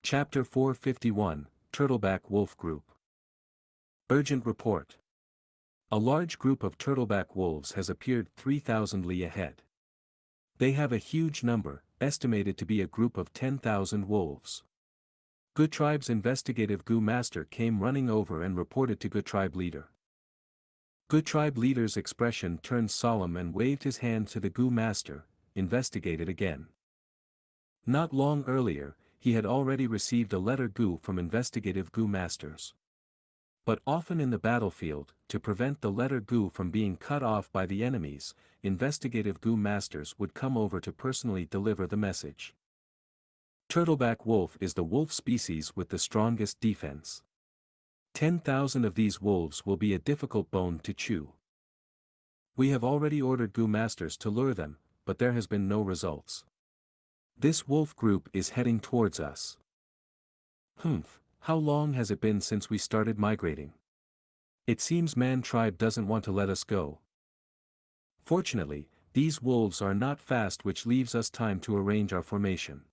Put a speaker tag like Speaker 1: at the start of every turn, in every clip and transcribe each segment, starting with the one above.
Speaker 1: Chapter 451, Turtleback Wolf Group. Urgent report. A large group of turtleback wolves has appeared 3,000 li ahead. They have a huge number, estimated to be a group of 10,000 wolves. Gu Tribe's investigative Gu Master came running over and reported to Gu Tribe Leader. Gu Tribe Leader's expression turned solemn and waved his hand to the Gu Master, investigated again. Not long earlier, he had already received a letter Gu from investigative Gu Masters. But often in the battlefield, to prevent the letter Gu from being cut off by the enemies, investigative Gu Masters would come over to personally deliver the message. Turtleback wolf is the wolf species with the strongest defense. 10,000 of these wolves will be a difficult bone to chew. We have already ordered Gu Masters to lure them, but there has been no results. This wolf group is heading towards us. How long has it been since we started migrating? It seems Man Tribe doesn't want to let us go. Fortunately, these wolves are not fast, which leaves us time to arrange our formation.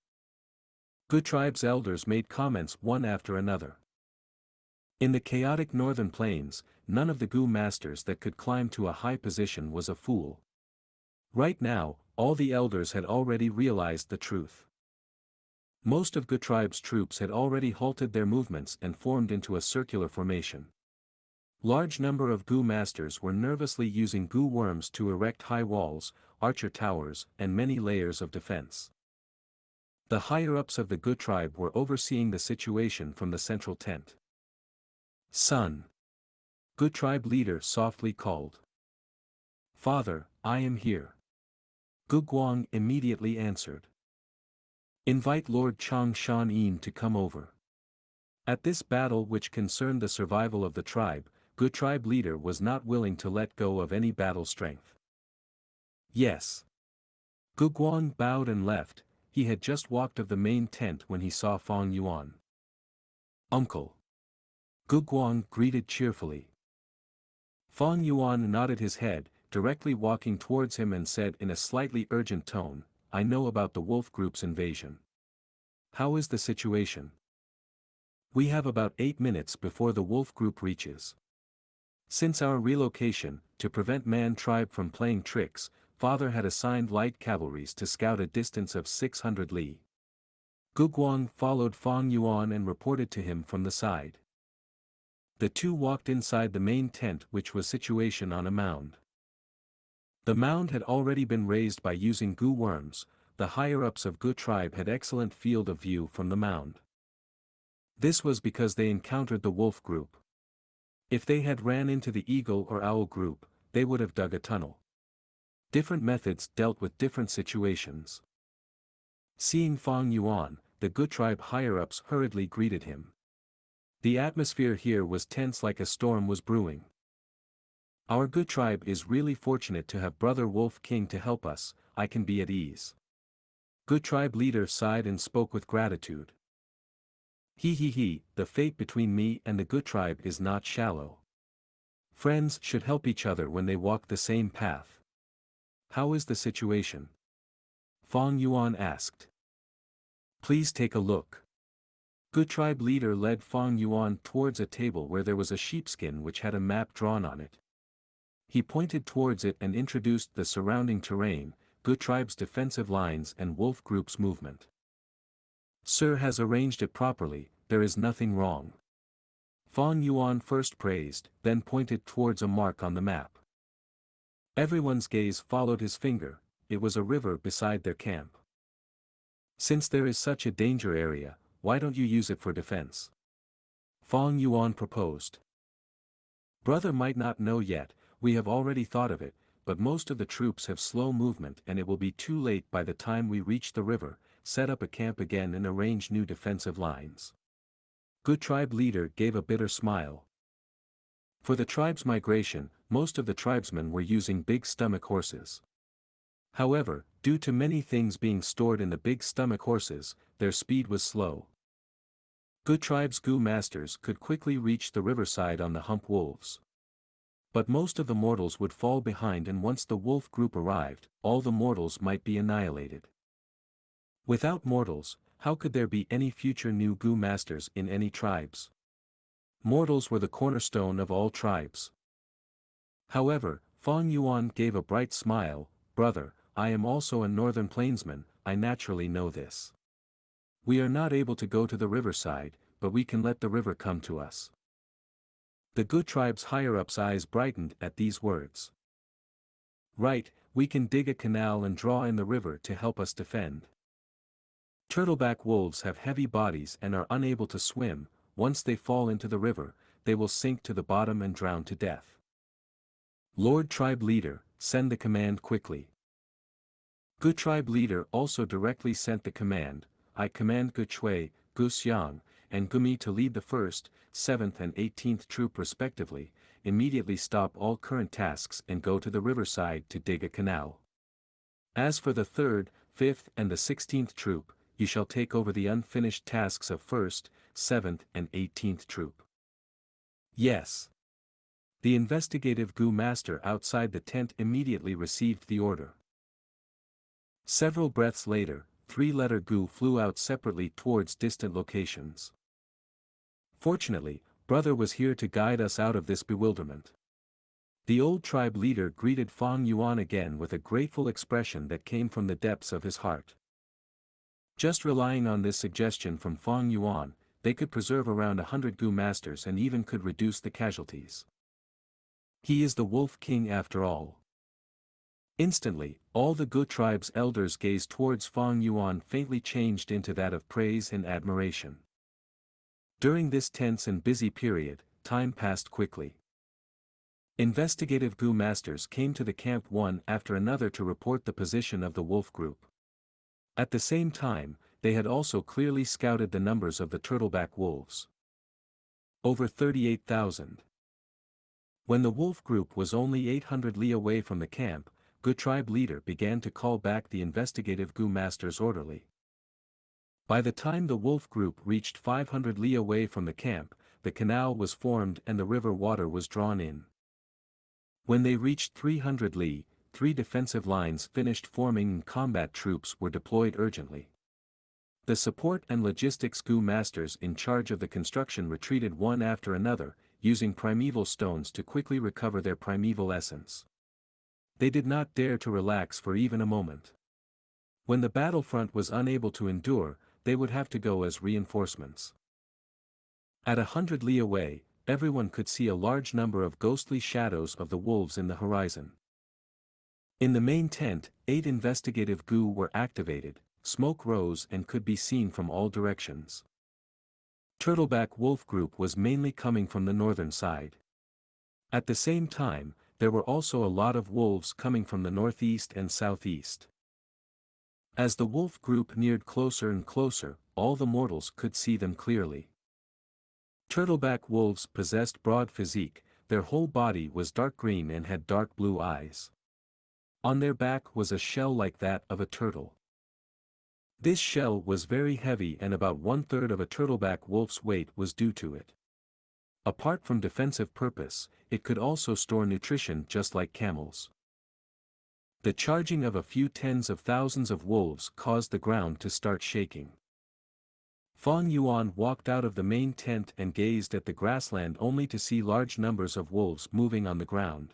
Speaker 1: Gu Tribe's elders made comments one after another. In the chaotic northern plains, none of the Gu Masters that could climb to a high position was a fool. Right now, all the elders had already realized the truth. Most of Gu Tribe's troops had already halted their movements and formed into a circular formation. Large number of Gu Masters were nervously using Gu worms to erect high walls, archer towers, and many layers of defense. The higher-ups of the Gu Tribe were overseeing the situation from the central tent. "Son!" Gu Tribe leader softly called. "Father, I am here." Gu Guang immediately answered. "Invite Lord Chang Shan Yin to come over." At this battle, which concerned the survival of the tribe, Gu Tribe leader was not willing to let go of any battle strength. "Yes." Gu Guang bowed and left. He had just walked of the main tent when he saw Fong Yuan. "Uncle." Gu Guang greeted cheerfully. Fong Yuan nodded his head, directly walking towards him, and said in a slightly urgent tone, "I know about the wolf group's invasion. How is the situation?" "We have about 8 minutes before the wolf group reaches. Since our relocation, to prevent Man Tribe from playing tricks, Father had assigned light cavalries to scout a distance of 600 li. Gu Guang followed Fong Yuan and reported to him from the side. The two walked inside the main tent, which was situation on a mound. The mound had already been raised by using Gu worms. The higher-ups of Gu Tribe had excellent field of view from the mound. This was because they encountered the wolf group. If they had ran into the eagle or owl group, they would have dug a tunnel. Different methods dealt with different situations. Seeing Fong Yuan, the Gu Tribe higher-ups hurriedly greeted him. The atmosphere here was tense, like a storm was brewing. "Our Gu Tribe is really fortunate to have Brother Wolf King to help us. I can be at ease." Gu Tribe leader sighed and spoke with gratitude. The fate between me and the Gu Tribe is not shallow. Friends should help each other when they walk the same path." "How is the situation?" Fong Yuan asked. "Please take a look." Gu Tribe leader led Fong Yuan towards a table where there was a sheepskin which had a map drawn on it. He pointed towards it and introduced the surrounding terrain, Gu Tribe's defensive lines and wolf group's movement. "Sir has arranged it properly, there is nothing wrong." Fong Yuan first praised, then pointed towards a mark on the map. Everyone's gaze followed his finger. It was a river beside their camp. "Since there is such a danger area, why don't you use it for defense?" Fong Yuan proposed. "Brother might not know yet, we have already thought of it, but most of the troops have slow movement and it will be too late by the time we reach the river. Set up a camp again and arrange new defensive lines." Gu Tribe leader gave a bitter smile. For the tribe's migration, most of the tribesmen were using big stomach horses. However, due to many things being stored in the big stomach horses, their speed was slow. Gu Tribe's Gu Masters could quickly reach the riverside on the hump wolves. But most of the mortals would fall behind, and once the wolf group arrived, all the mortals might be annihilated. Without mortals, how could there be any future new Gu masters in any tribes? Mortals were the cornerstone of all tribes. However, Fang Yuan gave a bright smile. Brother, I am also a northern plainsman, I naturally know this. We are not able to go to the riverside, but we can let the river come to us. The Gu tribe's higher-ups' eyes brightened at these words. Right, we can dig a canal and draw in the river to help us defend. Turtleback wolves have heavy bodies and are unable to swim. Once they fall into the river, they will sink to the bottom and drown to death. Lord Tribe Leader, send the command quickly. Gu Tribe Leader also directly sent the command. I command Gu Chui, Gu Xiang, and Gu Mi to lead the 1st, 7th and 18th troop respectively. Immediately stop all current tasks and go to the riverside to dig a canal. As for the 3rd, 5th and the 16th troop, you shall take over the unfinished tasks of 1st, 7th and 18th troop. Yes. The investigative Gu master outside the tent immediately received the order. Several breaths later, 3-letter Gu flew out separately towards distant locations. Fortunately, brother was here to guide us out of this bewilderment. The old tribe leader greeted Fang Yuan again with a grateful expression that came from the depths of his heart. Just relying on this suggestion from Fang Yuan, they could preserve around 100 Gu masters and even could reduce the casualties. He is the Wolf King after all. Instantly, all the Gu tribe's elders gazed towards Fang Yuan faintly changed into that of praise and admiration. During this tense and busy period, time passed quickly. Investigative Gu masters came to the camp one after another to report the position of the wolf group. At the same time, they had also clearly scouted the numbers of the turtleback wolves. Over 38,000. When the wolf group was only 800 li away from the camp, Gu tribe leader began to call back the investigative Gu masters orderly. By the time the wolf group reached 500 li away from the camp, the canal was formed and the river water was drawn in. When they reached 300 li, 3 defensive lines finished forming and combat troops were deployed urgently. The support and logistics Gu masters in charge of the construction retreated one after another, using primeval stones to quickly recover their primeval essence. They did not dare to relax for even a moment. When the battlefront was unable to endure, they would have to go as reinforcements. At 100 li away, everyone could see a large number of ghostly shadows of the wolves in the horizon. In the main tent, 8 investigative Gu were activated, smoke rose and could be seen from all directions. Turtleback wolf group was mainly coming from the northern side. At the same time, there were also a lot of wolves coming from the northeast and southeast. As the wolf group neared closer and closer, all the mortals could see them clearly. Turtleback wolves possessed broad physique, their whole body was dark green and had dark blue eyes. On their back was a shell like that of a turtle. This shell was very heavy and about 1/3 of a turtleback wolf's weight was due to it. Apart from defensive purpose, it could also store nutrition just like camels. The charging of a few tens of thousands of wolves caused the ground to start shaking. Fang Yuan walked out of the main tent and gazed at the grassland only to see large numbers of wolves moving on the ground.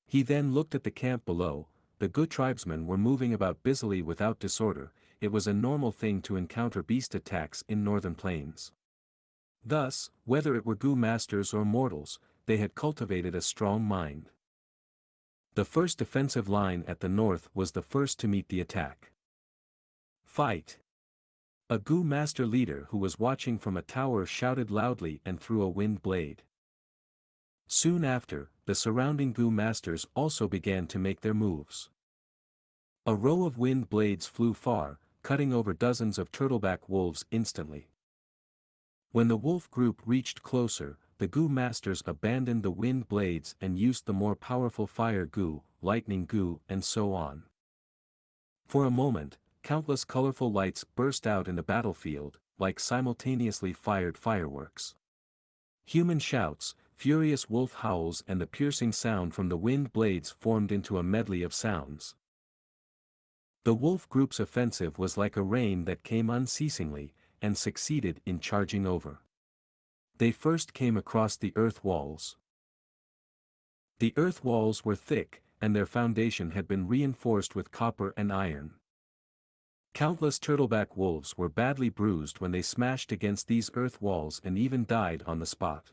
Speaker 1: He then looked at the camp below. The Gu tribesmen were moving about busily without disorder. It was a normal thing to encounter beast attacks in northern plains. Thus, whether it were Gu masters or mortals, they had cultivated a strong mind. The first defensive line at the north was the first to meet the attack. Fight! A Gu master leader who was watching from a tower shouted loudly and threw a wind blade. Soon after, the surrounding Gu masters also began to make their moves. A row of wind blades flew far, cutting over dozens of turtleback wolves instantly. When the wolf group reached closer, the Gu masters abandoned the wind blades and used the more powerful fire Gu, lightning Gu, and so on. For a moment, countless colorful lights burst out in the battlefield, like simultaneously fired fireworks. Human shouts, furious wolf howls and the piercing sound from the wind blades formed into a medley of sounds. The wolf group's offensive was like a rain that came unceasingly, and succeeded in charging over. They first came across the earth walls. The earth walls were thick, and their foundation had been reinforced with copper and iron. Countless turtleback wolves were badly bruised when they smashed against these earth walls and even died on the spot.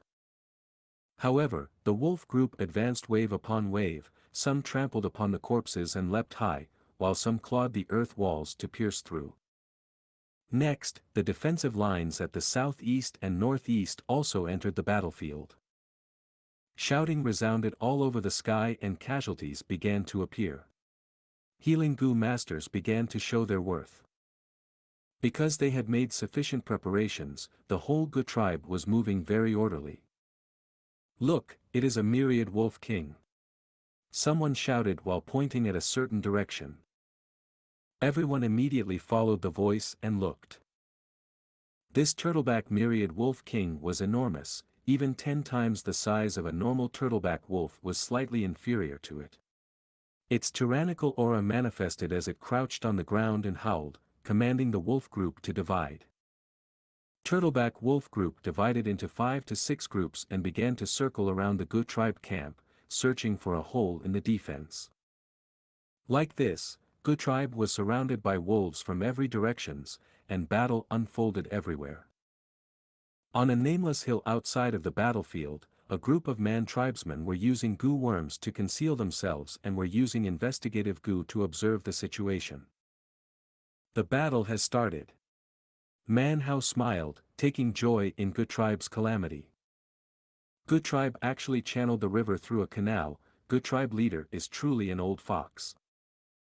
Speaker 1: However, the wolf group advanced wave upon wave, some trampled upon the corpses and leapt high, while some clawed the earth walls to pierce through. Next, the defensive lines at the southeast and northeast also entered the battlefield. Shouting resounded all over the sky and casualties began to appear. Healing Gu masters began to show their worth. Because they had made sufficient preparations, the whole Gu tribe was moving very orderly. "Look, it is a myriad wolf king!" Someone shouted while pointing at a certain direction. Everyone immediately followed the voice and looked. This turtleback myriad wolf king was enormous, even 10 times the size of a normal turtleback wolf was slightly inferior to it. Its tyrannical aura manifested as it crouched on the ground and howled, commanding the wolf group to divide. Turtleback wolf group divided into 5 to 6 groups and began to circle around the Gu tribe camp, searching for a hole in the defense. Like this, Gu tribe was surrounded by wolves from every directions, and battle unfolded everywhere. On a nameless hill outside of the battlefield, a group of man tribesmen were using Gu worms to conceal themselves and were using investigative Gu to observe the situation. The battle has started. Man Hao smiled, taking joy in Gu tribe's calamity. Gu tribe actually channeled the river through a canal. Gu tribe leader is truly an old fox.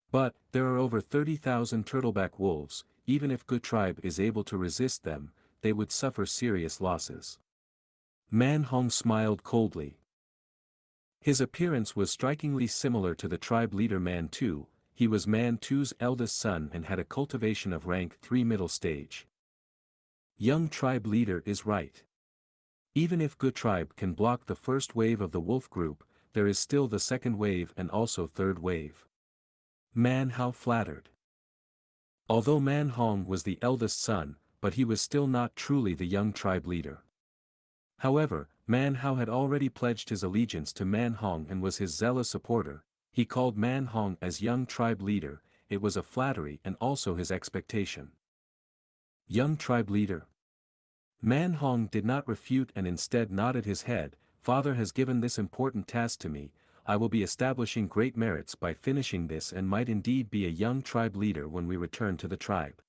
Speaker 1: But, there are over 30,000 turtleback wolves, even if Gu tribe is able to resist them, they would suffer serious losses. Man Hong smiled coldly. His appearance was strikingly similar to the tribe leader Man Tu. He was Man Tu's eldest son and had a cultivation of rank 3 middle stage. Young tribe leader is right. Even if Gu tribe can block the first wave of the wolf group, there is still the second wave and also third wave. Man Hao flattered. Although Man Hong was the eldest son, but he was still not truly the young tribe leader. However, Man Hao had already pledged his allegiance to Man Hong and was his zealous supporter. He called Man Hong as young tribe leader. It was a flattery and also his expectation. Young tribe leader. Man Hong did not refute and instead nodded his head. Father has given this important task to me. I will be establishing great merits by finishing this and might indeed be a young tribe leader when we return to the tribe.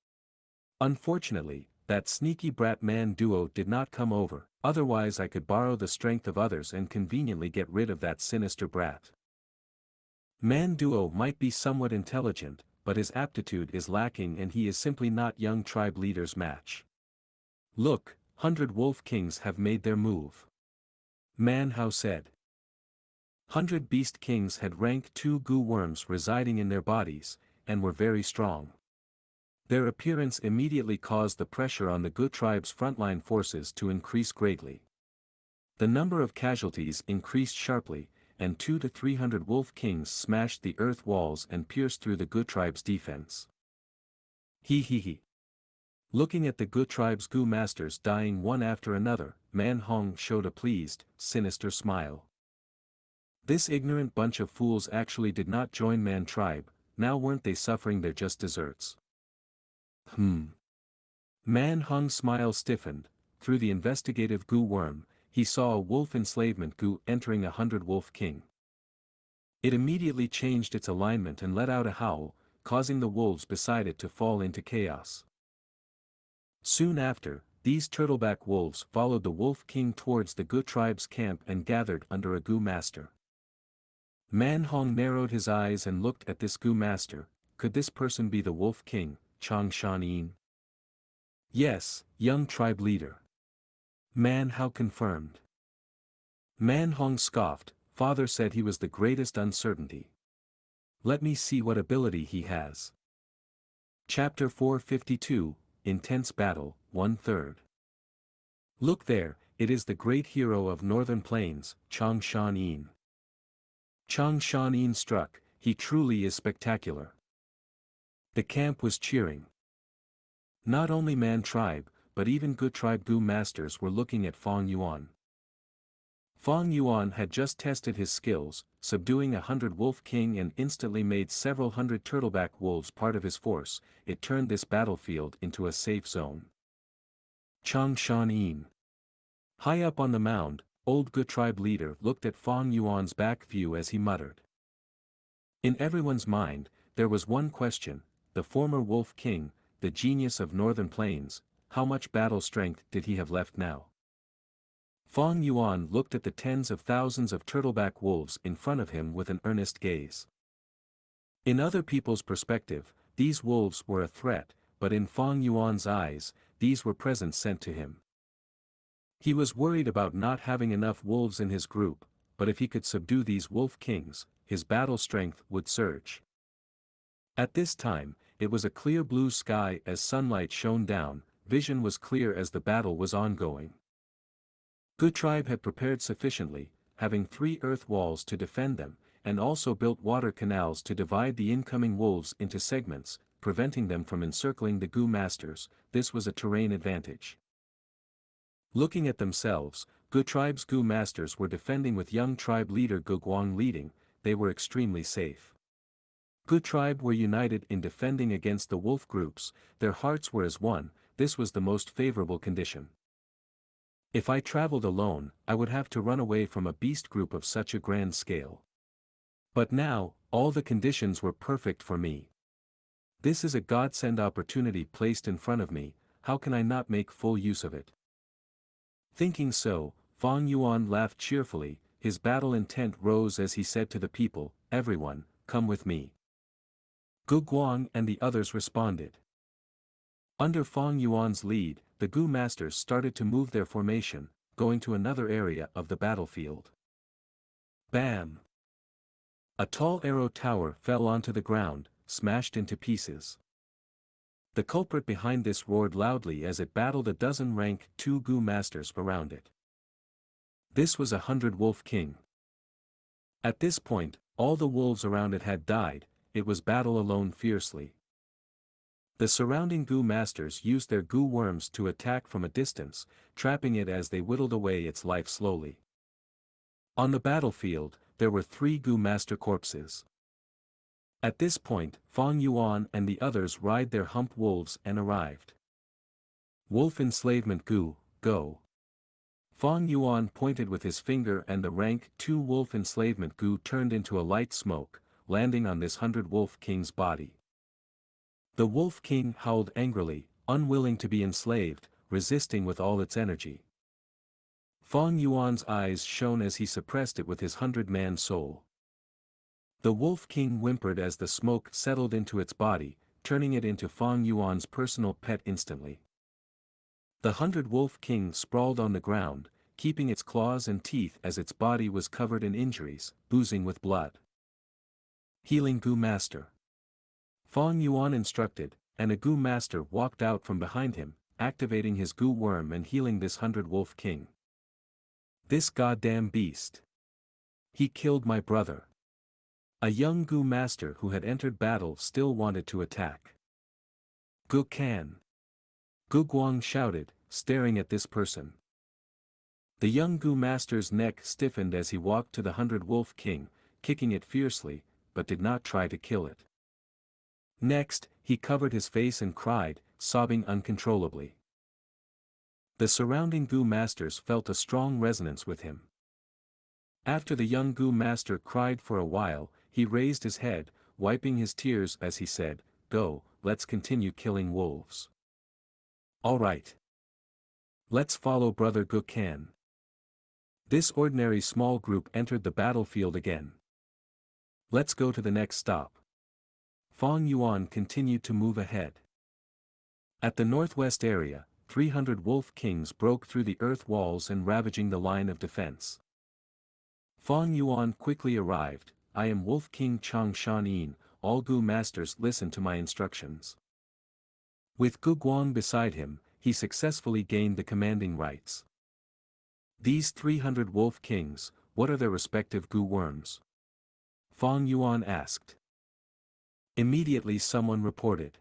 Speaker 1: Unfortunately, that sneaky brat Man Duo did not come over, otherwise I could borrow the strength of others and conveniently get rid of that sinister brat. Man Duo might be somewhat intelligent, but his aptitude is lacking and he is simply not young tribe leader's match. Look, 100 wolf kings have made their move. Man Hao said. 100 beast kings had rank 2 Gu worms residing in their bodies, and were very strong. Their appearance immediately caused the pressure on the Gu tribe's frontline forces to increase greatly. The number of casualties increased sharply, and 200 to 300 wolf kings smashed the earth walls and pierced through the Gu tribe's defense. He. Looking at the Gu tribe's Gu masters dying one after another, Man Hong showed a pleased, sinister smile. This ignorant bunch of fools actually did not join Man tribe, now weren't they suffering their just deserts? Man Hong's smile stiffened. Through the investigative Gu worm, he saw a wolf enslavement Gu entering 100 wolf king. It immediately changed its alignment and let out a howl, causing the wolves beside it to fall into chaos. Soon after, these turtleback wolves followed the wolf king towards the Gu tribe's camp and gathered under a Gu master. Man Hong narrowed his eyes and looked at this Gu master. Could this person be the wolf king, Xianxia? Yes, young tribe leader. Man Hao confirmed. Man Hong scoffed. Father said he was the greatest uncertainty. Let me see what ability he has. Chapter 452, Intense Battle, 1/3. Look there, it is the great hero of Northern Plains, Xianxia. Xianxia struck, he truly is spectacular. The camp was cheering. Not only Man Tribe, but even Good Tribe Gu masters were looking at Fang Yuan. Fang Yuan had just tested his skills, subduing 100 Wolf King and instantly made several hundred turtleback wolves part of his force. It turned this battlefield into a safe zone. Xianxia. High up on the mound, old Gu tribe leader looked at Fang Yuan's back view as he muttered. In everyone's mind, there was one question: the former Wolf King, the genius of Northern Plains, how much battle strength did he have left now? Fang Yuan looked at the tens of thousands of turtleback wolves in front of him with an earnest gaze. In other people's perspective, these wolves were a threat, but in Fang Yuan's eyes, these were presents sent to him. He was worried about not having enough wolves in his group, but if he could subdue these wolf kings, his battle strength would surge. At this time, it was a clear blue sky as sunlight shone down, vision was clear as the battle was ongoing. Good Tribe had prepared sufficiently, having 3 earth walls to defend them, and also built water canals to divide the incoming wolves into segments, preventing them from encircling the Gu masters. This was a terrain advantage. Looking at themselves, Gu Tribe's Gu masters were defending with young tribe leader Gu Guang leading. They were extremely safe. Gu Tribe were united in defending against the wolf groups, their hearts were as one. This was the most favorable condition. If I traveled alone, I would have to run away from a beast group of such a grand scale. But now, all the conditions were perfect for me. This is a godsend opportunity placed in front of me, how can I not make full use of it? Thinking so, Fang Yuan laughed cheerfully, his battle intent rose as he said to the people, "Everyone, come with me." Gu Guang and the others responded. Under Fang Yuan's lead, the Gu masters started to move their formation, going to another area of the battlefield. Bam! A tall arrow tower fell onto the ground, smashed into pieces. The culprit behind this roared loudly as it battled a dozen rank 2 Gu masters around it. This was 100 Wolf King. At this point, all the wolves around it had died. It was battle alone fiercely. The surrounding Gu masters used their Gu worms to attack from a distance, trapping it as they whittled away its life slowly. On the battlefield, there were 3 Gu master corpses. At this point, Fang Yuan and the others ride their humped wolves and arrived. Wolf enslavement Gu, go. Fang Yuan pointed with his finger and the rank 2 wolf enslavement Gu turned into a light smoke, landing on this 100 Wolf King's body. The Wolf King howled angrily, unwilling to be enslaved, resisting with all its energy. Fang Yuan's eyes shone as he suppressed it with his 100-man soul. The Wolf King whimpered as the smoke settled into its body, turning it into Fang Yuan's personal pet instantly. The 100 Wolf King sprawled on the ground, keeping its claws and teeth as its body was covered in injuries, oozing with blood. Healing Gu Master. Fang Yuan instructed, and a Gu Master walked out from behind him, activating his Gu worm and healing this 100 Wolf King. This goddamn beast. He killed my brother. A young Gu Master who had entered battle still wanted to attack. Gu Can. Gu Guang shouted, staring at this person. The young Gu Master's neck stiffened as he walked to the 100 Wolf King, kicking it fiercely, but did not try to kill it. Next, he covered his face and cried, sobbing uncontrollably. The surrounding Gu Masters felt a strong resonance with him. After the young Gu Master cried for a while, he raised his head, wiping his tears as he said, "Go, let's continue killing wolves." "All right. Let's follow Brother Gu Can." This ordinary small group entered the battlefield again. "Let's go to the next stop." Fang Yuan continued to move ahead. At the northwest area, 300 Wolf Kings broke through the earth walls and ravaging the line of defense. Fang Yuan quickly arrived. "I am Wolf King Xianxia, all Gu Masters listen to my instructions." With Gu Guang beside him, he successfully gained the commanding rights. These 300 Wolf Kings, what are their respective Gu worms? Fang Yuan asked. Immediately someone reported.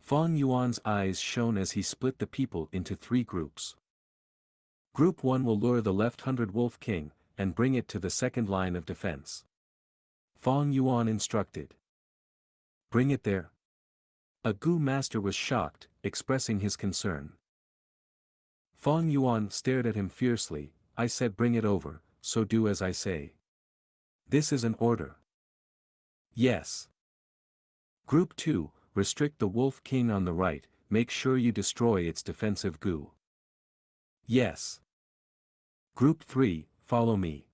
Speaker 1: Fang Yuan's eyes shone as he split the people into 3 groups. Group 1 will lure the left 100 Wolf King, and bring it to the second line of defense. Fang Yuan instructed. Bring it there. A Gu master was shocked, expressing his concern. Fang Yuan stared at him fiercely. I said bring it over, so do as I say. This is an order. Yes. Group 2, restrict the Wolf King on the right, make sure you destroy its defensive Gu. Yes. Group 3, follow me.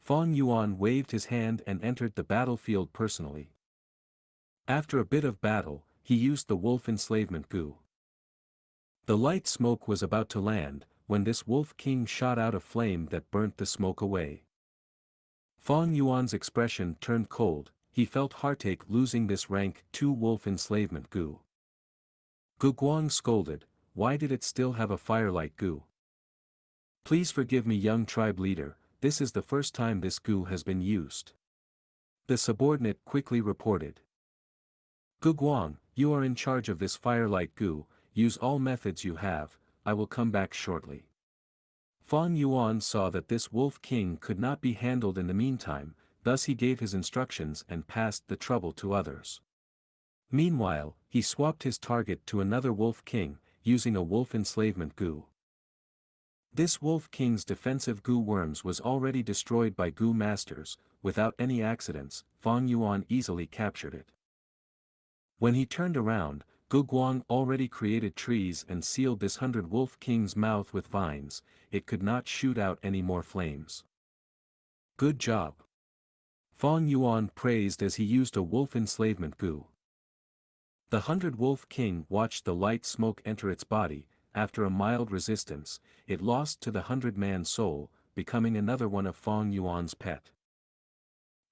Speaker 1: Fang Yuan waved his hand and entered the battlefield personally. After a bit of battle, he used the wolf enslavement Gu. The light smoke was about to land, when this Wolf King shot out a flame that burnt the smoke away. Fang Yuan's expression turned cold, he felt heartache losing this rank 2 wolf enslavement Gu. Gu Guang scolded, why did it still have a firelight Gu? Please forgive me young tribe leader, this is the first time this Gu has been used. The subordinate quickly reported. Gu Guang, you are in charge of this firelight Gu, use all methods you have, I will come back shortly. Fang Yuan saw that this Wolf King could not be handled in the meantime, thus he gave his instructions and passed the trouble to others. Meanwhile, he swapped his target to another Wolf King, using a wolf enslavement Gu. This Wolf King's defensive Gu worms was already destroyed by Gu masters, without any accidents, Fang Yuan easily captured it. When he turned around, Gu Guang already created trees and sealed this 100 Wolf King's mouth with vines, it could not shoot out any more flames. Good job. Fang Yuan praised as he used a wolf enslavement Gu. The 100 Wolf King watched the light smoke enter its body, after a mild resistance, it lost to the 100-man soul, becoming another one of Fang Yuan's pet.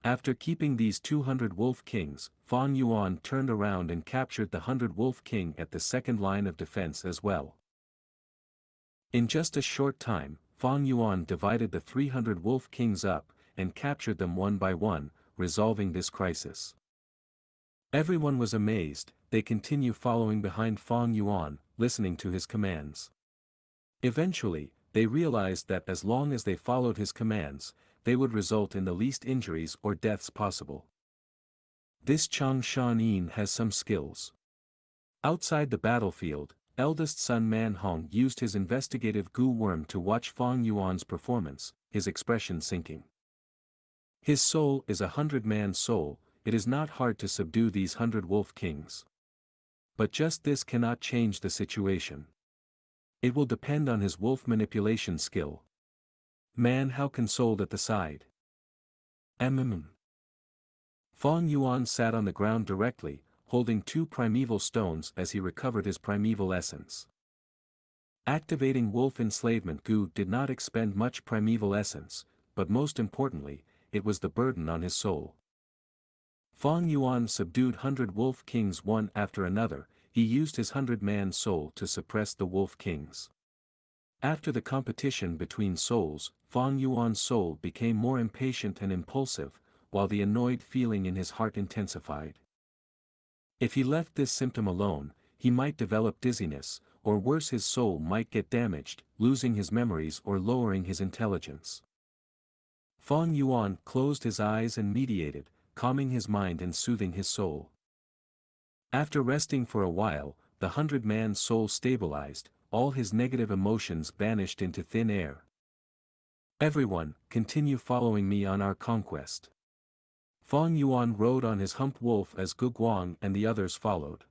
Speaker 1: After keeping these 200 Wolf Kings, Fang Yuan turned around and captured the 100 Wolf King at the second line of defense as well. In just a short time, Fang Yuan divided the 300 Wolf Kings up, and captured them one by one, resolving this crisis. Everyone was amazed, they continue following behind Fang Yuan, listening to his commands. Eventually, they realized that as long as they followed his commands, they would result in the least injuries or deaths possible. This Chang Shan has some skills. Outside the battlefield, eldest son Man Hong used his investigative Gu worm to watch Fang Yuan's performance, his expression sinking. His soul is a 100-man soul, it is not hard to subdue these 100 Wolf Kings. But just this cannot change the situation. It will depend on his wolf manipulation skill. Man Hao consoled at the side. Fang Yuan sat on the ground directly, holding 2 primeval stones as he recovered his primeval essence. Activating wolf enslavement Gu did not expend much primeval essence, but most importantly, it was the burden on his soul. Fang Yuan subdued 100 Wolf Kings one after another, he used his 100-man soul to suppress the Wolf Kings. After the competition between souls, Fang Yuan's soul became more impatient and impulsive, while the annoyed feeling in his heart intensified. If he left this symptom alone, he might develop dizziness, or worse his soul might get damaged, losing his memories or lowering his intelligence. Fang Yuan closed his eyes and meditated, calming his mind and soothing his soul. After resting for a while, the 100-man soul stabilized, all his negative emotions vanished into thin air. Everyone, continue following me on our conquest. Fang Yuan rode on his humped wolf as Gu Guang and the others followed.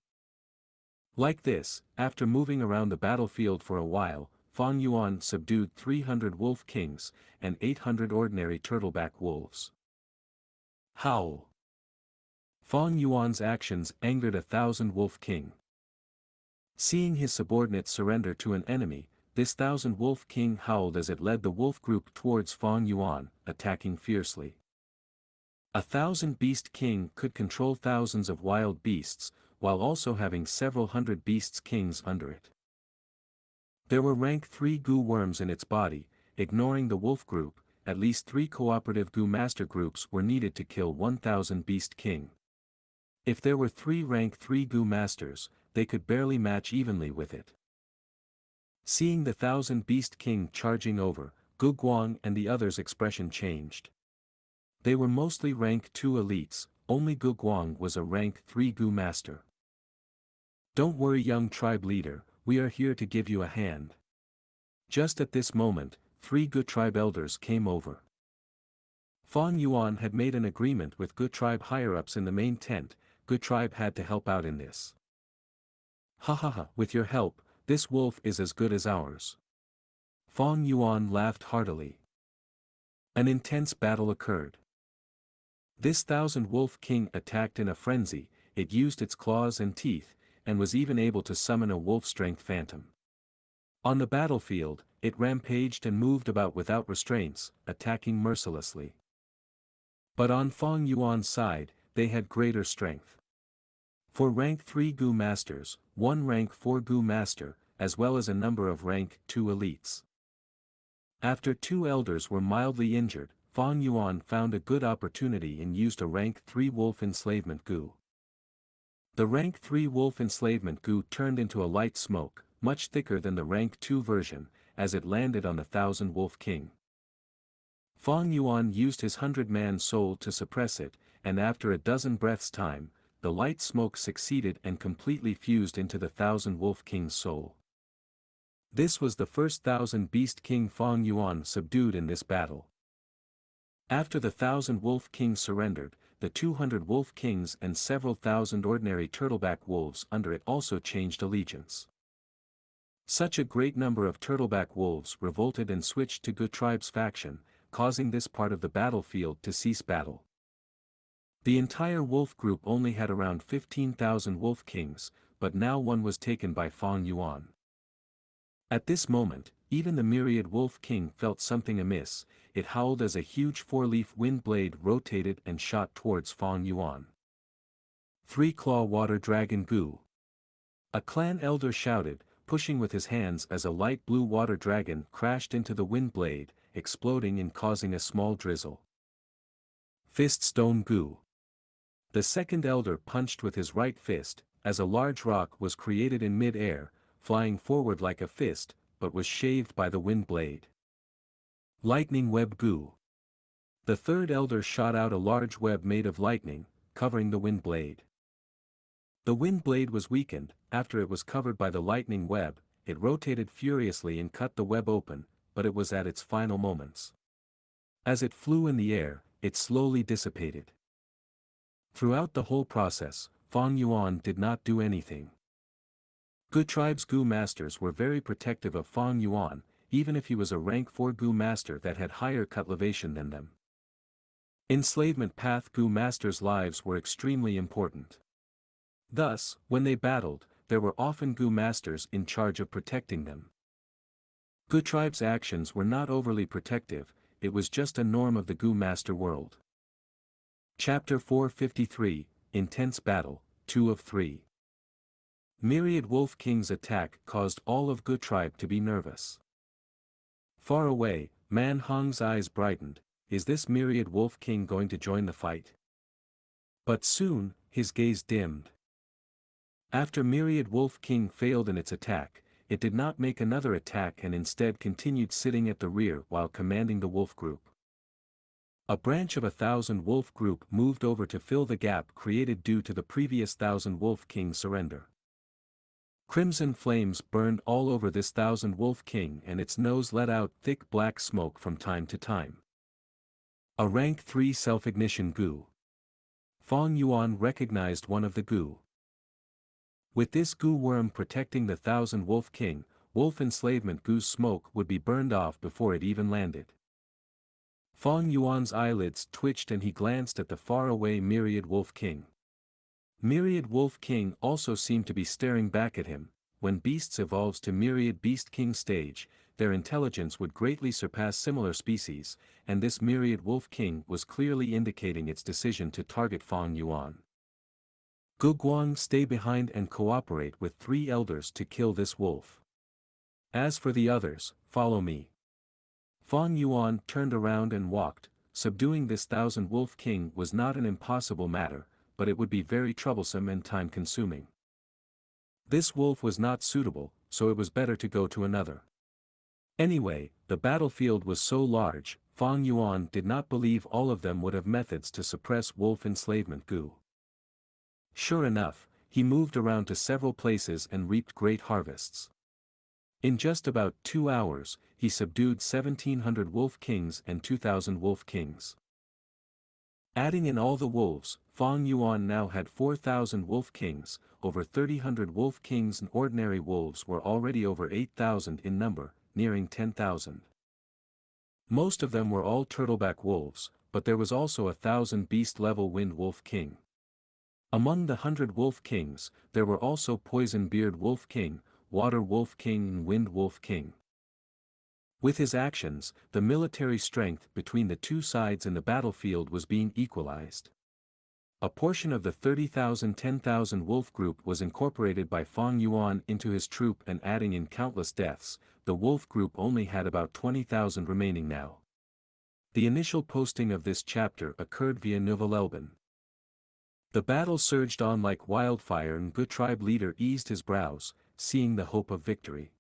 Speaker 1: Like this, after moving around the battlefield for a while, Fang Yuan subdued 300 Wolf Kings, and 800 ordinary turtleback wolves. Howl! Fang Yuan's actions angered 1,000 Wolf King. Seeing his subordinate surrender to an enemy, this 1,000 Wolf King howled as it led the wolf group towards Fang Yuan, attacking fiercely. 1,000 Beast King could control thousands of wild beasts, while also having several hundred Beasts Kings under it. There were rank 3 Gu worms in its body, ignoring the wolf group, at least 3 cooperative Gu master groups were needed to kill 1,000 Beast King. If there were 3 rank 3 Gu masters, they could barely match evenly with it. Seeing the 1,000 Beast King charging over, Gu Guang and the others' expression changed. They were mostly rank 2 elites, only Gu Guang was a rank 3 Gu master. Don't worry, young tribe leader, we are here to give you a hand. Just at this moment, 3 Gu tribe elders came over. Fang Yuan had made an agreement with Gu tribe higher-ups in the main tent. Gu tribe had to help out in this. Ha ha ha, with your help, this wolf is as good as ours. Fang Yuan laughed heartily. An intense battle occurred. This 1,000 Wolf King attacked in a frenzy, it used its claws and teeth, and was even able to summon a wolf-strength phantom. On the battlefield, it rampaged and moved about without restraints, attacking mercilessly. But on Fang Yuan's side, they had greater strength. 4 rank 3 Gu masters, 1 rank 4 Gu master, as well as a number of rank 2 elites. After 2 elders were mildly injured, Fang Yuan found a good opportunity and used a rank 3 wolf enslavement Gu. The rank 3 wolf enslavement Gu turned into a light smoke, much thicker than the rank 2 version, as it landed on the 1,000 Wolf King. Fang Yuan used his 100-man soul to suppress it, and after a dozen breaths' time, the light smoke succeeded and completely fused into the 1,000 Wolf King's soul. This was the first 1,000 Beast King Fang Yuan subdued in this battle. After the 1,000 Wolf Kings surrendered, the 200 Wolf Kings and several thousand ordinary turtleback wolves under it also changed allegiance. Such a great number of turtleback wolves revolted and switched to Gu tribe's faction, causing this part of the battlefield to cease battle. The entire wolf group only had around 15,000 Wolf Kings, but now one was taken by Fang Yuan. At this moment, even the myriad Wolf King felt something amiss. It howled as a huge 4-leaf wind blade rotated and shot towards Fang Yuan. 3-claw water dragon Gu. A clan elder shouted, pushing with his hands as a light blue water dragon crashed into the wind blade, exploding and causing a small drizzle. Fist stone Gu. The second elder punched with his right fist, as a large rock was created in mid-air, flying forward like a fist, but was shaved by the wind blade. Lightning web Gu. The third elder shot out a large web made of lightning, covering the wind blade. The wind blade was weakened. After it was covered by the lightning web, it rotated furiously and cut the web open, but it was at its final moments. As it flew in the air, it slowly dissipated. Throughout the whole process, Fang Yuan did not do anything. Gu tribe's Gu masters were very protective of Fang Yuan, even if he was a rank 4 Gu master that had higher cultivation than them. Enslavement path Gu masters' lives were extremely important. Thus, when they battled, there were often Gu masters in charge of protecting them. Gu tribe's actions were not overly protective, it was just a norm of the Gu master world. Chapter 453, Intense Battle, 2 of 3. Myriad Wolf King's attack caused all of Gu tribe to be nervous. Far away, Man Hong's eyes brightened. Is this Myriad Wolf King going to join the fight? But soon, his gaze dimmed. After Myriad Wolf King failed in its attack, it did not make another attack and instead continued sitting at the rear while commanding the wolf group. A branch of 1,000 wolf group moved over to fill the gap created due to the previous 1,000 Wolf King surrender. Crimson flames burned all over this 1,000 Wolf King and its nose let out thick black smoke from time to time. A rank 3 self-ignition Gu. Fang Yuan recognized one of the Gu. With this Gu worm protecting the 1,000 Wolf King, wolf enslavement Gu's smoke would be burned off before it even landed. Fang Yuan's eyelids twitched and he glanced at the far-away Myriad Wolf King. Myriad Wolf King also seemed to be staring back at him. When beasts evolves to Myriad Beast King stage, their intelligence would greatly surpass similar species, and this Myriad Wolf King was clearly indicating its decision to target Fang Yuan. Gu Guang, stay behind and cooperate with 3 elders to kill this wolf. As for the others, follow me. Fang Yuan turned around and walked. Subduing this 1,000 Wolf King was not an impossible matter, but it would be very troublesome and time-consuming. This wolf was not suitable, so it was better to go to another. Anyway, the battlefield was so large, Fang Yuan did not believe all of them would have methods to suppress wolf enslavement Gu. Sure enough, he moved around to several places and reaped great harvests. In just about 2 hours, he subdued 1,700 wolf kings and 2,000 wolf kings. Adding in all the wolves, Fang Yuan now had 4,000 wolf kings, over 3,000 wolf kings, and ordinary wolves were already over 8,000 in number, nearing 10,000. Most of them were all turtleback wolves, but there was also 1,000 beast-level wind wolf king. Among the 100 wolf kings, there were also poison-beard wolf king, water wolf king and wind wolf king. With his actions, the military strength between the two sides in the battlefield was being equalized. A portion of the 30,000 10,000 wolf group was incorporated by Fang Yuan into his troop, and adding in countless deaths, the wolf group only had about 20,000 remaining now. The initial posting of this chapter occurred via Nouvellelben. The battle surged on like wildfire, and Gu tribe leader eased his brows, seeing the hope of victory.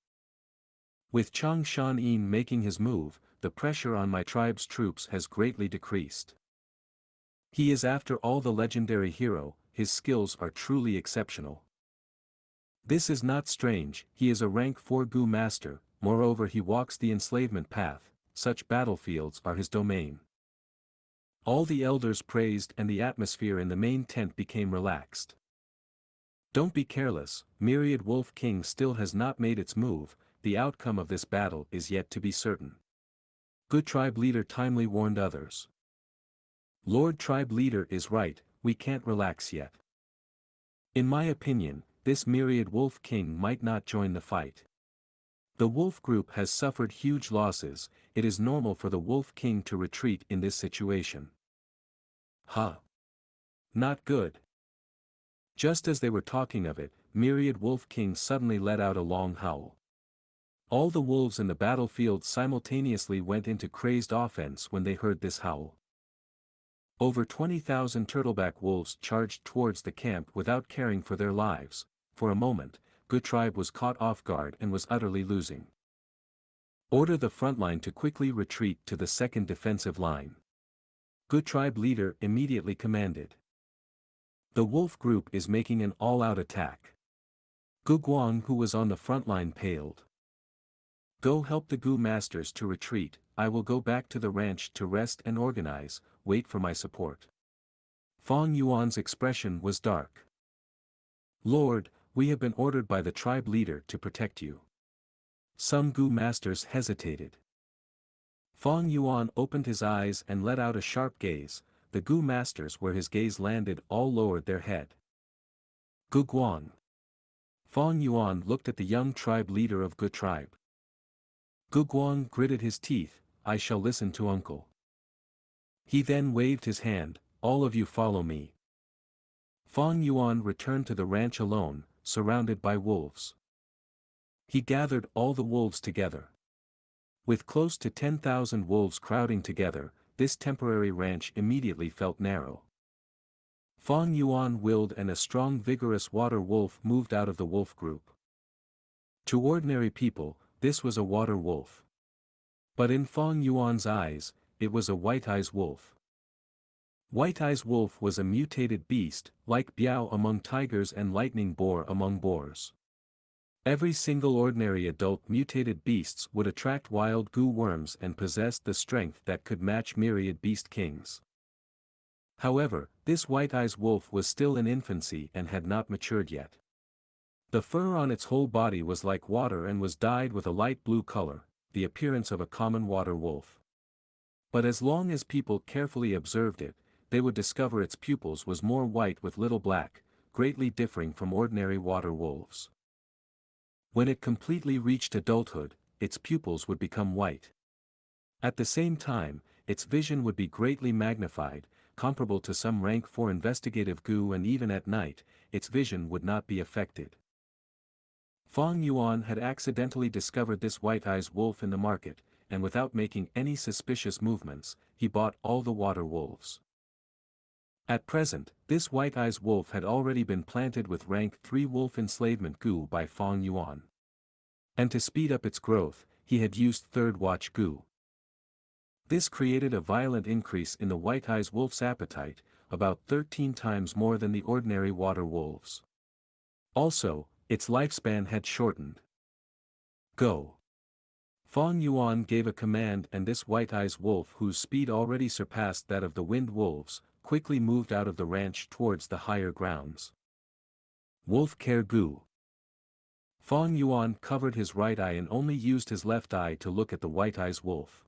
Speaker 1: With Chang Shan-yin making his move, the pressure on my tribe's troops has greatly decreased. He is after all the legendary hero, his skills are truly exceptional. This is not strange, he is a rank 4 Gu master, moreover he walks the enslavement path, such battlefields are his domain. All the elders praised, and the atmosphere in the main tent became relaxed. Don't be careless, Myriad Wolf King still has not made its move, the outcome of this battle is yet to be certain. Good tribe leader timely warned others. Lord tribe leader is right, we can't relax yet. In my opinion, this Myriad Wolf King might not join the fight. The wolf group has suffered huge losses, it is normal for the Wolf King to retreat in this situation. Huh. Not good. Just as they were talking of it, Myriad Wolf King suddenly let out a long howl. All the wolves in the battlefield simultaneously went into crazed offense when they heard this howl. Over 20,000 turtleback wolves charged towards the camp without caring for their lives. For a moment, Gu tribe was caught off guard and was utterly losing. Order the front line to quickly retreat to the second defensive line. Gu tribe leader immediately commanded. The wolf group is making an all-out attack. Gu Guang, who was on the front line, paled. Go help the Gu masters to retreat, I will go back to the ranch to rest and organize, wait for my support. Fang Yuan's expression was dark. Lord, we have been ordered by the tribe leader to protect you. Some Gu masters hesitated. Fang Yuan opened his eyes and let out a sharp gaze, the Gu masters where his gaze landed all lowered their head. Gu Guang. Fang Yuan looked at the young tribe leader of Gu tribe. Gu Guang gritted his teeth, I shall listen to uncle. He then waved his hand, all of you follow me. Fang Yuan returned to the ranch alone, surrounded by wolves. He gathered all the wolves together. With close to 10,000 wolves crowding together, this temporary ranch immediately felt narrow. Fang Yuan willed, and a strong vigorous water wolf moved out of the wolf group. To ordinary people, this was a water wolf. But in Fang Yuan's eyes, it was a white-eyes wolf. White-eyes wolf was a mutated beast, like Biao among tigers and lightning boar among boars. Every single ordinary adult mutated beasts would attract wild Gu worms and possessed the strength that could match myriad beast kings. However, this white-eyes wolf was still in infancy and had not matured yet. The fur on its whole body was like water and was dyed with a light blue color, the appearance of a common water wolf. But as long as people carefully observed it, they would discover its pupils was more white with little black, greatly differing from ordinary water wolves. When it completely reached adulthood, its pupils would become white. At the same time, its vision would be greatly magnified, comparable to some rank 4 investigative Gu, and even at night, its vision would not be affected. Fang Yuan had accidentally discovered this white-eyes wolf in the market, and without making any suspicious movements, he bought all the water wolves. At present, this white-eyed wolf had already been planted with rank 3 wolf enslavement Gu by Fang Yuan. And to speed up its growth, he had used third watch Gu. This created a violent increase in the white-eyed wolf's appetite, about 13 times more than the ordinary water wolves. Also, its lifespan had shortened. Go! Fang Yuan gave a command and this white-eyed wolf whose speed already surpassed that of the wind wolves, quickly moved out of the ranch towards the higher grounds. Wolf Care Gu. Fang Yuan covered his right eye and only used his left eye to look at the white-eyed wolf.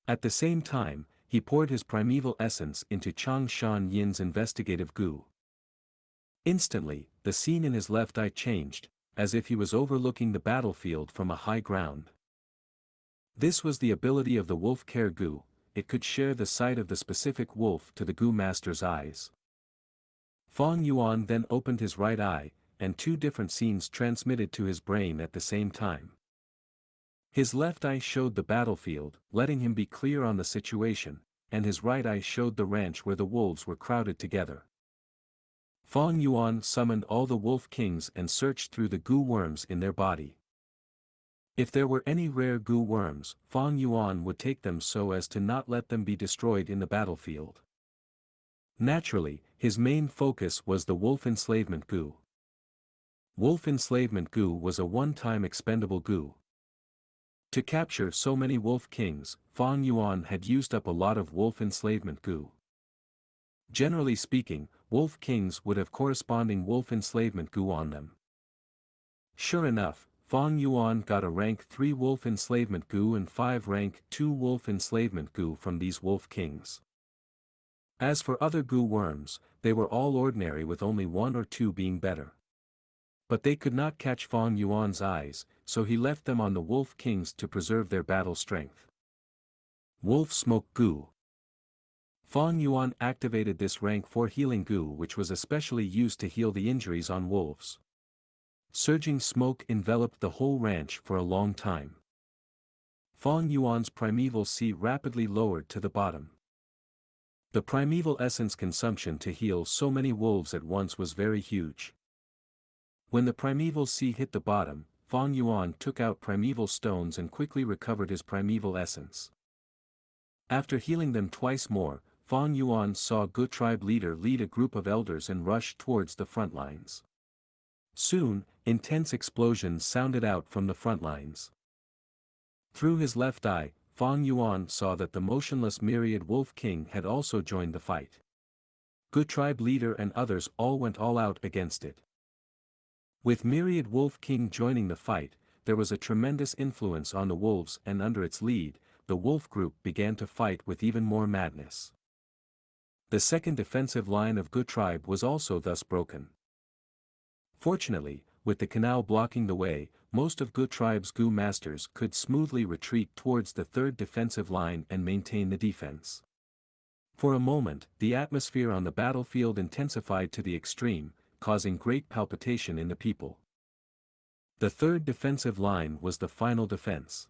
Speaker 1: At the same time, he poured his primeval essence into Changshan Yin's investigative Gu. Instantly, the scene in his left eye changed, as if he was overlooking the battlefield from a high ground. This was the ability of the Wolf Care Gu, it could share the sight of the specific wolf to the Gu Master's eyes. Fang Yuan then opened his right eye, and 2 different scenes transmitted to his brain at the same time. His left eye showed the battlefield, letting him be clear on the situation, and his right eye showed the ranch where the wolves were crowded together. Fang Yuan summoned all the wolf kings and searched through the Gu worms in their body. If there were any rare Gu worms, Fang Yuan would take them so as to not let them be destroyed in the battlefield. Naturally, his main focus was the wolf enslavement Gu. Wolf enslavement Gu was a one-time expendable Gu. To capture so many wolf kings, Fang Yuan had used up a lot of wolf enslavement Gu. Generally speaking, wolf kings would have corresponding wolf enslavement Gu on them. Sure enough, Fang Yuan got a rank 3 wolf enslavement Gu and 5 rank 2 wolf enslavement Gu from these wolf kings. As for other Gu worms, they were all ordinary with only 1 or 2 being better. But they could not catch Fang Yuan's eyes, so he left them on the wolf kings to preserve their battle strength. Wolf Smoke Gu. Fang Yuan activated this rank 4 healing Gu which was especially used to heal the injuries on wolves. Surging smoke enveloped the whole ranch for a long time. Fang Yuan's primeval sea rapidly lowered to the bottom. The primeval essence consumption to heal so many wolves at once was very huge. When the primeval sea hit the bottom, Fang Yuan took out primeval stones and quickly recovered his primeval essence. After healing them twice more, Fang Yuan saw Gu tribe leader lead a group of elders and rush towards the front lines. Soon, intense explosions sounded out from the front lines. Through his left eye, Fang Yuan saw that the motionless myriad Wolf King had also joined the fight. Gu tribe leader and others all went all out against it. With myriad Wolf King joining the fight, there was a tremendous influence on the wolves and under its lead, the wolf group began to fight with even more madness. The second defensive line of Gu tribe was also thus broken. Fortunately, with the canal blocking the way, most of Gu tribe's Gu masters could smoothly retreat towards the third defensive line and maintain the defense. For a moment, the atmosphere on the battlefield intensified to the extreme, causing great palpitation in the people. The third defensive line was the final defense.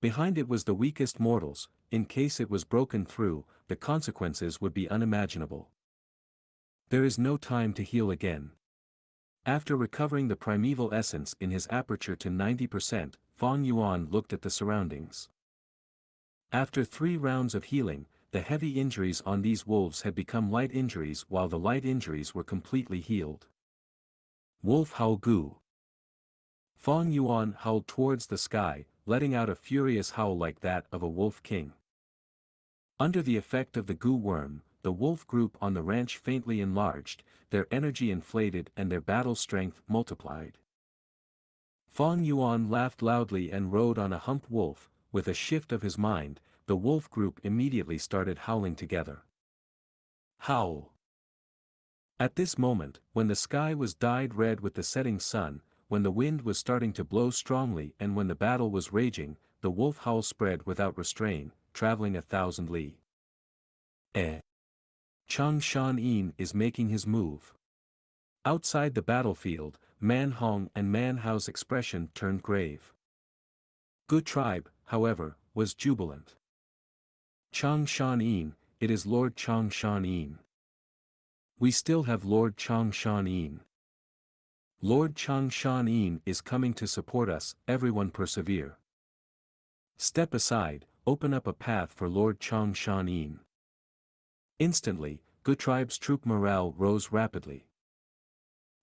Speaker 1: Behind it was the weakest mortals, in case it was broken through, the consequences would be unimaginable. There is no time to heal again. After recovering the primeval essence in his aperture to 90%, Fang Yuan looked at the surroundings. After 3 rounds of healing, the heavy injuries on these wolves had become light injuries while the light injuries were completely healed. Wolf Howl Gu. Fang Yuan howled towards the sky, letting out a furious howl like that of a wolf king. Under the effect of the Gu worm, the wolf group on the ranch faintly enlarged, their energy inflated and their battle strength multiplied. Fang Yuan laughed loudly and rode on a hump wolf, with a shift of his mind, the wolf group immediately started howling together. Howl! At this moment, when the sky was dyed red with the setting sun, when the wind was starting to blow strongly and when the battle was raging, the wolf howl spread without restraint, traveling 1,000 li. Changshan Yin is making his move. Outside the battlefield, Man Hong and Man Hao's expression turned grave. Gu tribe, however, was jubilant. Changshan Yin, it is Lord Changshan Yin. We still have Lord Xianxia. Lord Xianxia is coming to support us, everyone persevere. Step aside, open up a path for Lord Xianxia. Instantly, Gu tribe's troop morale rose rapidly.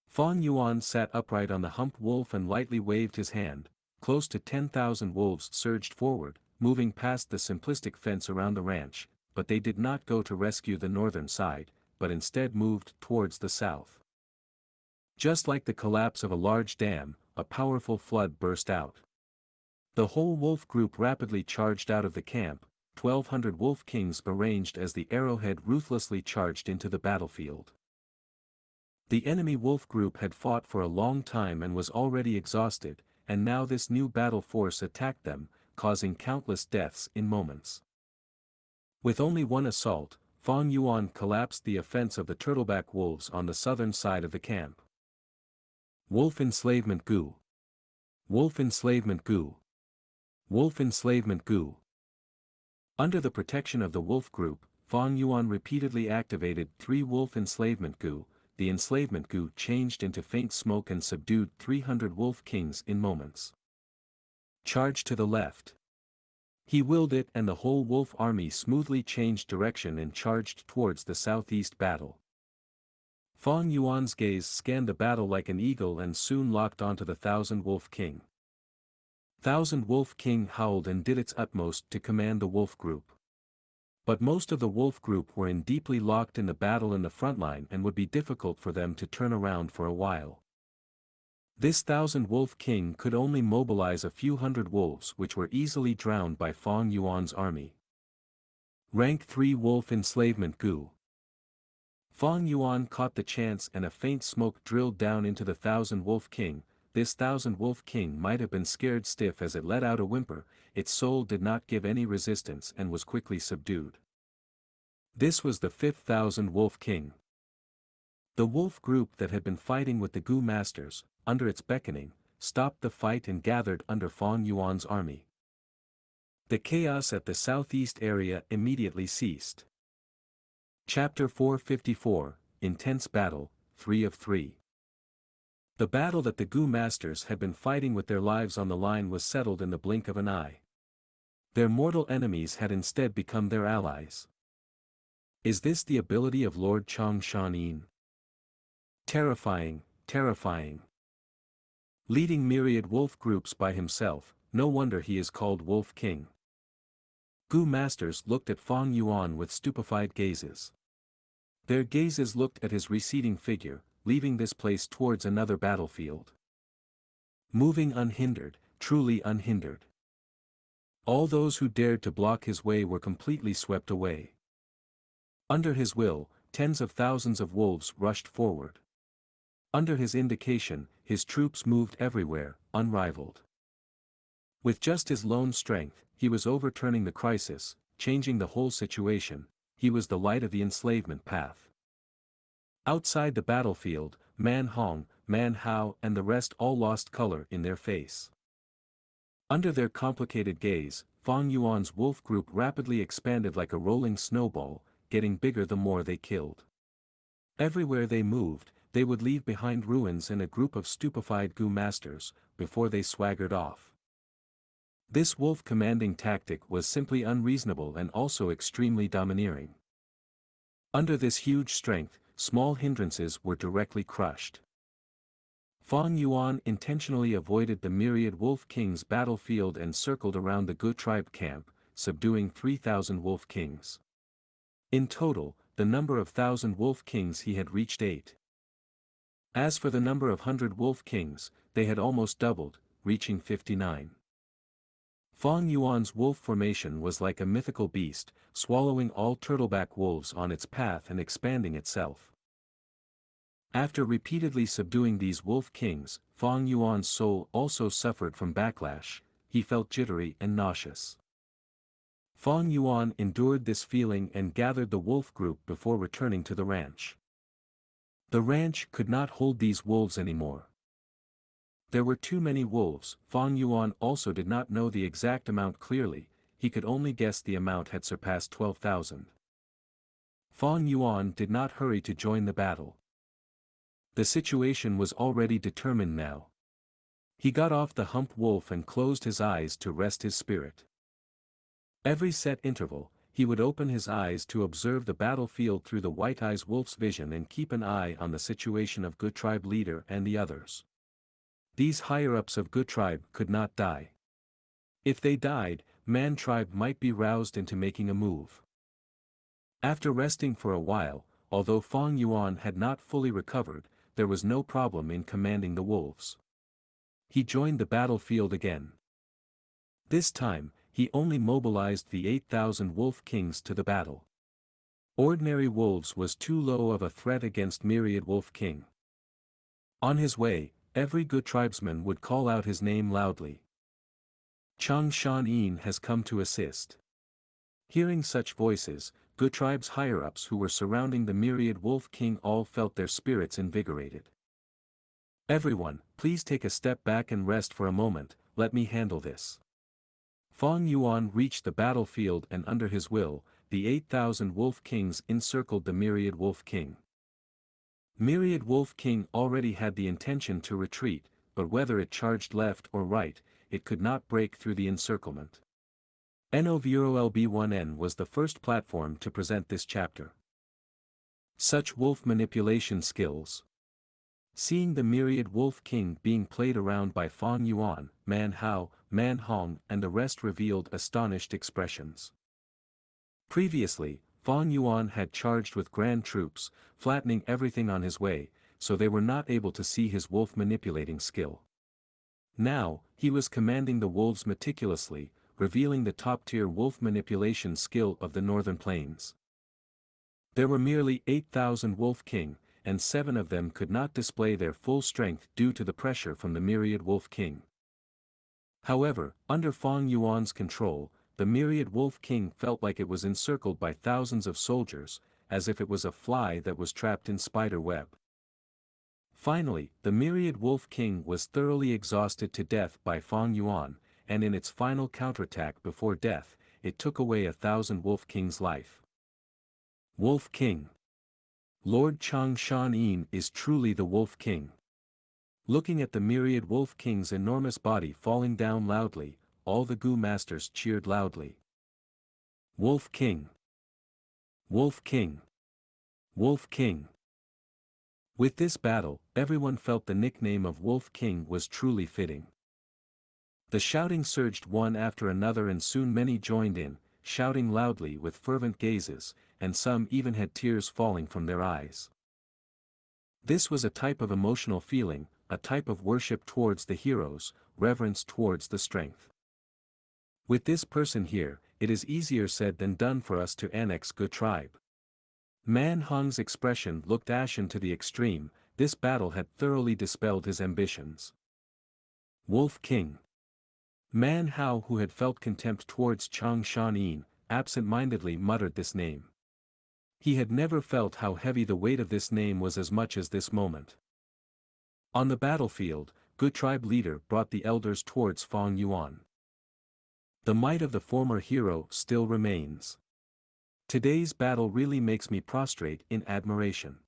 Speaker 1: Fang Yuan sat upright on the humped wolf and lightly waved his hand. Close to 10,000 wolves surged forward, moving past the simplistic fence around the ranch, but they did not go to rescue the northern side, but instead moved towards the south. Just like the collapse of a large dam, a powerful flood burst out. The whole wolf group rapidly charged out of the camp, 1,200 wolf kings arranged as the arrowhead ruthlessly charged into the battlefield. The enemy wolf group had fought for a long time and was already exhausted, and now this new battle force attacked them, causing countless deaths in moments. With only one assault, Fang Yuan collapsed the offense of the turtleback wolves on the southern side of the camp. Wolf enslavement Gu. Wolf enslavement Gu. Wolf enslavement Gu. Under the protection of the wolf group, Fang Yuan repeatedly activated 3 wolf enslavement Gu. The enslavement Gu changed into faint smoke and subdued 300 wolf kings in moments. Charge to the left. He willed it and the whole wolf army smoothly changed direction and charged towards the southeast battle. Fang Yuan's gaze scanned the battle like an eagle and soon locked onto the 1,000 wolf king. 1,000 wolf king howled and did its utmost to command the wolf group. But most of the wolf group were deeply locked in the battle in the front line and would be difficult for them to turn around for a while. This 1,000 wolf king could only mobilize a few hundred wolves which were easily drowned by Fang Yuan's army. Rank 3 Wolf Enslavement Gu. Fang Yuan caught the chance and a faint smoke drilled down into the 1,000 wolf king. This 1,000 wolf king might have been scared stiff as it let out a whimper, its soul did not give any resistance and was quickly subdued. This was the 5th 1,000 wolf king. The wolf group that had been fighting with the Gu masters, under its beckoning, stopped the fight and gathered under Fang Yuan's army. The chaos at the southeast area immediately ceased. Chapter 454, Intense Battle, 3 of 3. The battle that the Gu masters had been fighting with their lives on the line was settled in the blink of an eye. Their mortal enemies had instead become their allies. Is this the ability of Lord Xianxia? Terrifying, terrifying. Leading myriad wolf groups by himself, no wonder he is called Wolf King. Gu masters looked at Fang Yuan with stupefied gazes. Their gazes looked at his receding figure, leaving this place towards another battlefield. Moving unhindered, truly unhindered. All those who dared to block his way were completely swept away. Under his will, tens of thousands of wolves rushed forward. Under his indication, his troops moved everywhere, unrivaled. With just his lone strength, he was overturning the crisis, changing the whole situation. He was the light of the enslavement path. Outside the battlefield, Man Hong, Man Hao and the rest all lost color in their face. Under their complicated gaze, Fang Yuan's wolf group rapidly expanded like a rolling snowball, getting bigger the more they killed. Everywhere they moved, they would leave behind ruins and a group of stupefied Gu masters, before they swaggered off. This wolf commanding tactic was simply unreasonable and also extremely domineering. Under this huge strength, small hindrances were directly crushed. Fang Yuan intentionally avoided the myriad wolf kings battlefield and circled around the Gu tribe camp, subduing 3,000 wolf kings. In total, the number of 1,000 wolf kings he had reached 8. As for the number of 100 wolf kings, they had almost doubled, reaching 59. Fang Yuan's wolf formation was like a mythical beast, swallowing all turtleback wolves on its path and expanding itself. After repeatedly subduing these wolf kings, Fang Yuan's soul also suffered from backlash. He felt jittery and nauseous. Fang Yuan endured this feeling and gathered the wolf group before returning to the ranch. The ranch could not hold these wolves anymore. There were too many wolves. Fang Yuan also did not know the exact amount clearly, he could only guess the amount had surpassed 12,000. Fang Yuan did not hurry to join the battle. The situation was already determined now. He got off the hump wolf and closed his eyes to rest his spirit. Every set interval, he would open his eyes to observe the battlefield through the white eyes wolf's vision and keep an eye on the situation of Gu tribe leader and the others. These higher-ups of Gu tribe could not die. If they died, Man tribe might be roused into making a move. After resting for a while, although Fang Yuan had not fully recovered, there was no problem in commanding the wolves. He joined the battlefield again. This time, he only mobilized the 8,000 wolf kings to the battle. Ordinary wolves was too low of a threat against myriad wolf king. On his way, every good tribesman would call out his name loudly. Xianxia has come to assist. Hearing such voices, Gu tribe's higher-ups who were surrounding the myriad wolf king all felt their spirits invigorated. Everyone, please take a step back and rest for a moment, let me handle this. Fang Yuan reached the battlefield and under his will, the 8,000 wolf kings encircled the myriad wolf king. Myriad wolf king already had the intention to retreat, but whether it charged left or right, it could not break through the encirclement. NOVROLB1N was the first platform to present this chapter. Such wolf manipulation skills. Seeing the myriad wolf king being played around by Fang Yuan, Man Hao, Man Hong and the rest revealed astonished expressions. Previously, Fang Yuan had charged with grand troops, flattening everything on his way, so they were not able to see his wolf manipulating skill. Now, he was commanding the wolves meticulously, revealing the top-tier wolf manipulation skill of the northern plains. There were merely 8,000 wolf king, and 7 of them could not display their full strength due to the pressure from the myriad wolf king. However, under Fang Yuan's control, the myriad wolf king felt like it was encircled by thousands of soldiers, as if it was a fly that was trapped in spider web. Finally, the myriad wolf king was thoroughly exhausted to death by Fang Yuan, and in its final counterattack before death, it took away 1,000 wolf king's life. Wolf King. Lord Xianxia is truly the Wolf King. Looking at the myriad Wolf King's enormous body falling down loudly, all the Gu masters cheered loudly. Wolf King! Wolf King! Wolf King! With this battle, everyone felt the nickname of Wolf King was truly fitting. The shouting surged one after another and soon many joined in, shouting loudly with fervent gazes, and some even had tears falling from their eyes. This was a type of emotional feeling, a type of worship towards the heroes, reverence towards the strength. With this person here, it is easier said than done for us to annex Gu tribe. Man Hong's expression looked ashen to the extreme, this battle had thoroughly dispelled his ambitions. Wolf King. Man Hao, who had felt contempt towards Xianxia, absent-mindedly muttered this name. He had never felt how heavy the weight of this name was as much as this moment. On the battlefield, Gu tribe leader brought the elders towards Fang Yuan. The might of the former hero still remains. Today's battle really makes me prostrate in admiration.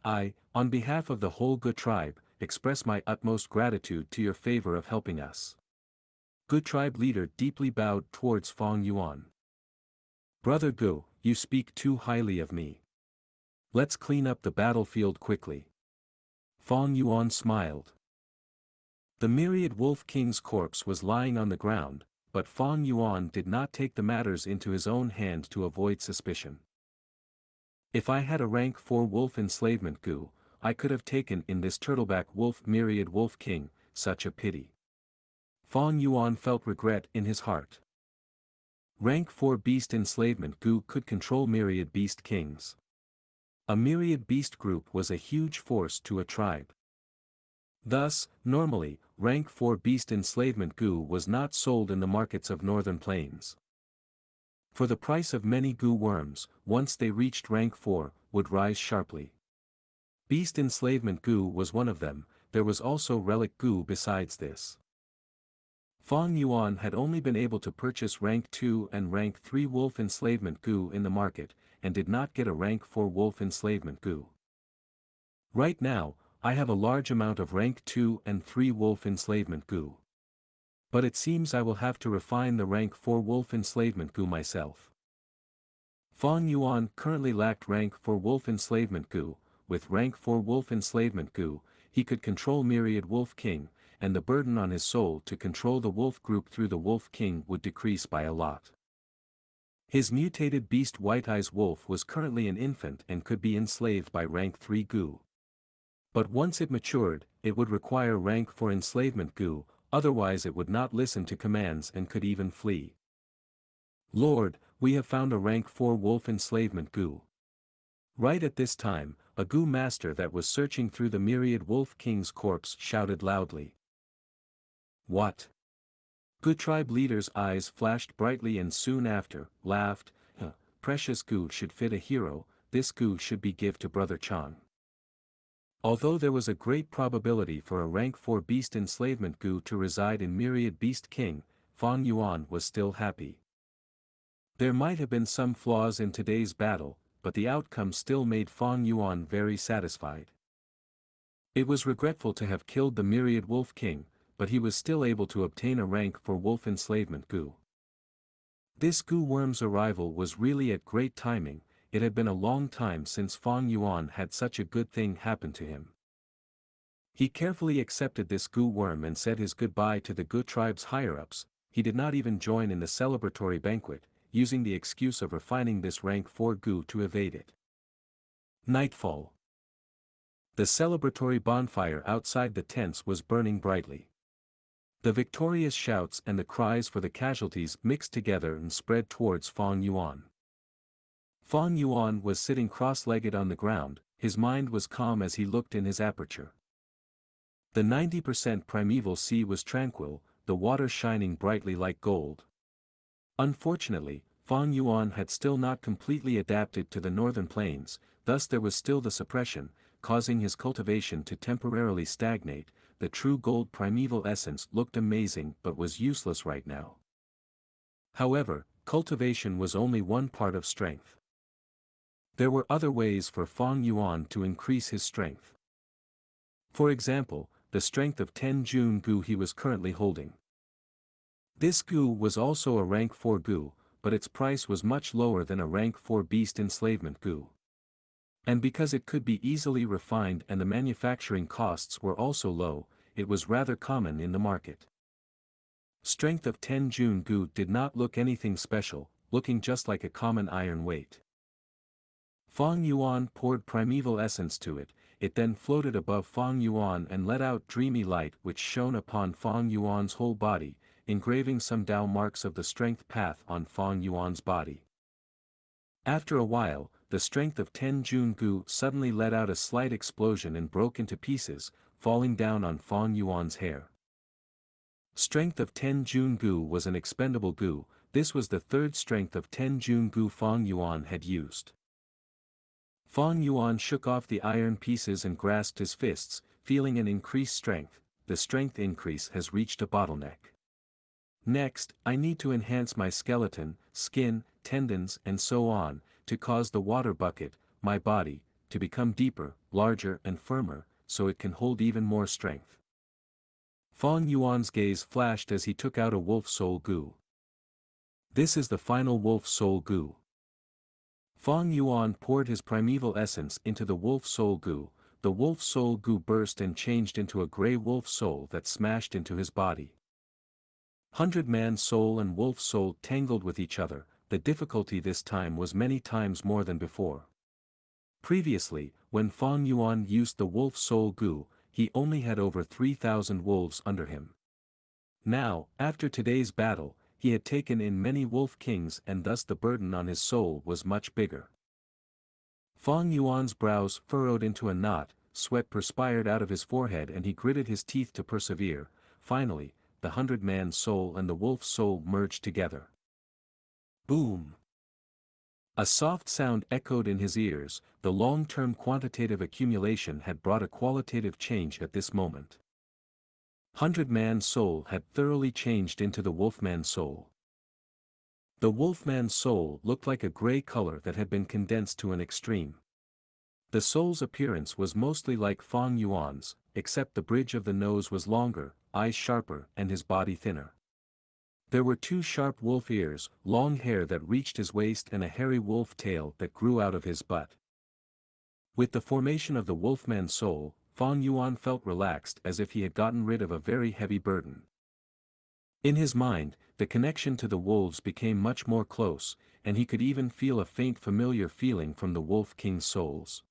Speaker 1: I, on behalf of the whole Gu tribe, express my utmost gratitude to your favor of helping us. Gu tribe leader deeply bowed towards Fang Yuan. Brother Gu, you speak too highly of me. Let's clean up the battlefield quickly. Fang Yuan smiled. The myriad wolf king's corpse was lying on the ground, but Fang Yuan did not take the matters into his own hand to avoid suspicion. If I had a rank 4 wolf enslavement Gu, I could have taken in this turtleback wolf myriad wolf king, such a pity. Fang Yuan felt regret in his heart. Rank 4 beast enslavement Gu could control myriad beast kings. A myriad beast group was a huge force to a tribe. Thus, normally, rank 4 beast enslavement Gu was not sold in the markets of northern plains. For the price of many Gu worms, once they reached rank 4, would rise sharply. Beast enslavement Gu was one of them, there was also relic Gu besides this. Fang Yuan had only been able to purchase rank 2 and rank 3 wolf enslavement Gu in the market, and did not get a rank 4 wolf enslavement Gu. Right now, I have a large amount of rank 2 and 3 wolf enslavement Gu. But it seems I will have to refine the rank 4 wolf enslavement Gu myself. Fang Yuan currently lacked rank 4 wolf enslavement Gu. With rank 4 wolf enslavement Gu, he could control Myriad Wolf King, and the burden on his soul to control the wolf group through the Wolf King would decrease by a lot. His mutated beast White Eyes Wolf was currently an infant and could be enslaved by rank 3 Gu. But once it matured, it would require rank 4 enslavement Gu, otherwise it would not listen to commands and could even flee. Lord, we have found a rank 4 wolf enslavement Gu. Right at this time, a Gu master that was searching through the Myriad Wolf King's corpse shouted loudly. What? Gu tribe leader's eyes flashed brightly and soon after, laughed, precious Gu should fit a hero, this Gu should be give to Brother Chang. Although there was a great probability for a rank 4 beast enslavement Gu to reside in Myriad Beast King, Fang Yuan was still happy. There might have been some flaws in today's battle, but the outcome still made Fang Yuan very satisfied. It was regretful to have killed the Myriad Wolf King, but he was still able to obtain a rank for wolf enslavement Gu. This Gu worm's arrival was really at great timing. It had been a long time since Fang Yuan had such a good thing happen to him. He carefully accepted this Gu worm and said his goodbye to the Gu tribe's higher-ups. He did not even join in the celebratory banquet, using the excuse of refining this rank 4 Gu to evade it. Nightfall. The celebratory bonfire outside the tents was burning brightly. The victorious shouts and the cries for the casualties mixed together and spread towards Fang Yuan. Fang Yuan was sitting cross-legged on the ground, his mind was calm as he looked in his aperture. The 90% primeval sea was tranquil, the water shining brightly like gold. Unfortunately, Fang Yuan had still not completely adapted to the northern plains, thus there was still the suppression, causing his cultivation to temporarily stagnate. The true gold primeval essence looked amazing but was useless right now. However, cultivation was only one part of strength. There were other ways for Fang Yuan to increase his strength. For example, the strength of 10 Jun Gu he was currently holding. This Gu was also a rank 4 Gu, but its price was much lower than a rank 4 beast enslavement Gu. And because it could be easily refined and the manufacturing costs were also low, it was rather common in the market. Strength of 10 Jun Gu did not look anything special, looking just like a common iron weight. Fang Yuan poured primeval essence to it, it then floated above Fang Yuan and let out dreamy light which shone upon Fang Yuan's whole body, engraving some Dao marks of the strength path on Fang Yuan's body. After a while, the strength of 10 Jun Gu suddenly let out a slight explosion and broke into pieces, falling down on Fang Yuan's hair. Strength of 10 Jun Gu was an expendable Gu, this was the third strength of 10 Jun Gu Fang Yuan had used. Fang Yuan shook off the iron pieces and grasped his fists, feeling an increased strength. The strength increase has reached a bottleneck. Next, I need to enhance my skeleton, skin, tendons and so on, to cause the water bucket, my body, to become deeper, larger and firmer, so it can hold even more strength. Fang Yuan's gaze flashed as he took out a wolf soul Gu. This is the final wolf soul Gu. Fang Yuan poured his primeval essence into the wolf soul Gu. The wolf soul Gu burst and changed into a grey wolf soul that smashed into his body. 100-man soul and wolf soul tangled with each other. The difficulty this time was many times more than before. Previously, when Fang Yuan used the wolf soul Gu, he only had over 3,000 wolves under him. Now, after today's battle, he had taken in many wolf kings and thus the burden on his soul was much bigger. Fang Yuan's brows furrowed into a knot, sweat perspired out of his forehead and he gritted his teeth to persevere. Finally, the 100-man soul and the wolf soul merged together. Boom! A soft sound echoed in his ears. The long-term quantitative accumulation had brought a qualitative change at this moment. 100-man soul had thoroughly changed into the wolfman soul. The wolfman's soul looked like a gray color that had been condensed to an extreme. The soul's appearance was mostly like Fang Yuan's, except the bridge of the nose was longer, eyes sharper and his body thinner. There were two sharp wolf ears, long hair that reached his waist and a hairy wolf tail that grew out of his butt. With the formation of the wolfman's soul, Fang Yuan felt relaxed as if he had gotten rid of a very heavy burden. In his mind, the connection to the wolves became much more close, and he could even feel a faint familiar feeling from the Wolf King's souls.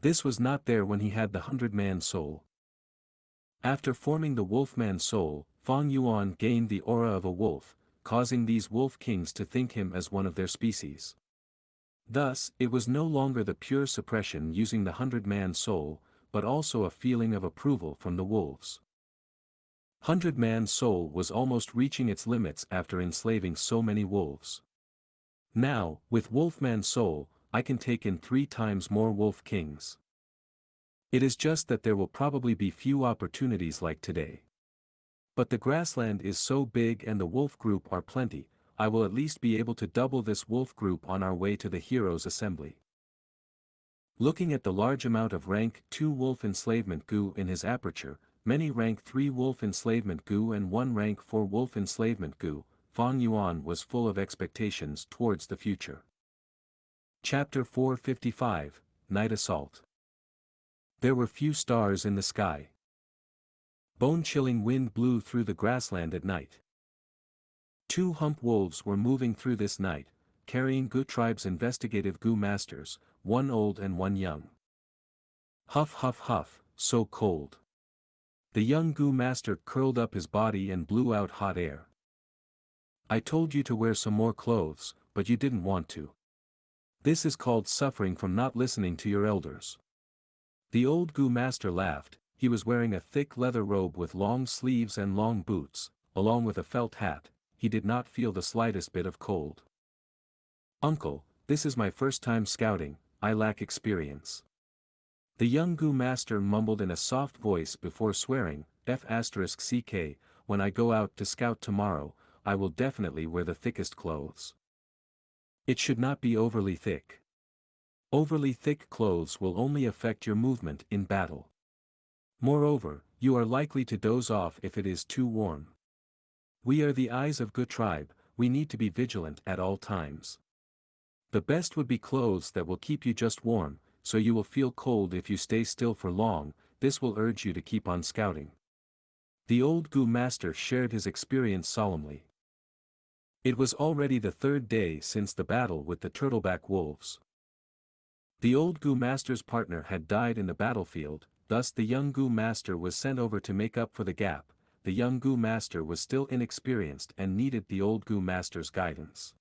Speaker 1: This was not there when he had the 100-man soul. After forming the Wolfman's soul, Fang Yuan gained the aura of a wolf, causing these Wolf Kings to think him as one of their species. Thus, it was no longer the pure suppression using the 100-man soul, but also a feeling of approval from the wolves. 100-man soul was almost reaching its limits after enslaving so many wolves. Now, with Wolfman soul, I can take in 3 times more Wolf Kings. It is just that there will probably be few opportunities like today. But the grassland is so big and the wolf group are plenty, I will at least be able to double this wolf group on our way to the heroes' assembly. Looking at the large amount of rank 2 wolf enslavement Gu in his aperture, many rank 3 wolf enslavement Gu and 1 rank 4 wolf enslavement Gu, Fang Yuan was full of expectations towards the future. Chapter 455, Night Assault. There were few stars in the sky. Bone-chilling wind blew through the grassland at night. 2 hump wolves were moving through this night, carrying Gu tribe's investigative Gu masters, 1 old and 1 young. Huff huff huff, so cold. The young Gu master curled up his body and blew out hot air. I told you to wear some more clothes, but you didn't want to. This is called suffering from not listening to your elders. The old Gu master laughed. He was wearing a thick leather robe with long sleeves and long boots, along with a felt hat. He did not feel the slightest bit of cold. Uncle, this is my first time scouting, I lack experience. The young Gu master mumbled in a soft voice before swearing, F***ck, when I go out to scout tomorrow, I will definitely wear the thickest clothes. It should not be overly thick. Overly thick clothes will only affect your movement in battle. Moreover, you are likely to doze off if it is too warm. We are the eyes of Gu tribe, we need to be vigilant at all times. The best would be clothes that will keep you just warm, so you will feel cold if you stay still for long. This will urge you to keep on scouting. The old Gu master shared his experience solemnly. It was already the 3rd day since the battle with the turtleback wolves. The old Gu master's partner had died in the battlefield, thus the young Gu master was sent over to make up for the gap. The young Gu master was still inexperienced and needed the old Gu master's guidance.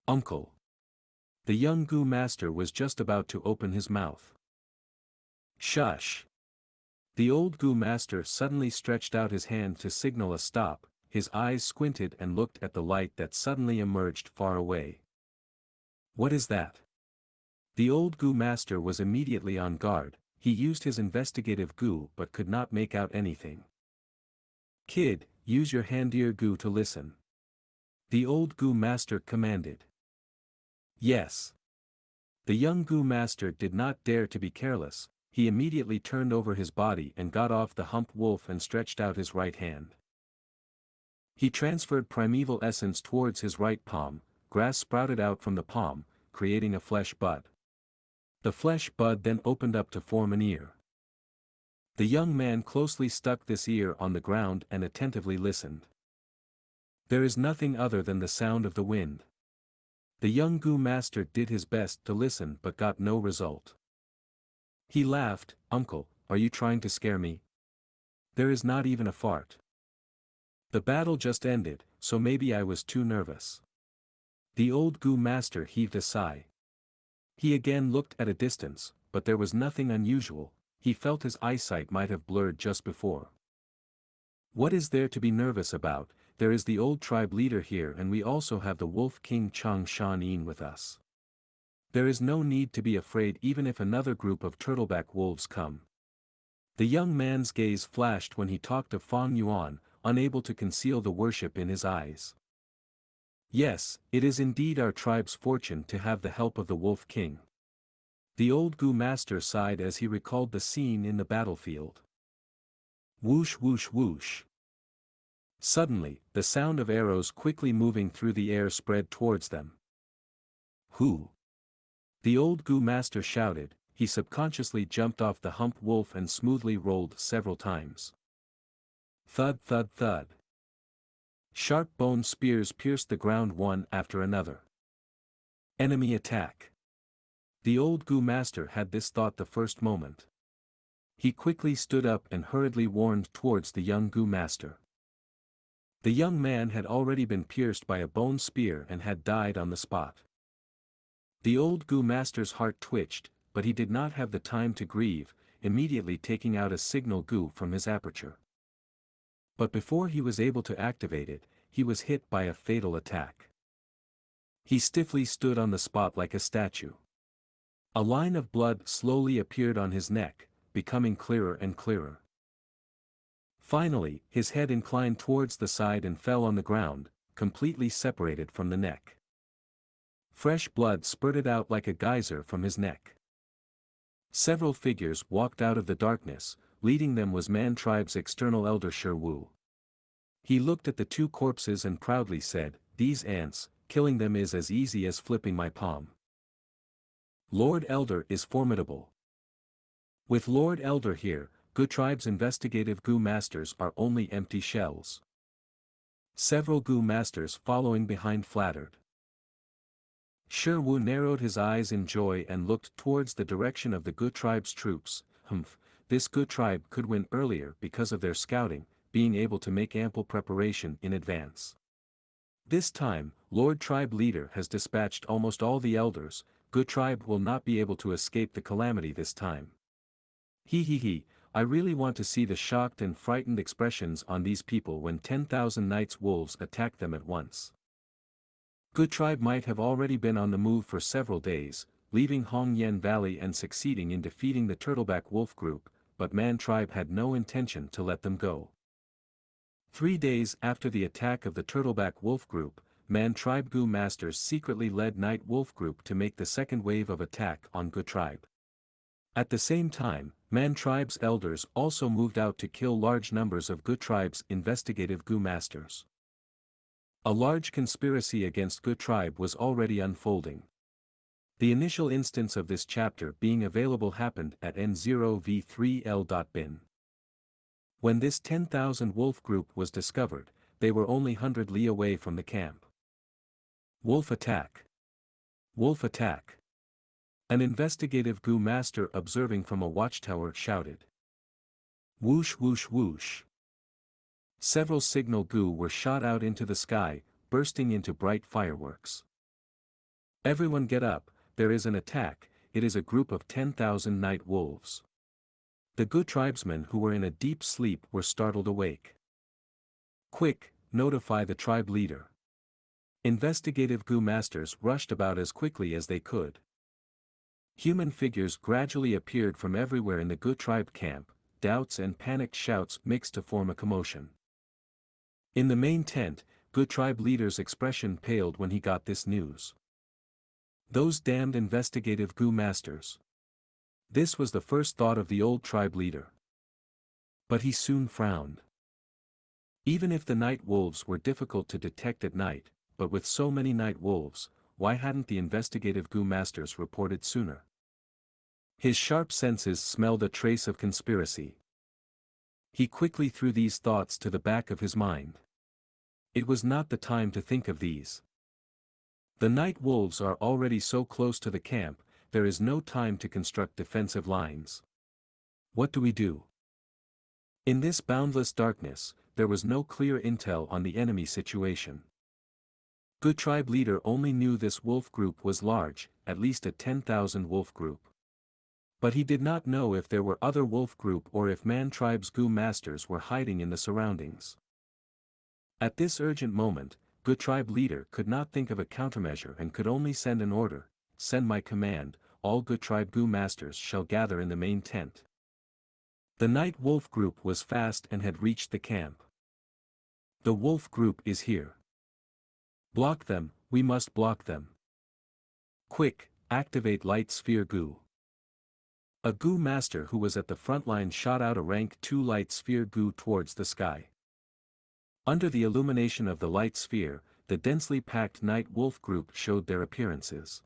Speaker 1: Uncle. The young Gu master was just about to open his mouth. Shush. The old Gu master suddenly stretched out his hand to signal a stop. His eyes squinted and looked at the light that suddenly emerged far away. What is that? The old Gu master was immediately on guard. He used his investigative Gu but could not make out anything. Kid, use your hand-ear Gu to listen. The old Gu master commanded. Yes. The young Gu master did not dare to be careless. He immediately turned over his body and got off the hump wolf and stretched out his right hand. He transferred primeval essence towards his right palm. Grass sprouted out from the palm, creating a flesh bud. The flesh bud then opened up to form an ear. The young man closely stuck this ear on the ground and attentively listened. There is nothing other than the sound of the wind. The young Gu master did his best to listen but got no result. He laughed, Uncle, are you trying to scare me? There is not even a fart. The battle just ended, so maybe I was too nervous. The old Gu master heaved a sigh. He again looked at a distance, but there was nothing unusual. He felt his eyesight might have blurred just before. What is there to be nervous about? There is the old tribe leader here and we also have the Wolf King Xianxia with us. There is no need to be afraid even if another group of turtleback wolves come. The young man's gaze flashed when he talked of Fang Yuan, unable to conceal the worship in his eyes. Yes, it is indeed our tribe's fortune to have the help of the Wolf King. The old Gu master sighed as he recalled the scene in the battlefield. Whoosh whoosh whoosh. Suddenly, the sound of arrows quickly moving through the air spread towards them. Who? The old Gu master shouted. He subconsciously jumped off the hump wolf and smoothly rolled several times. Thud thud thud. Sharp bone spears pierced the ground one after another. Enemy attack. The old Gu master had this thought the first moment. He quickly stood up and hurriedly warned towards the young Gu master. The young man had already been pierced by a bone spear and had died on the spot. The old Gu master's heart twitched, but he did not have the time to grieve, immediately taking out a signal Gu from his aperture. But before he was able to activate it, he was hit by a fatal attack. He stiffly stood on the spot like a statue. A line of blood slowly appeared on his neck, becoming clearer and clearer. Finally, his head inclined towards the side and fell on the ground, completely separated from the neck. Fresh blood spurted out like a geyser from his neck. Several figures walked out of the darkness, leading them was Man Tribe's external elder Wu. He looked at the two corpses and proudly said, "These ants, killing them is as easy as flipping my palm. Lord Elder is formidable. With Lord Elder here, Gu Tribe's investigative Gu masters are only empty shells." Several Gu masters following behind flattered. Wu narrowed his eyes in joy and looked towards the direction of the Gu Tribe's troops. This Gu Tribe could win earlier because of their scouting, being able to make ample preparation in advance. This time, Lord Tribe Leader has dispatched almost all the elders. Gu Tribe will not be able to escape the calamity this time. He, I really want to see the shocked and frightened expressions on these people when 10,000 Knights Wolves attack them at once. Gu Tribe might have already been on the move for several days, leaving Hongyan Valley and succeeding in defeating the Turtleback Wolf group, but Man Tribe had no intention to let them go. 3 days after the attack of the Turtleback Wolf group, Man Tribe Gu Masters secretly led Night Wolf group to make the second wave of attack on Gu Tribe. At the same time, Man Tribe's elders also moved out to kill large numbers of Gu Tribe's investigative Gu Masters. A large conspiracy against Gu Tribe was already unfolding. The initial instance of this chapter being available happened at N0v3L.bin. When this 10,000 wolf group was discovered, they were only 100 li away from the camp. Wolf attack! Wolf attack! An investigative Gu master observing from a watchtower shouted. Whoosh whoosh whoosh. Several signal Gu were shot out into the sky, bursting into bright fireworks. Everyone get up, there is an attack. It is a group of 10,000 night wolves. The Gu tribesmen who were in a deep sleep were startled awake. Quick, notify the tribe leader. Investigative Gu masters rushed about as quickly as they could. Human figures gradually appeared from everywhere in the Gu tribe camp, doubts and panicked shouts mixed to form a commotion. In the main tent, Gu tribe leader's expression paled when he got this news. Those damned investigative Gu masters. This was the first thought of the old tribe leader. But he soon frowned. Even if the night wolves were difficult to detect at night, but with so many night wolves, why hadn't the investigative Gu masters reported sooner? His sharp senses smelled a trace of conspiracy. He quickly threw these thoughts to the back of his mind. It was not the time to think of these. The night wolves are already so close to the camp, there is no time to construct defensive lines. What do we do? In this boundless darkness, there was no clear intel on the enemy situation. Gu tribe leader only knew this wolf group was large, at least a 10,000 wolf group. But he did not know if there were other wolf group or if Man Tribe's Gu masters were hiding in the surroundings. At this urgent moment, Gu tribe leader could not think of a countermeasure and could only send an order, send my command, all Gu tribe Gu masters shall gather in the main tent. The night wolf group was fast and had reached the camp. The wolf group is here. Block them, we must block them. Quick, activate Light Sphere Gu. A Gu master who was at the front line shot out a rank 2 Light Sphere Gu towards the sky. Under the illumination of the light sphere, the densely packed night wolf group showed their appearances.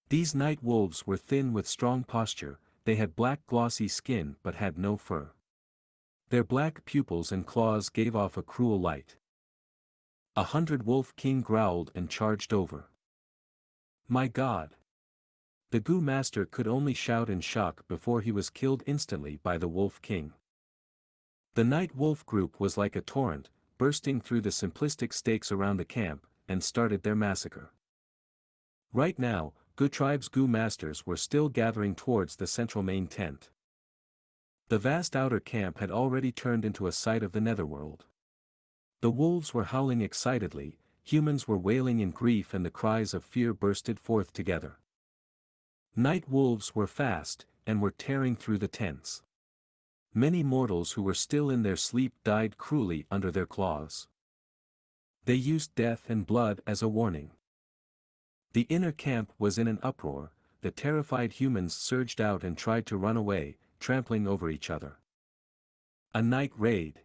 Speaker 1: These night wolves were thin with strong posture, they had black glossy skin but had no fur. Their black pupils and claws gave off a cruel light. 100 Wolf King growled and charged over. My God! The Gu master could only shout in shock before he was killed instantly by the Wolf King. The night wolf group was like a torrent, bursting through the simplistic stakes around the camp, and started their massacre. Right now, Gu tribe's Gu masters were still gathering towards the central main tent. The vast outer camp had already turned into a sight of the netherworld. The wolves were howling excitedly, humans were wailing in grief and the cries of fear bursted forth together. Night wolves were fast, and were tearing through the tents. Many mortals who were still in their sleep died cruelly under their claws. They used death and blood as a warning. The inner camp was in an uproar, the terrified humans surged out and tried to run away, trampling over each other. A night raid.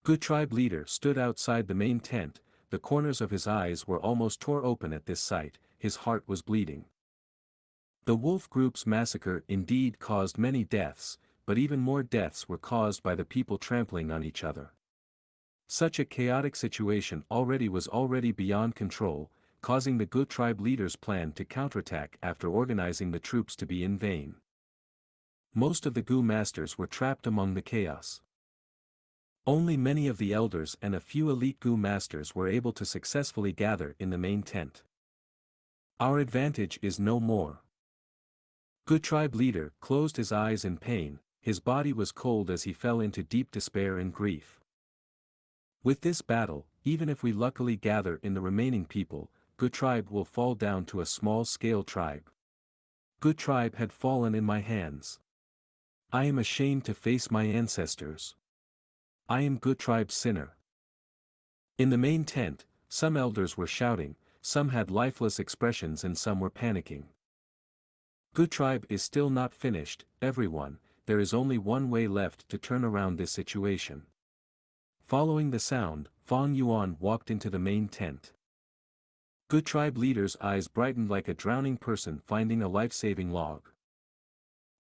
Speaker 1: Gu tribe leader stood outside the main tent, the corners of his eyes were almost tore open at this sight, his heart was bleeding. The wolf group's massacre indeed caused many deaths, but even more deaths were caused by the people trampling on each other. Such a chaotic situation was already beyond control, causing the Gu tribe leader's plan to counterattack after organizing the troops to be in vain. Most of the Gu masters were trapped among the chaos. Only many of the elders and a few elite Gu masters were able to successfully gather in the main tent. Our advantage is no more. Gu tribe leader closed his eyes in pain, his body was cold as he fell into deep despair and grief. With this battle, even if we luckily gather in the remaining people, Gu tribe will fall down to a small-scale tribe. Gu tribe had fallen in my hands. I am ashamed to face my ancestors. I am Gu tribe's sinner. In the main tent, some elders were shouting, some had lifeless expressions and some were panicking. Gu tribe is still not finished, everyone, there is only one way left to turn around this situation. Following the sound, Fang Yuan walked into the main tent. Gu tribe leader's eyes brightened like a drowning person finding a life-saving log.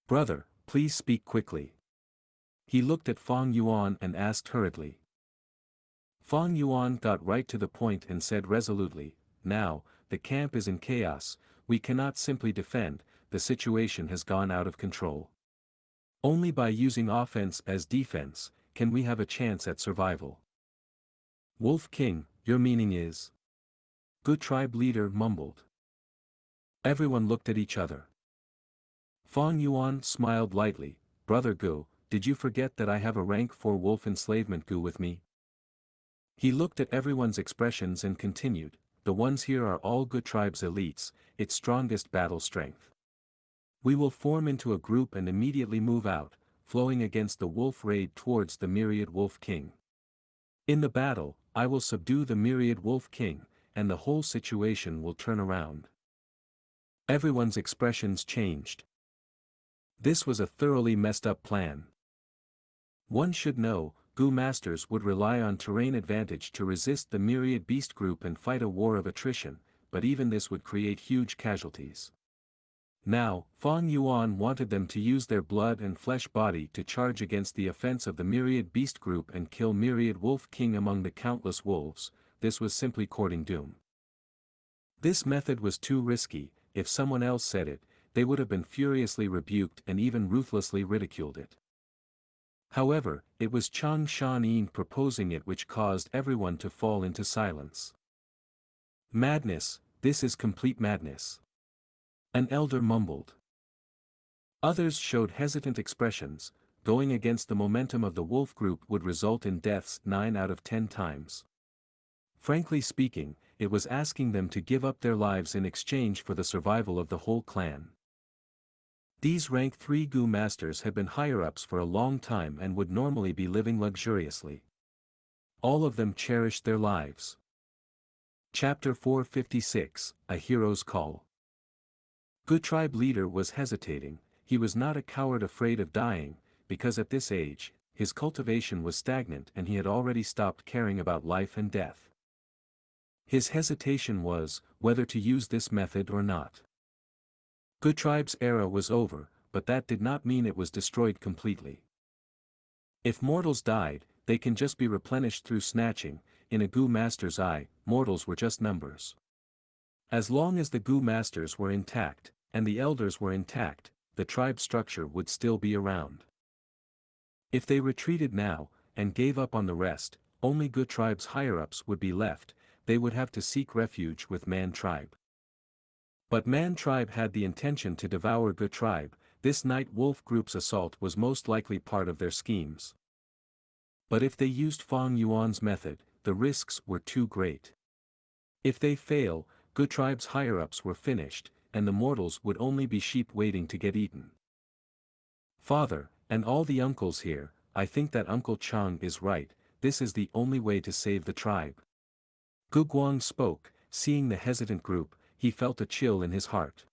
Speaker 1: Brother, please speak quickly. He looked at Fang Yuan and asked hurriedly. Fang Yuan got right to the point and said resolutely, now, the camp is in chaos, we cannot simply defend, the situation has gone out of control. Only by using offense as defense, can we have a chance at survival. Wolf King, your meaning is? Gu tribe leader mumbled. Everyone looked at each other. Fang Yuan smiled lightly, Brother Gu, did you forget that I have a rank 4 wolf enslavement Gu with me? He looked at everyone's expressions and continued, the ones here are all Gu tribe's elites, its strongest battle strength. We will form into a group and immediately move out, flowing against the wolf raid towards the myriad wolf king. In the battle, I will subdue the myriad wolf king, and the whole situation will turn around. Everyone's expressions changed. This was a thoroughly messed up plan. One should know, Gu masters would rely on terrain advantage to resist the myriad beast group and fight a war of attrition, but even this would create huge casualties. Now, Fang Yuan wanted them to use their blood and flesh body to charge against the offense of the myriad beast group and kill myriad wolf king among the countless wolves. This was simply courting doom. This method was too risky, if someone else said it, they would have been furiously rebuked and even ruthlessly ridiculed it. However, it was Chang Shan proposing it which caused everyone to fall into silence. Madness, this is complete madness. An elder mumbled. Others showed hesitant expressions, going against the momentum of the wolf group would result in deaths 9 out of 10 times. Frankly speaking, it was asking them to give up their lives in exchange for the survival of the whole clan. These rank 3 Gu masters had been higher-ups for a long time and would normally be living luxuriously. All of them cherished their lives. Chapter 456, A Hero's Call. Gu tribe leader was hesitating. He was not a coward afraid of dying, because at this age, his cultivation was stagnant and he had already stopped caring about life and death. His hesitation was, whether to use this method or not. Gu tribe's era was over, but that did not mean it was destroyed completely. If mortals died, they can just be replenished through snatching. In a Gu master's eye, mortals were just numbers. As long as the Gu masters were intact, and the elders were intact, the tribe structure would still be around. If they retreated now, and gave up on the rest, only Gu tribe's higher-ups would be left. They would have to seek refuge with Man tribe. But Man tribe had the intention to devour Gu tribe. This night wolf group's assault was most likely part of their schemes. But if they used Fang Yuan's method, the risks were too great. If they fail, Gu tribe's higher-ups were finished, and the mortals would only be sheep waiting to get eaten. Father, and all the uncles here, I think that Uncle Chang is right. This is the only way to save the tribe. Gu Guang spoke. Seeing the hesitant group, he felt a chill in his heart.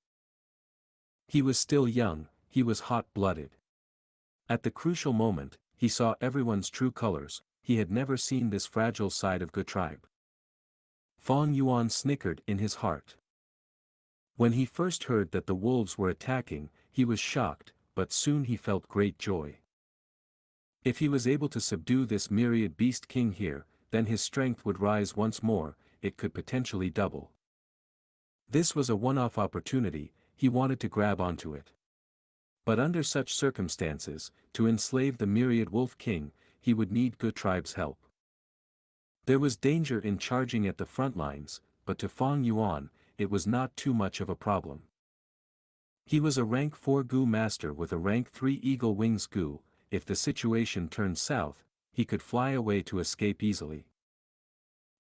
Speaker 1: He was still young, he was hot-blooded. At the crucial moment, he saw everyone's true colors. He had never seen this fragile side of Gu tribe. Fang Yuan snickered in his heart. When he first heard that the wolves were attacking, he was shocked, but soon he felt great joy. If he was able to subdue this myriad beast king here, then his strength would rise once more. It could potentially double. This was a one-off opportunity. He wanted to grab onto it. But under such circumstances, to enslave the myriad wolf king, he would need Gu tribe's help. There was danger in charging at the front lines, but to Fang Yuan, it was not too much of a problem. He was a rank 4 Gu master with a rank 3 eagle wings Gu. If the situation turned south, he could fly away to escape easily.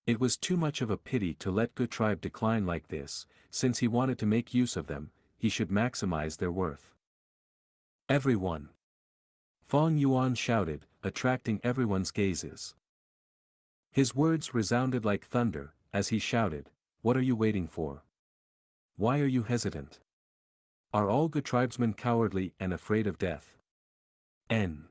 Speaker 1: It was too much of a pity to let Gu tribe decline like this. Since he wanted to make use of them, he should maximize their worth. Everyone! Fang Yuan shouted, attracting everyone's gazes. His words resounded like thunder, as he shouted, "What are you waiting for? Why are you hesitant? Are all Gu tribesmen cowardly and afraid of death? N.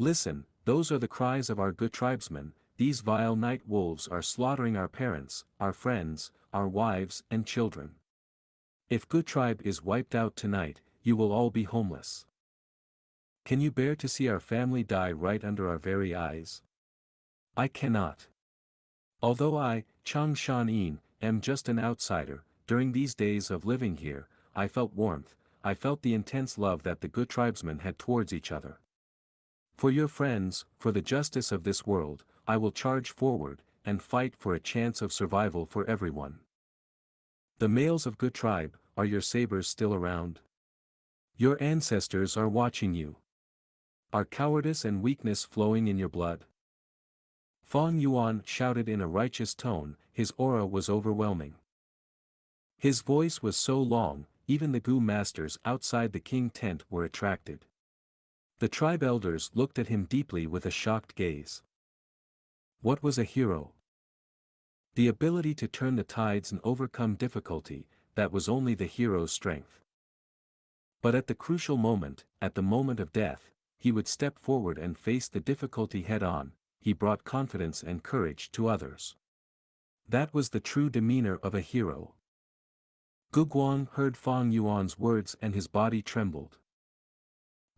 Speaker 1: Listen, those are the cries of our Gu tribesmen. These vile night wolves are slaughtering our parents, our friends, our wives and children. If Gu tribe is wiped out tonight, you will all be homeless. Can you bear to see our family die right under our very eyes? I cannot. Although I, Chang Shan-yin, am just an outsider, during these days of living here, I felt warmth. I felt the intense love that the Gu tribesmen had towards each other. For your friends, for the justice of this world, I will charge forward, and fight for a chance of survival for everyone. The males of Gu tribe, are your sabers still around? Your ancestors are watching you. Are cowardice and weakness flowing in your blood? Fang Yuan shouted in a righteous tone. His aura was overwhelming. His voice was so long, even the Gu masters outside the king tent were attracted. The tribe elders looked at him deeply with a shocked gaze. What was a hero? The ability to turn the tides and overcome difficulty, that was only the hero's strength. But at the crucial moment, at the moment of death, he would step forward and face the difficulty head-on. He brought confidence and courage to others. That was the true demeanor of a hero. Gu Guang heard Fang Yuan's words and his body trembled.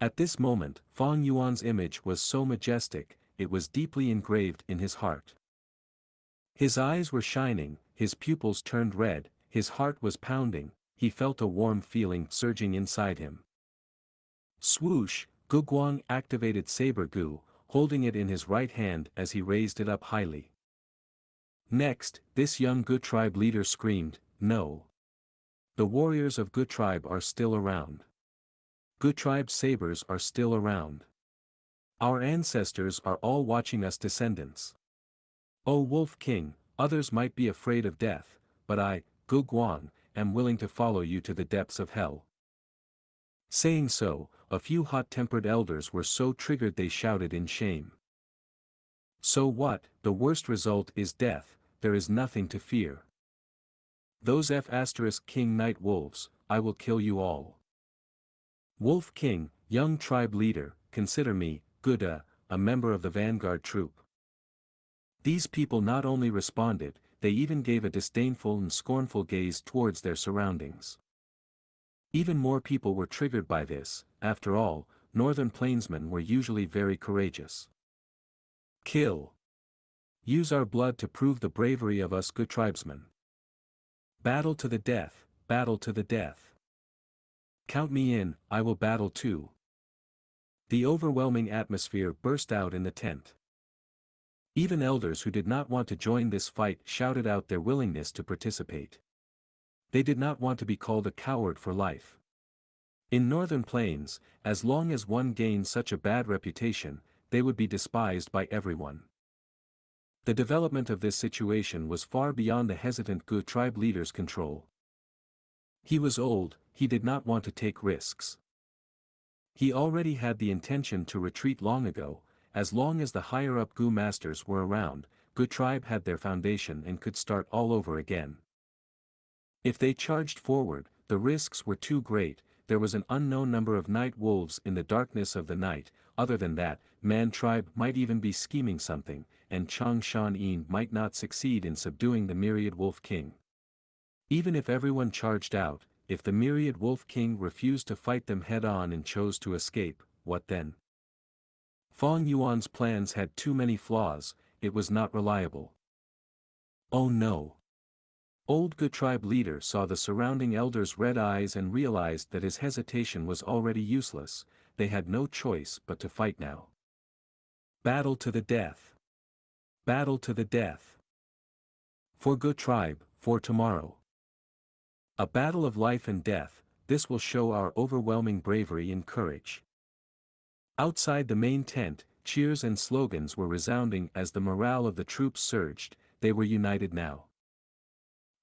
Speaker 1: At this moment, Fang Yuan's image was so majestic, it was deeply engraved in his heart. His eyes were shining, his pupils turned red, his heart was pounding, he felt a warm feeling surging inside him. Swoosh, Gu Guang activated Saber Gu, holding it in his right hand as he raised it up highly. Next, this young Gu tribe leader screamed, "No! The warriors of Gu tribe are still around. Gu tribe sabers are still around. Our ancestors are all watching us descendants. O Wolf King, others might be afraid of death, but I, Gu Guang, am willing to follow you to the depths of hell." Saying so, a few hot-tempered elders were so triggered they shouted in shame. So what? The worst result is death, there is nothing to fear. Those King night wolves, I will kill you all. Wolf King, young tribe leader, consider me, Guda, a member of the vanguard troop. These people not only responded, they even gave a disdainful and scornful gaze towards their surroundings. Even more people were triggered by this. After all, northern plainsmen were usually very courageous. Kill. Use our blood to prove the bravery of us good tribesmen. Battle to the death, battle to the death. Count me in, I will battle too. The overwhelming atmosphere burst out in the tent. Even elders who did not want to join this fight shouted out their willingness to participate. They did not want to be called a coward for life. In northern plains, as long as one gained such a bad reputation, they would be despised by everyone. The development of this situation was far beyond the hesitant Gu tribe leader's control. He was old, he did not want to take risks. He already had the intention to retreat long ago. As long as the higher-up Gu masters were around, Gu tribe had their foundation and could start all over again. If they charged forward, the risks were too great. There was an unknown number of night wolves in the darkness of the night. Other than that, Man tribe might even be scheming something, and Chang Shan Yin might not succeed in subduing the myriad Wolf King. Even if everyone charged out, if the myriad Wolf King refused to fight them head-on and chose to escape, what then? Fang Yuan's plans had too many flaws, it was not reliable. Oh no! Old Gu tribe leader saw the surrounding elders' red eyes and realized that his hesitation was already useless. They had no choice but to fight now. Battle to the death! Battle to the death! For Gu tribe, for tomorrow. A battle of life and death, this will show our overwhelming bravery and courage. Outside the main tent, cheers and slogans were resounding as the morale of the troops surged. They were united now.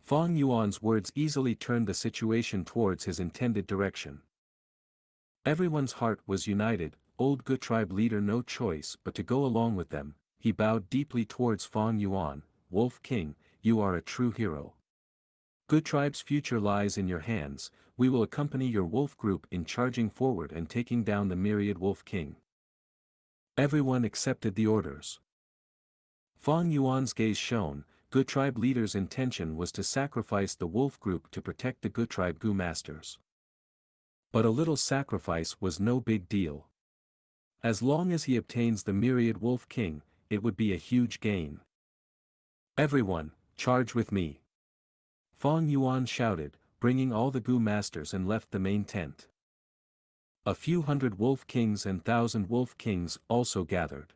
Speaker 1: Fang Yuan's words easily turned the situation towards his intended direction. Everyone's heart was united. Old Gu tribe leader no choice but to go along with them. He bowed deeply towards Fang Yuan. Wolf King, you are a true hero. Gu tribe's future lies in your hands. We will accompany your wolf group in charging forward and taking down the myriad Wolf King. Everyone accepted the orders. Fang Yuan's gaze shone. Gu tribe leader's intention was to sacrifice the wolf group to protect the Gu tribe Gu masters. But a little sacrifice was no big deal. As long as he obtains the myriad Wolf King, it would be a huge gain. Everyone, charge with me! Fang Yuan shouted, bringing all the Gu masters and left the main tent. A few hundred Wolf Kings and 1,000 Wolf Kings also gathered.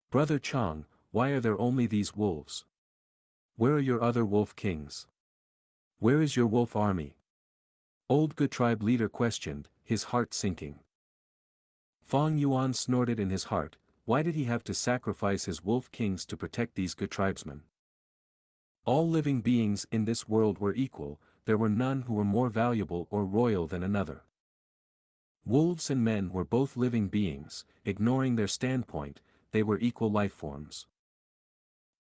Speaker 1: Brother Chang, why are there only these wolves? Where are your other Wolf Kings? Where is your wolf army? Old Gu tribe leader questioned, his heart sinking. Fang Yuan snorted in his heart, why did he have to sacrifice his Wolf Kings to protect these Gu tribesmen? All living beings in this world were equal, there were none who were more valuable or royal than another. Wolves and men were both living beings, ignoring their standpoint, they were equal lifeforms.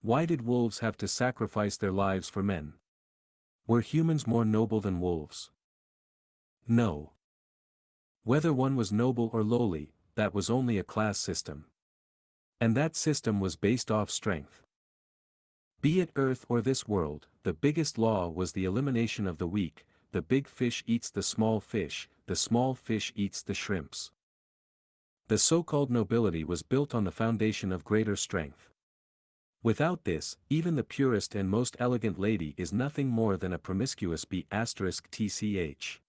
Speaker 1: Why did wolves have to sacrifice their lives for men? Were humans more noble than wolves? No. Whether one was noble or lowly, that was only a class system. And that system was based off strength. Be it Earth or this world, the biggest law was the elimination of the weak. The big fish eats the small fish eats the shrimps. The so-called nobility was built on the foundation of greater strength. Without this, even the purest and most elegant lady is nothing more than a promiscuous b*tch.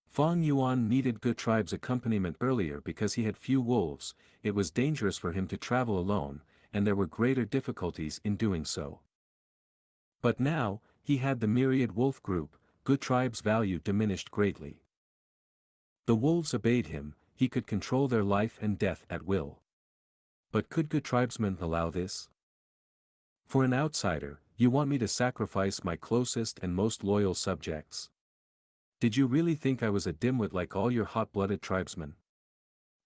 Speaker 1: Fang Yuan needed Gu tribe's accompaniment earlier because he had few wolves. It was dangerous for him to travel alone, and there were greater difficulties in doing so. But now, he had the myriad wolf group. Gu tribe's value diminished greatly. The wolves obeyed him, he could control their life and death at will. But could Gu tribesmen allow this? For an outsider, you want me to sacrifice my closest and most loyal subjects? Did you really think I was a dimwit like all your hot-blooded tribesmen?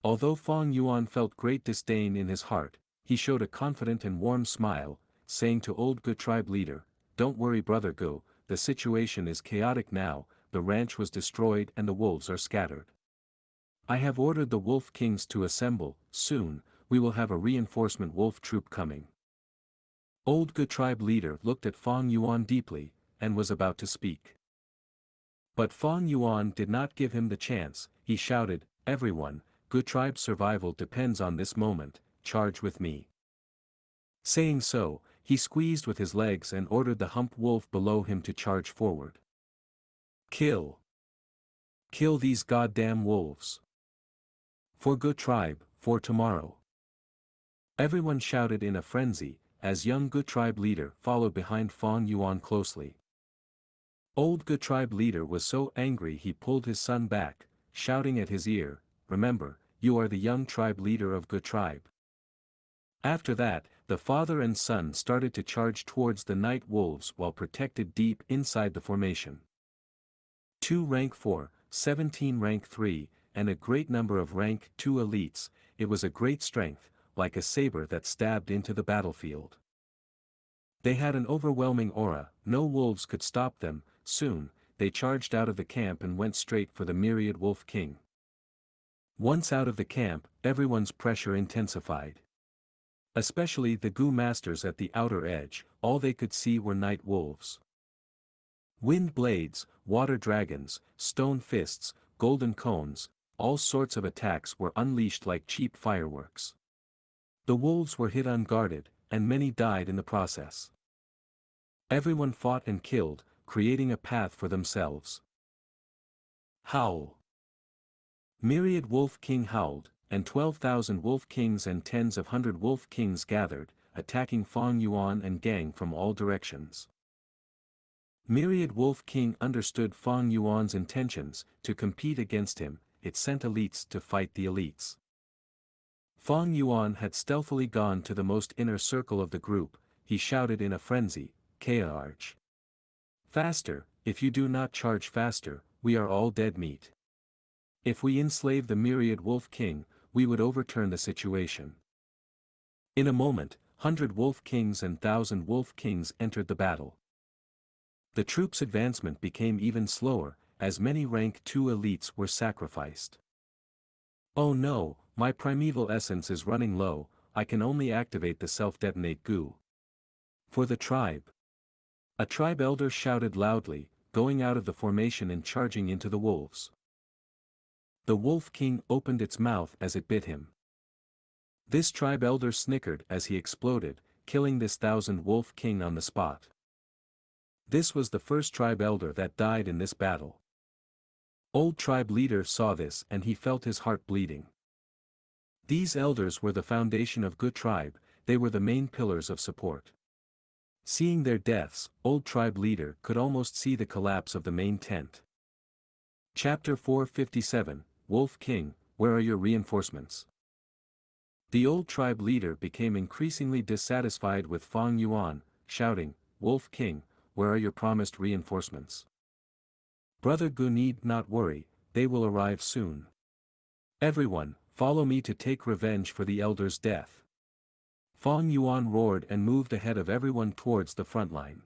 Speaker 1: Although Fang Yuan felt great disdain in his heart, he showed a confident and warm smile, saying to old Gu tribe leader, "Don't worry brother Gu, the situation is chaotic now, the ranch was destroyed and the wolves are scattered. I have ordered the wolf kings to assemble, soon, we will have a reinforcement wolf troop coming." Old Gu tribe leader looked at Fang Yuan deeply, and was about to speak. But Fang Yuan did not give him the chance. He shouted, "Everyone, Gu tribe's survival depends on this moment, charge with me." Saying so, he squeezed with his legs and ordered the hump wolf below him to charge forward. Kill! Kill these goddamn wolves! For Gu tribe, for tomorrow! Everyone shouted in a frenzy, as young Gu tribe leader followed behind Fang Yuan closely. Old Gu tribe leader was so angry he pulled his son back, shouting at his ear, "Remember, you are the young tribe leader of Gu tribe." After that, the father and son started to charge towards the night wolves while protected deep inside the formation. 2 rank 4, 17 rank 3, and a great number of rank 2 elites. It was a great strength, like a saber that stabbed into the battlefield. They had an overwhelming aura, no wolves could stop them. Soon, they charged out of the camp and went straight for the myriad wolf king. Once out of the camp, everyone's pressure intensified. Especially the Gu masters at the outer edge, all they could see were night wolves. Wind blades, water dragons, stone fists, golden cones, all sorts of attacks were unleashed like cheap fireworks. The wolves were hit unguarded, and many died in the process. Everyone fought and killed, creating a path for themselves. Howl! Myriad wolf king howled, and 12,000 wolf kings and tens of hundred wolf kings gathered, attacking Fang Yuan and gang from all directions. Myriad wolf king understood Fang Yuan's intentions. To compete against him, it sent elites to fight the elites. Fang Yuan had stealthily gone to the most inner circle of the group. He shouted in a frenzy, "Charge! Faster, if you do not charge faster, we are all dead meat. If we enslave the myriad wolf king, we would overturn the situation." In a moment, 100 wolf kings and 1,000 wolf kings entered the battle. The troops' advancement became even slower, as many rank 2 elites were sacrificed. "Oh no, my primeval essence is running low, I can only activate the self-detonate Gu. For the tribe." A tribe elder shouted loudly, going out of the formation and charging into the wolves. The wolf king opened its mouth as it bit him. This tribe elder snickered as he exploded, killing this 1,000 wolf king on the spot. This was the first tribe elder that died in this battle. Old tribe leader saw this and he felt his heart bleeding. These elders were the foundation of Gu tribe, they were the main pillars of support. Seeing their deaths, old tribe leader could almost see the collapse of the main tent. Chapter 457, Wolf King, where are your reinforcements? The old tribe leader became increasingly dissatisfied with Fang Yuan, shouting, "Wolf King, where are your promised reinforcements? Brother Gu need not worry, they will arrive soon. Everyone, follow me to take revenge for the elder's death." Fang Yuan roared and moved ahead of everyone towards the front line.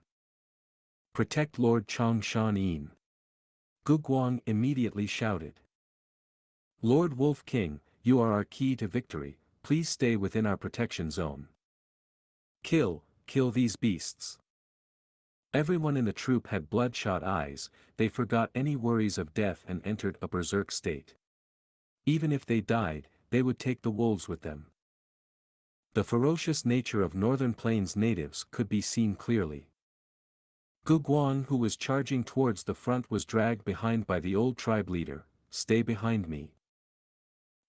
Speaker 1: "Protect Lord Changshan Yin." Gu Guang immediately shouted. "Lord Wolf King, you are our key to victory, please stay within our protection zone. Kill these beasts. Everyone in the troop had bloodshot eyes, they forgot any worries of death and entered a berserk state. Even if they died, they would take the wolves with them. The ferocious nature of Northern Plains natives could be seen clearly. Gu Guang, who was charging towards the front, was dragged behind by the old tribe leader. Stay behind me.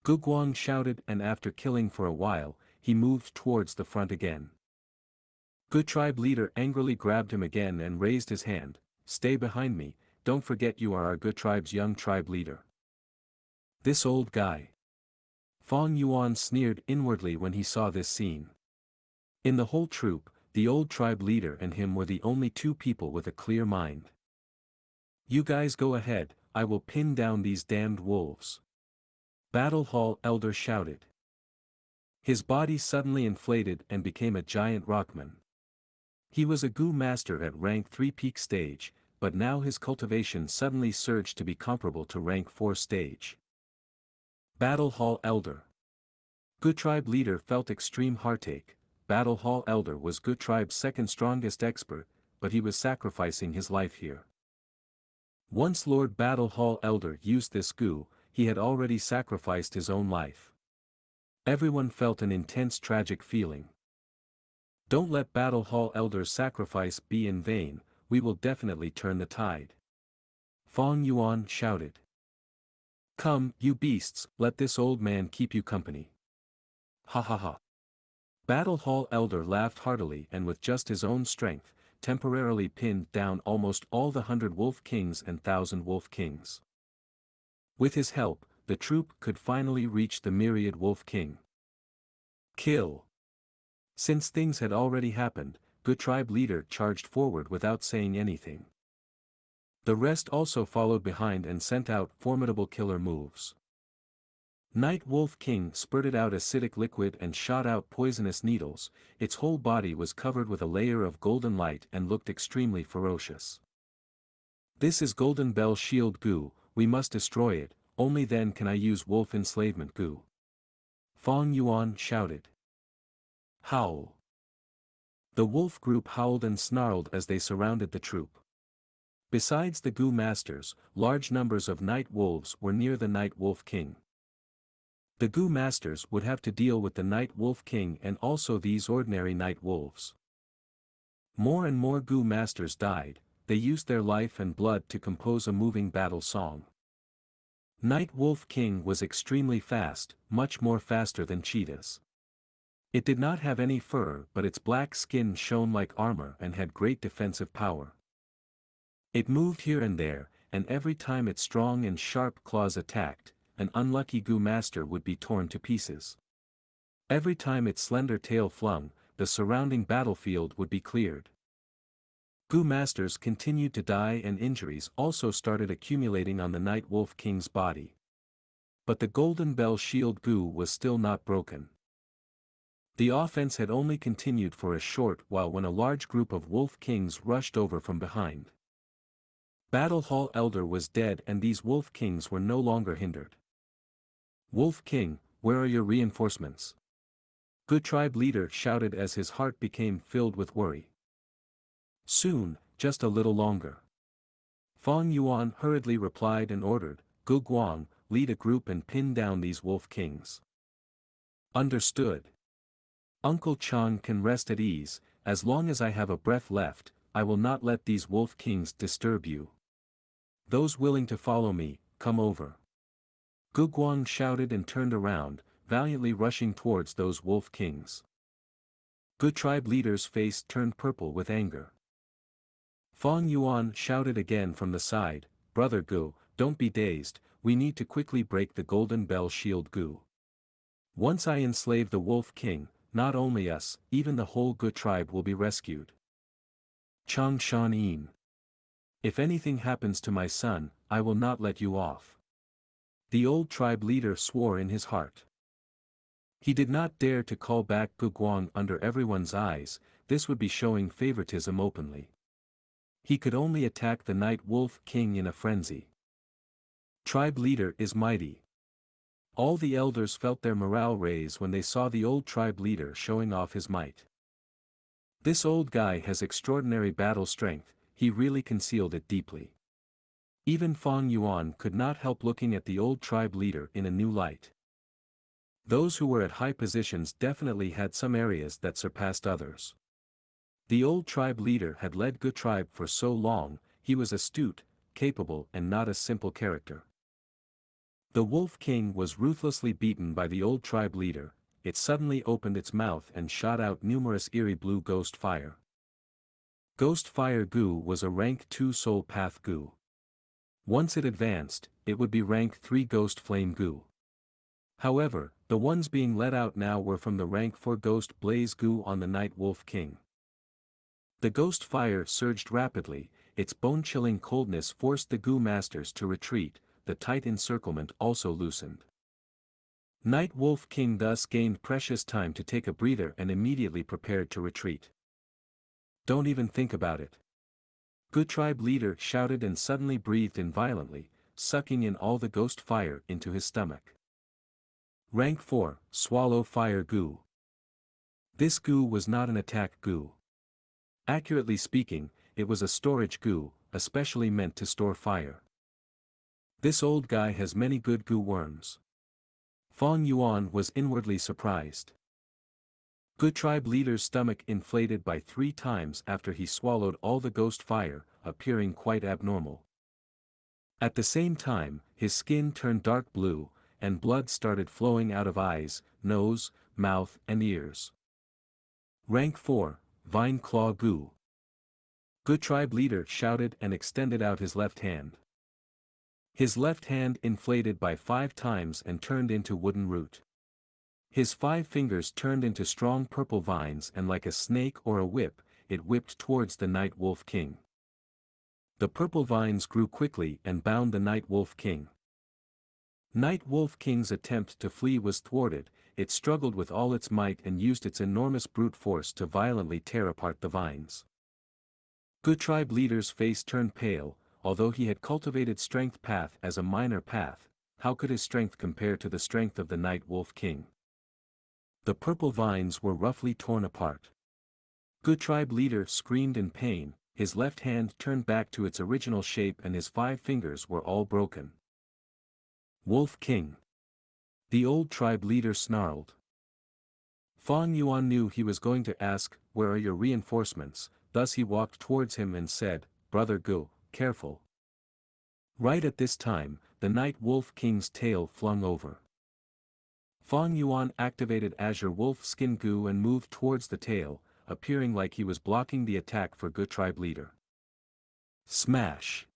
Speaker 1: Gu Guang shouted, and after killing for a while, he moved towards the front again. Gu tribe leader angrily grabbed him again and raised his hand. Stay behind me, don't forget you are our Gu tribe's young tribe leader. This old guy. Fong Yuan sneered inwardly when he saw this scene. In the whole troop, the old tribe leader and him were the only two people with a clear mind. You guys go ahead, I will pin down these damned wolves. Battle Hall Elder shouted. His body suddenly inflated and became a giant rockman. He was a Gu master at rank 3 peak stage, but now his cultivation suddenly surged to be comparable to rank 4 stage. Battle Hall Elder. Gu tribe leader felt extreme heartache. Battle Hall Elder was Gu tribe's second strongest expert, but he was sacrificing his life here. Once Lord Battle Hall Elder used this Gu, he had already sacrificed his own life. Everyone felt an intense tragic feeling. Don't let Battle Hall Elder's sacrifice be in vain, we will definitely turn the tide. Fong Yuan shouted. Come, you beasts, let this old man keep you company. Ha ha ha. Battle Hall Elder laughed heartily and with just his own strength, temporarily pinned down almost all the 100 Wolf Kings and 1,000 Wolf Kings. With his help, the troop could finally reach the myriad Wolf King. Kill. Since things had already happened, Gu tribe leader charged forward without saying anything. The rest also followed behind and sent out formidable killer moves. Night Wolf King spurted out acidic liquid and shot out poisonous needles, its whole body was covered with a layer of golden light and looked extremely ferocious. This is Golden Bell Shield Gu, we must destroy it, only then can I use Wolf Enslavement Gu. Fong Yuan shouted. Howl. The wolf group howled and snarled as they surrounded the troop. Besides the Gu masters, large numbers of night wolves were near the Night Wolf King. The Gu masters would have to deal with the Night Wolf King and also these ordinary night wolves. More and more Gu masters died, they used their life and blood to compose a moving battle song. Night Wolf King was extremely fast, much more faster than cheetahs. It did not have any fur but its black skin shone like armor and had great defensive power. It moved here and there, and every time its strong and sharp claws attacked, an unlucky Gu master would be torn to pieces. Every time its slender tail flung, the surrounding battlefield would be cleared. Gu masters continued to die and injuries also started accumulating on the Night Wolf King's body. But the Golden Bell Shield Gu was still not broken. The offense had only continued for a short while when a large group of Wolf Kings rushed over from behind. Battle Hall Elder was dead and these Wolf Kings were no longer hindered. Wolf King, where are your reinforcements? Gu tribe leader shouted as his heart became filled with worry. Soon, just a little longer. Fong Yuan hurriedly replied and ordered, Gu Guang, lead a group and pin down these Wolf Kings. Understood. Uncle Chang can rest at ease, as long as I have a breath left, I will not let these Wolf Kings disturb you. Those willing to follow me, come over. Gu Guang shouted and turned around, valiantly rushing towards those Wolf Kings. Gu tribe leader's face turned purple with anger. Fong Yuan shouted again from the side, Brother Gu, don't be dazed, we need to quickly break the Golden Bell Shield Gu. Once I enslave the Wolf King, not only us, even the whole Gu tribe will be rescued. Chang Shan Yin. If anything happens to my son, I will not let you off. The old tribe leader swore in his heart. He did not dare to call back Gu Guang under everyone's eyes, this would be showing favoritism openly. He could only attack the Night Wolf King in a frenzy. Tribe leader is mighty. All the elders felt their morale raise when they saw the old tribe leader showing off his might. This old guy has extraordinary battle strength, he really concealed it deeply. Even Fang Yuan could not help looking at the old tribe leader in a new light. Those who were at high positions definitely had some areas that surpassed others. The old tribe leader had led Gu tribe for so long, he was astute, capable and not a simple character. The Wolf King was ruthlessly beaten by the old tribe leader. It suddenly opened its mouth and shot out numerous eerie blue ghost fire. Ghost Fire Gu was a rank 2 Soul Path Gu. Once it advanced, it would be rank 3 Ghost Flame Gu. However, the ones being let out now were from the rank 4 Ghost Blaze Gu on the Night Wolf King. The ghost fire surged rapidly, its bone-chilling coldness forced the Gu masters to retreat, the tight encirclement also loosened. Night Wolf King thus gained precious time to take a breather and immediately prepared to retreat. Don't even think about it. Gu tribe leader shouted and suddenly breathed in violently, sucking in all the ghost fire into his stomach. Rank 4, Swallow Fire Gu. This Gu was not an attack Gu. Accurately speaking, it was a storage Gu, especially meant to store fire. This old guy has many good Gu worms. Fang Yuan was inwardly surprised. Gu tribe leader's stomach inflated by 3 times after he swallowed all the ghost fire, appearing quite abnormal. At the same time, his skin turned dark blue, and blood started flowing out of eyes, nose, mouth and ears. Rank 4, Vine Claw Gu. Gu tribe leader shouted and extended out his left hand. His left hand inflated by 5 times and turned into wooden root. His 5 fingers turned into strong purple vines and like a snake or a whip, it whipped towards the Night Wolf King. The purple vines grew quickly and bound the Night Wolf King. Night Wolf King's attempt to flee was thwarted, it struggled with all its might and used its enormous brute force to violently tear apart the vines. Gu tribe leader's face turned pale, although he had cultivated strength path as a minor path, how could his strength compare to the strength of the Night Wolf King? The purple vines were roughly torn apart. Gu tribe leader screamed in pain, his left hand turned back to its original shape and his 5 fingers were all broken. Wolf King. The old tribe leader snarled. Fang Yuan knew he was going to ask, "Where are your reinforcements?" Thus he walked towards him and said, "Brother Gu, careful." Right at this time, the Night Wolf King's tail flung over. Fang Yuan activated Azure Wolf Skin Gu and moved towards the tail, appearing like he was blocking the attack for Gu tribe leader. Smash!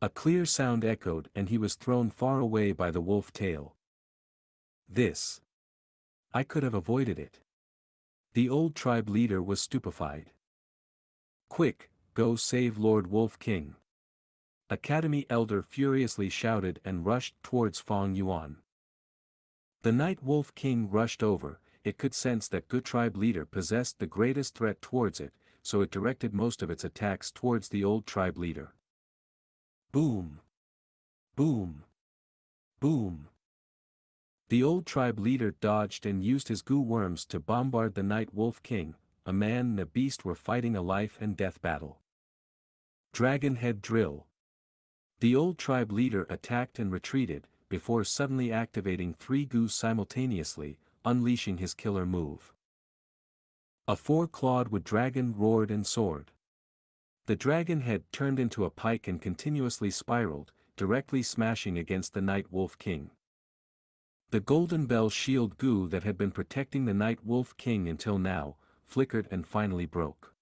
Speaker 1: A clear sound echoed and he was thrown far away by the wolf tail. This. I could have avoided it. The old tribe leader was stupefied. Quick, go save Lord Wolf King. Academy elder furiously shouted and rushed towards Fang Yuan. The Night Wolf King rushed over, it could sense that Gu tribe leader possessed the greatest threat towards it, so it directed most of its attacks towards the old tribe leader. Boom! Boom! Boom! The old tribe leader dodged and used his Gu worms to bombard the Night Wolf King. A man and a beast were fighting a life and death battle. Dragon Head Drill. The old tribe leader attacked and retreated, before suddenly activating 3 Gus simultaneously, unleashing his killer move. A 4-clawed wood dragon roared and soared. The dragon head turned into a pike and continuously spiraled, directly smashing against the Night Wolf King. The golden bell shield Gu that had been protecting the Night Wolf King until now, flickered and finally broke.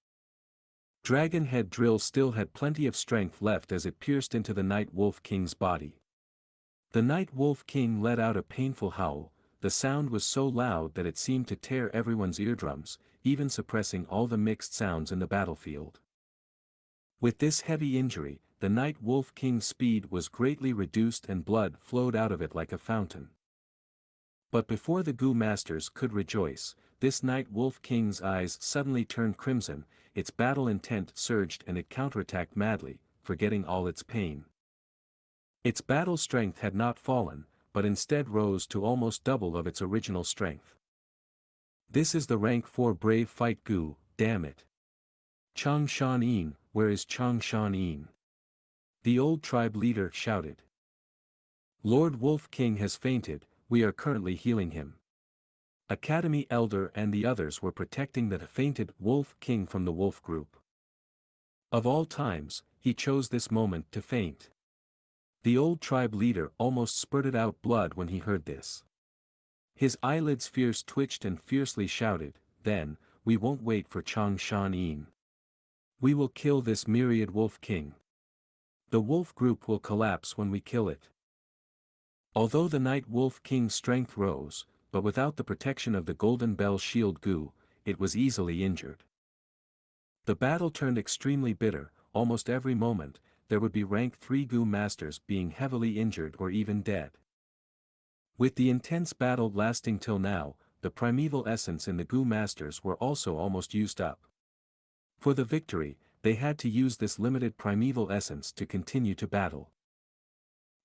Speaker 1: Dragon Head Drill still had plenty of strength left as it pierced into the Night Wolf King's body. The Night Wolf King let out a painful howl, the sound was so loud that it seemed to tear everyone's eardrums, even suppressing all the mixed sounds in the battlefield. With this heavy injury, the Night Wolf King's speed was greatly reduced and blood flowed out of it like a fountain. But before the Gu masters could rejoice, this Night Wolf King's eyes suddenly turned crimson, its battle intent surged and it counterattacked madly, forgetting all its pain. Its battle strength had not fallen, but instead rose to almost double of its original strength. This is the rank 4 Brave Fight Gu, damn it. Chang Shan Yin, where is Chang Shan Yin? The old tribe leader shouted. Lord Wolf King has fainted, we are currently healing him. Academy Elder and the others were protecting the fainted Wolf King from the wolf group. Of all times, he chose this moment to faint. The old tribe leader almost spurted out blood when he heard this. His eyelids fierce twitched and fiercely shouted, then, we won't wait for Chang Shan Yin. We will kill this myriad Wolf King. The wolf group will collapse when we kill it. Although the Night Wolf King's strength rose, but without the protection of the Golden Bell Shield Gu, it was easily injured. The battle turned extremely bitter, almost every moment, there would be rank 3 Gu masters being heavily injured or even dead. With the intense battle lasting till now, the primeval essence in the Gu masters were also almost used up. For the victory, they had to use this limited primeval essence to continue to battle.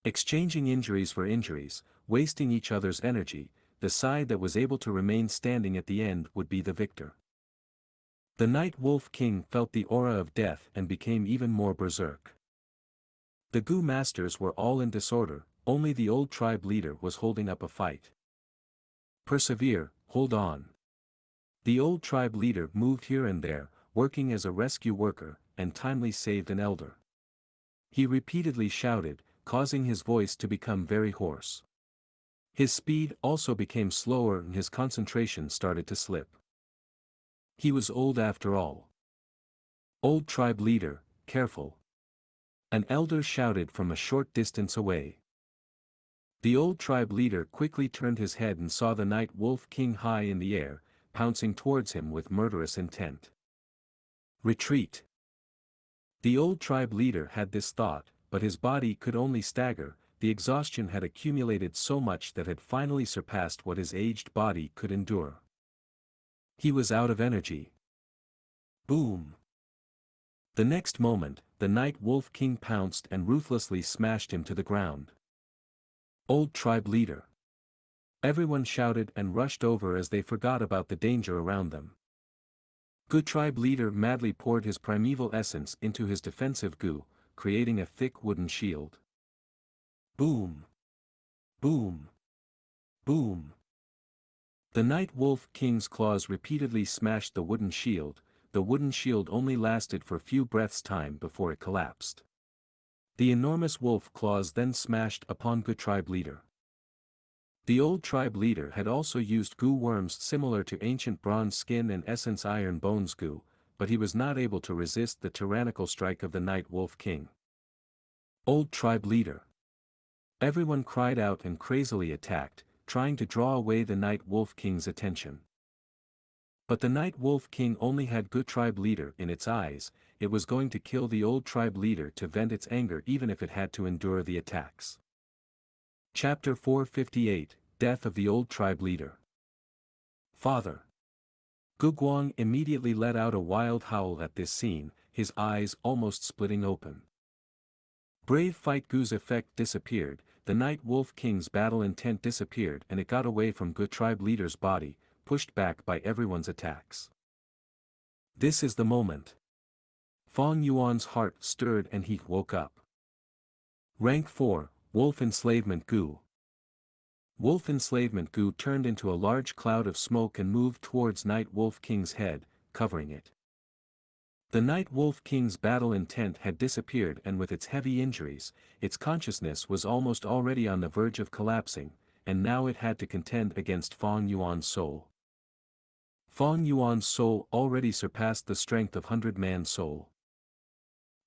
Speaker 1: Exchanging injuries for injuries, wasting each other's energy, the side that was able to remain standing at the end would be the victor. The Night Wolf King felt the aura of death and became even more berserk. The Gu masters were all in disorder, only the old tribe leader was holding up a fight. Persevere, hold on. The old tribe leader moved here and there, working as a rescue worker, and timely saved an elder. He repeatedly shouted, causing his voice to become very hoarse. His speed also became slower and his concentration started to slip. He was old after all. Old tribe leader, careful. An elder shouted from a short distance away. The old tribe leader quickly turned his head and saw the Night Wolf King high in the air, pouncing towards him with murderous intent. Retreat. The old tribe leader had this thought, but his body could only stagger, the exhaustion had accumulated so much that had finally surpassed what his aged body could endure. He was out of energy. Boom! The next moment, the Night Wolf King pounced and ruthlessly smashed him to the ground. Old tribe leader. Everyone shouted and rushed over as they forgot about the danger around them. Gu tribe leader madly poured his primeval essence into his defensive Gu, creating a thick wooden shield. Boom! Boom! Boom! The Night Wolf King's claws repeatedly smashed the wooden shield only lasted for a few breaths' time before it collapsed. The enormous wolf claws then smashed upon Gu tribe leader. The old tribe leader had also used Gu worms similar to ancient bronze skin and essence iron bones Gu, but he was not able to resist the tyrannical strike of the Night Wolf King. Old tribe leader. Everyone cried out and crazily attacked, trying to draw away the Night Wolf King's attention. But the Night Wolf King only had Gu tribe leader in its eyes, it was going to kill the old tribe leader to vent its anger even if it had to endure the attacks. Chapter 458, Death of the Old Tribe Leader. Father. Gu Guang immediately let out a wild howl at this scene, his eyes almost splitting open. Brave Fight Gu's effect disappeared, the Night Wolf King's battle intent disappeared and it got away from Gu tribe leader's body, pushed back by everyone's attacks. This is the moment. Fong Yuan's heart stirred and he woke up. Rank 4, Wolf Enslavement Gu. Wolf Enslavement Gu turned into a large cloud of smoke and moved towards Night Wolf King's head, covering it. The Night Wolf King's battle intent had disappeared and with its heavy injuries, its consciousness was almost already on the verge of collapsing, and now it had to contend against Fong Yuan's soul. Fong Yuan's soul already surpassed the strength of 100-man soul.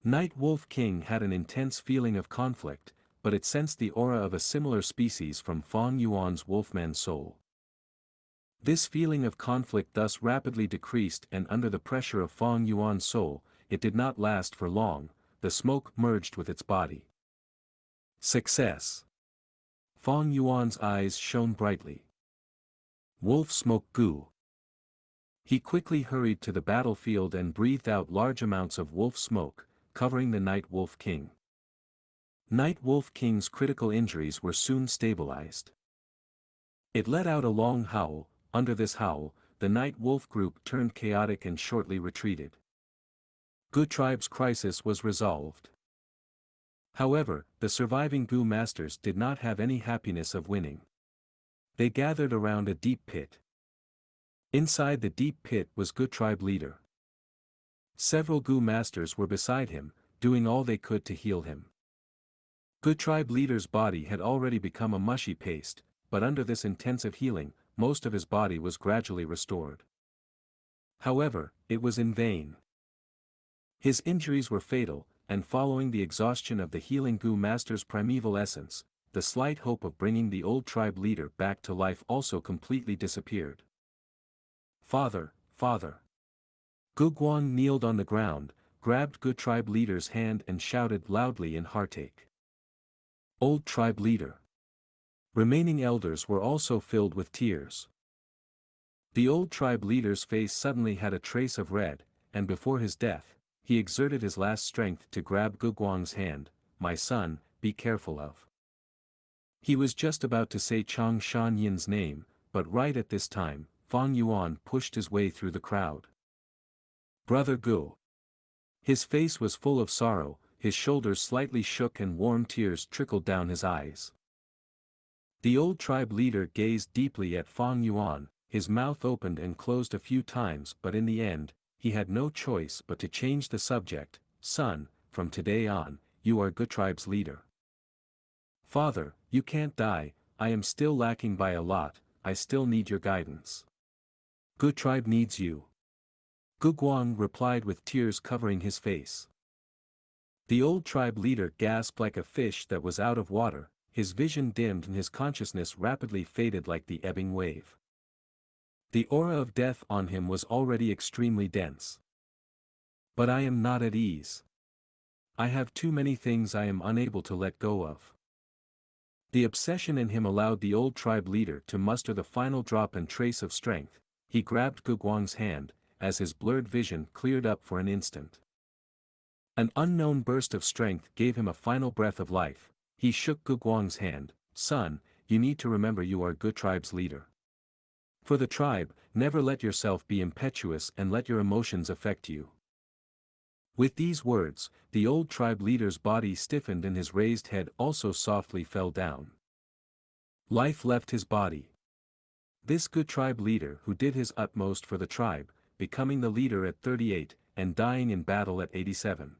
Speaker 1: Night Wolf King had an intense feeling of conflict, but it sensed the aura of a similar species from Fong Yuan's wolfman soul. This feeling of conflict thus rapidly decreased and under the pressure of Fong Yuan's soul, it did not last for long, the smoke merged with its body. Success! Fong Yuan's eyes shone brightly. Wolf Smoke Gu. He quickly hurried to the battlefield and breathed out large amounts of wolf smoke, covering the Night Wolf King. Night Wolf King's critical injuries were soon stabilized. It let out a long howl. Under this howl, the Night Wolf group turned chaotic and shortly retreated. Gu tribe's crisis was resolved. However, the surviving Gu masters did not have any happiness of winning. They gathered around a deep pit. Inside the deep pit was Gu tribe leader. Several Gu masters were beside him, doing all they could to heal him. Gu tribe leader's body had already become a mushy paste, but under this intensive healing, most of his body was gradually restored. However, it was in vain. His injuries were fatal, and following the exhaustion of the healing Gu master's primeval essence, the slight hope of bringing the old tribe leader back to life also completely disappeared. Father, Father. Gu Guang kneeled on the ground, grabbed Gu tribe leader's hand and shouted loudly in heartache. Old tribe leader. Remaining elders were also filled with tears. The old tribe leader's face suddenly had a trace of red, and before his death, he exerted his last strength to grab Gu Guang's hand. My son, be careful of. He was just about to say Chang Shanyin's name, but right at this time, Fang Yuan pushed his way through the crowd. Brother Gu. His face was full of sorrow, his shoulders slightly shook and warm tears trickled down his eyes. The old tribe leader gazed deeply at Fang Yuan, his mouth opened and closed a few times, but in the end, he had no choice but to change the subject. Son, from today on, you are Gu tribe's leader. Father, you can't die, I am still lacking by a lot, I still need your guidance. Gu tribe needs you. Gu Guang replied with tears covering his face. The old tribe leader gasped like a fish that was out of water, his vision dimmed and his consciousness rapidly faded like the ebbing wave. The aura of death on him was already extremely dense. But I am not at ease. I have too many things I am unable to let go of. The obsession in him allowed the old tribe leader to muster the final drop and trace of strength. He grabbed Gu Guang's hand, as his blurred vision cleared up for an instant. An unknown burst of strength gave him a final breath of life. He shook Gu Guang's hand. Son, you need to remember you are Gu tribe's leader. For the tribe, never let yourself be impetuous and let your emotions affect you. With these words, the old tribe leader's body stiffened and his raised head also softly fell down. Life left his body. This Gu tribe leader who did his utmost for the tribe, becoming the leader at 38, and dying in battle at 87.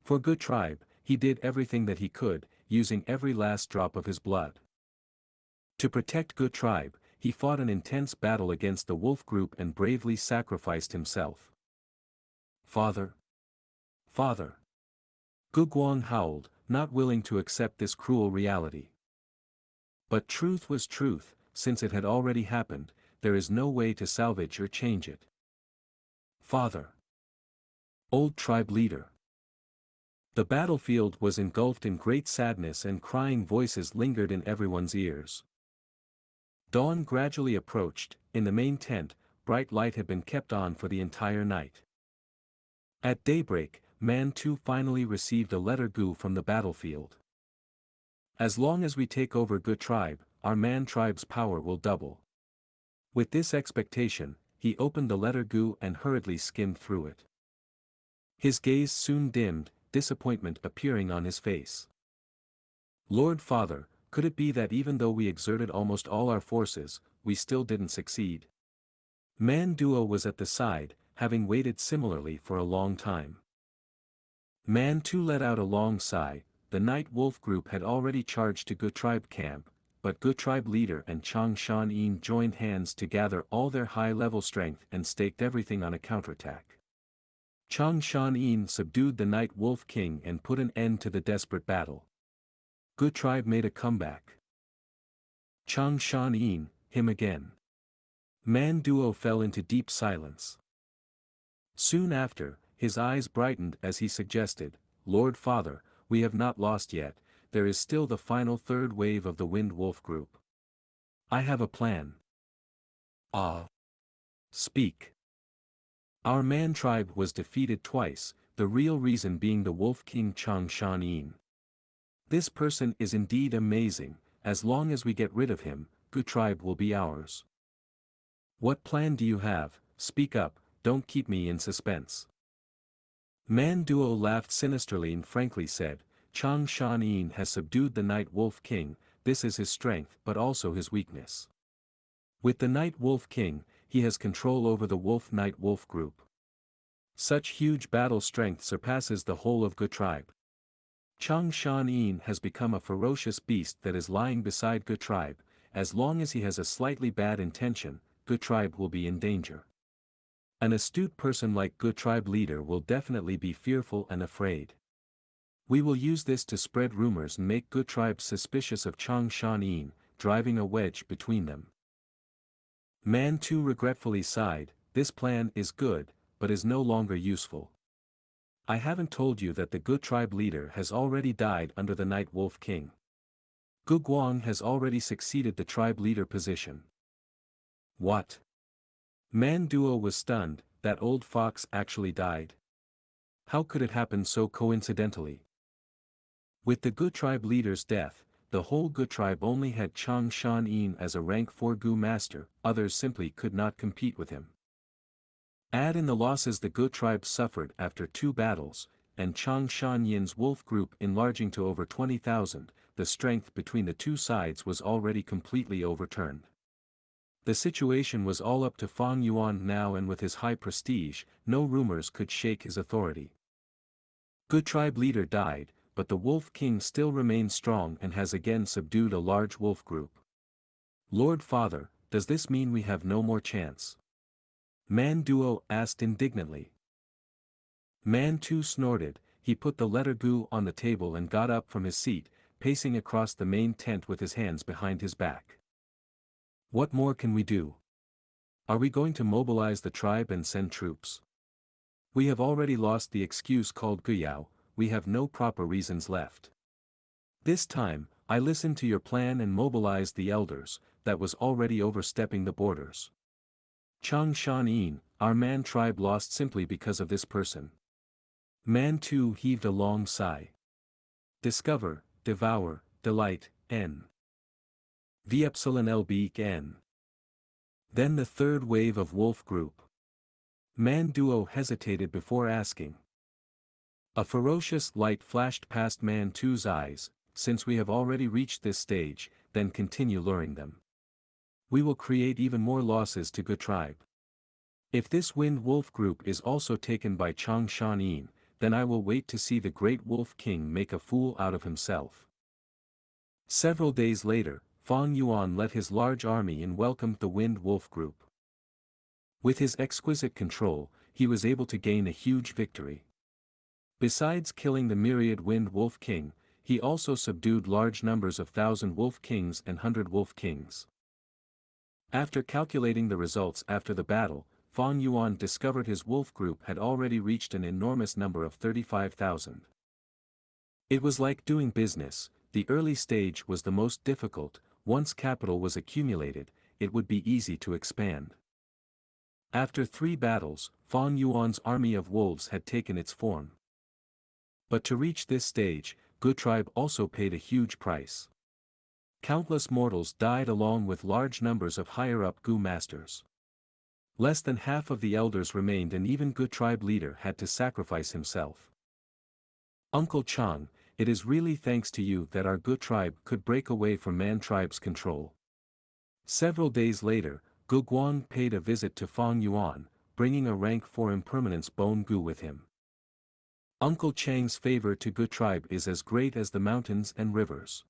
Speaker 1: For Gu tribe, he did everything that he could, using every last drop of his blood. To protect Gu tribe, he fought an intense battle against the wolf group and bravely sacrificed himself. Father! Father! Gu Guang howled, not willing to accept this cruel reality. But truth was truth, since it had already happened, there is no way to salvage or change it. Father! Old tribe leader! The battlefield was engulfed in great sadness and crying voices lingered in everyone's ears. Dawn gradually approached. In the main tent, bright light had been kept on for the entire night. At daybreak, Man-Tu finally received a letter Gu from the battlefield. As long as we take over Gu tribe, our Man tribe's power will double. With this expectation, he opened the letter Gu and hurriedly skimmed through it. His gaze soon dimmed, disappointment appearing on his face. Lord Father, could it be that even though we exerted almost all our forces, we still didn't succeed? Man-Duo was at the side, having waited similarly for a long time. Man-Tu let out a long sigh. The Night Wolf group had already charged to Gu tribe camp, but Gu tribe leader and Chang Shan-yin joined hands to gather all their high-level strength and staked everything on a counterattack. Chang Shan-yin subdued the Night Wolf King and put an end to the desperate battle. Gu tribe made a comeback. Chang Shan-yin, him again. Man-Duo fell into deep silence. Soon after, his eyes brightened as he suggested, Lord Father, we have not lost yet, there is still the final third wave of the Wind Wolf group. I have a plan. Ah. Speak. Our Man tribe was defeated twice, the real reason being the Wolf King Chang Shan-yin. This person is indeed amazing. As long as we get rid of him, Gu tribe will be ours. What plan do you have? Speak up, don't keep me in suspense. Man Duo laughed sinisterly and frankly said, Chang Shan has subdued the Night Wolf King, this is his strength but also his weakness. With the Night Wolf King, he has control over the Night Wolf group. Such huge battle strength surpasses the whole of Gu tribe. Chang Shan has become a ferocious beast that is lying beside Gu tribe. As long as he has a slightly bad intention, Gu tribe will be in danger. An astute person like Gu tribe leader will definitely be fearful and afraid. We will use this to spread rumors and make Gu tribe suspicious of Chang Shan, driving a wedge between them. Man too regretfully sighed, this plan is good, but is no longer useful. I haven't told you that the Gu tribe leader has already died under the Night Wolf King. Gu Guang has already succeeded the tribe leader position. What? Man Duo was stunned, that old fox actually died. How could it happen so coincidentally? With the Gu tribe leader's death, the whole Gu tribe only had Chang Shan as a rank 4 Gu master, others simply could not compete with him. Add in the losses the Gu tribe suffered after 2 battles, and Chang Shan wolf group enlarging to over 20,000, the strength between the two sides was already completely overturned. The situation was all up to Fang Yuan now, and with his high prestige, no rumors could shake his authority. Gu tribe leader died, but the Wolf King still remains strong and has again subdued a large wolf group. Lord Father, does this mean we have no more chance? Man Duo asked indignantly. Man Tu snorted, he put the letter Gu on the table and got up from his seat, pacing across the main tent with his hands behind his back. What more can we do? Are we going to mobilize the tribe and send troops? We have already lost the excuse called Guyao, we have no proper reasons left. This time, I listened to your plan and mobilized the elders, that was already overstepping the borders. Chang Shan, our man tribe lost simply because of this person. Man Tu heaved a long sigh. Discover, devour, delight, n. V epsilon lb n. Then the third wave of wolf group. Man Duo hesitated before asking. A ferocious light flashed past Man Tu's eyes, since we have already reached this stage, then continue luring them. We will create even more losses to Gu tribe. If this Wind Wolf group is also taken by Chang Shan, then I will wait to see the great Wolf King make a fool out of himself. Several days later, Fang Yuan led his large army and welcomed the Wind Wolf group. With his exquisite control, he was able to gain a huge victory. Besides killing the myriad Wind Wolf King, he also subdued large numbers of 1,000 Wolf Kings and 100 Wolf Kings. After calculating the results after the battle, Fang Yuan discovered his wolf group had already reached an enormous number of 35,000. It was like doing business, the early stage was the most difficult, once capital was accumulated, it would be easy to expand. After 3 battles, Fang Yuan's army of wolves had taken its form. But to reach this stage, Gu tribe also paid a huge price. Countless mortals died along with large numbers of higher-up Gu masters. Less than half of the elders remained, and even Gu tribe leader had to sacrifice himself. Uncle Chang, it is really thanks to you that our Gu tribe could break away from Man tribe's control. Several days later, Gu Guang paid a visit to Fang Yuan, bringing a rank 4 impermanence bone Gu with him. Uncle Chang's favor to Gu tribe is as great as the mountains and rivers.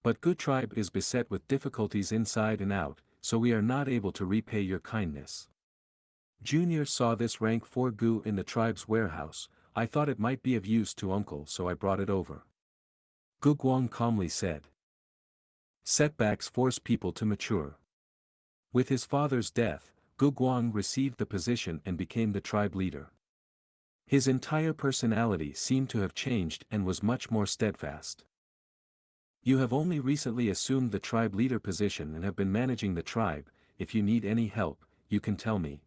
Speaker 1: But Gu tribe is beset with difficulties inside and out, so we are not able to repay your kindness. Junior saw this rank 4 Gu in the tribe's warehouse, I thought it might be of use to uncle, so I brought it over. Gu Guang calmly said. Setbacks force people to mature. With his father's death, Gu Guang received the position and became the tribe leader. His entire personality seemed to have changed and was much more steadfast. You have only recently assumed the tribe leader position and have been managing the tribe, if you need any help, you can tell me.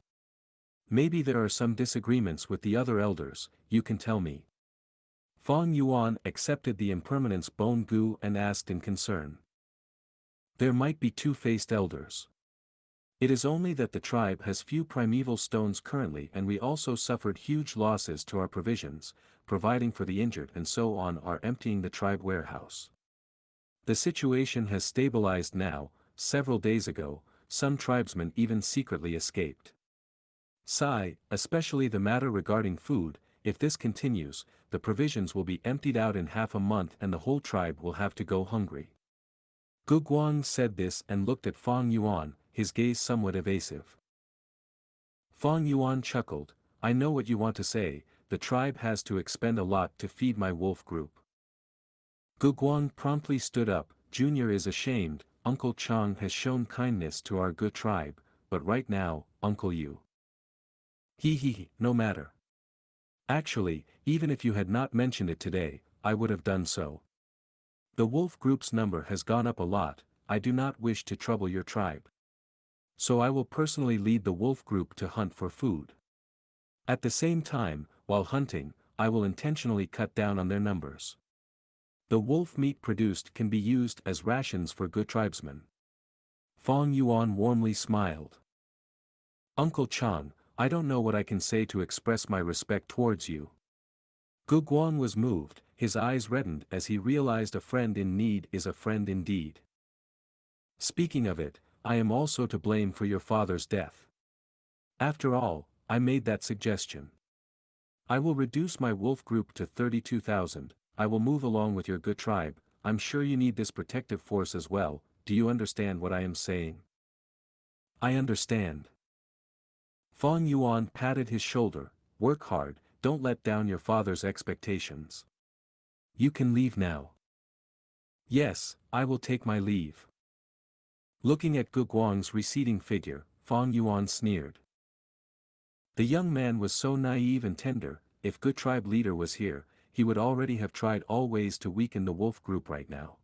Speaker 1: Maybe there are some disagreements with the other elders, you can tell me. Fang Yuan accepted the impermanence Bone Gu and asked in concern. There might be two-faced elders. It is only that the tribe has few primeval stones currently, and we also suffered huge losses to our provisions, providing for the injured and so on are emptying the tribe warehouse. The situation has stabilized now. Several days ago, some tribesmen even secretly escaped. Sigh, especially the matter regarding food. If this continues, the provisions will be emptied out in half a month and the whole tribe will have to go hungry. Gu Guang said this and looked at Fang Yuan, his gaze somewhat evasive. Fang Yuan chuckled, I know what you want to say, the tribe has to expend a lot to feed my wolf group. Gu Guang promptly stood up, Junior is ashamed, Uncle Chang has shown kindness to our good tribe, but right now, Uncle Yu. He, no matter. Actually, even if you had not mentioned it today, I would have done so. The wolf group's number has gone up a lot, I do not wish to trouble your tribe. So I will personally lead the wolf group to hunt for food. At the same time, while hunting, I will intentionally cut down on their numbers. The wolf meat produced can be used as rations for good tribesmen. Fang Yuan warmly smiled. Uncle Chang, I don't know what I can say to express my respect towards you. Gu Guang was moved, his eyes reddened as he realized a friend in need is a friend indeed. Speaking of it, I am also to blame for your father's death. After all, I made that suggestion. I will reduce my wolf group to 32,000, I will move along with your good tribe, I'm sure you need this protective force as well, do you understand what I am saying? I understand. Fang Yuan patted his shoulder, work hard, don't let down your father's expectations. You can leave now. Yes, I will take my leave. Looking at Gu Guang's receding figure, Fang Yuan sneered. The young man was so naive and tender, if good tribe leader was here, he would already have tried all ways to weaken the wolf group right now.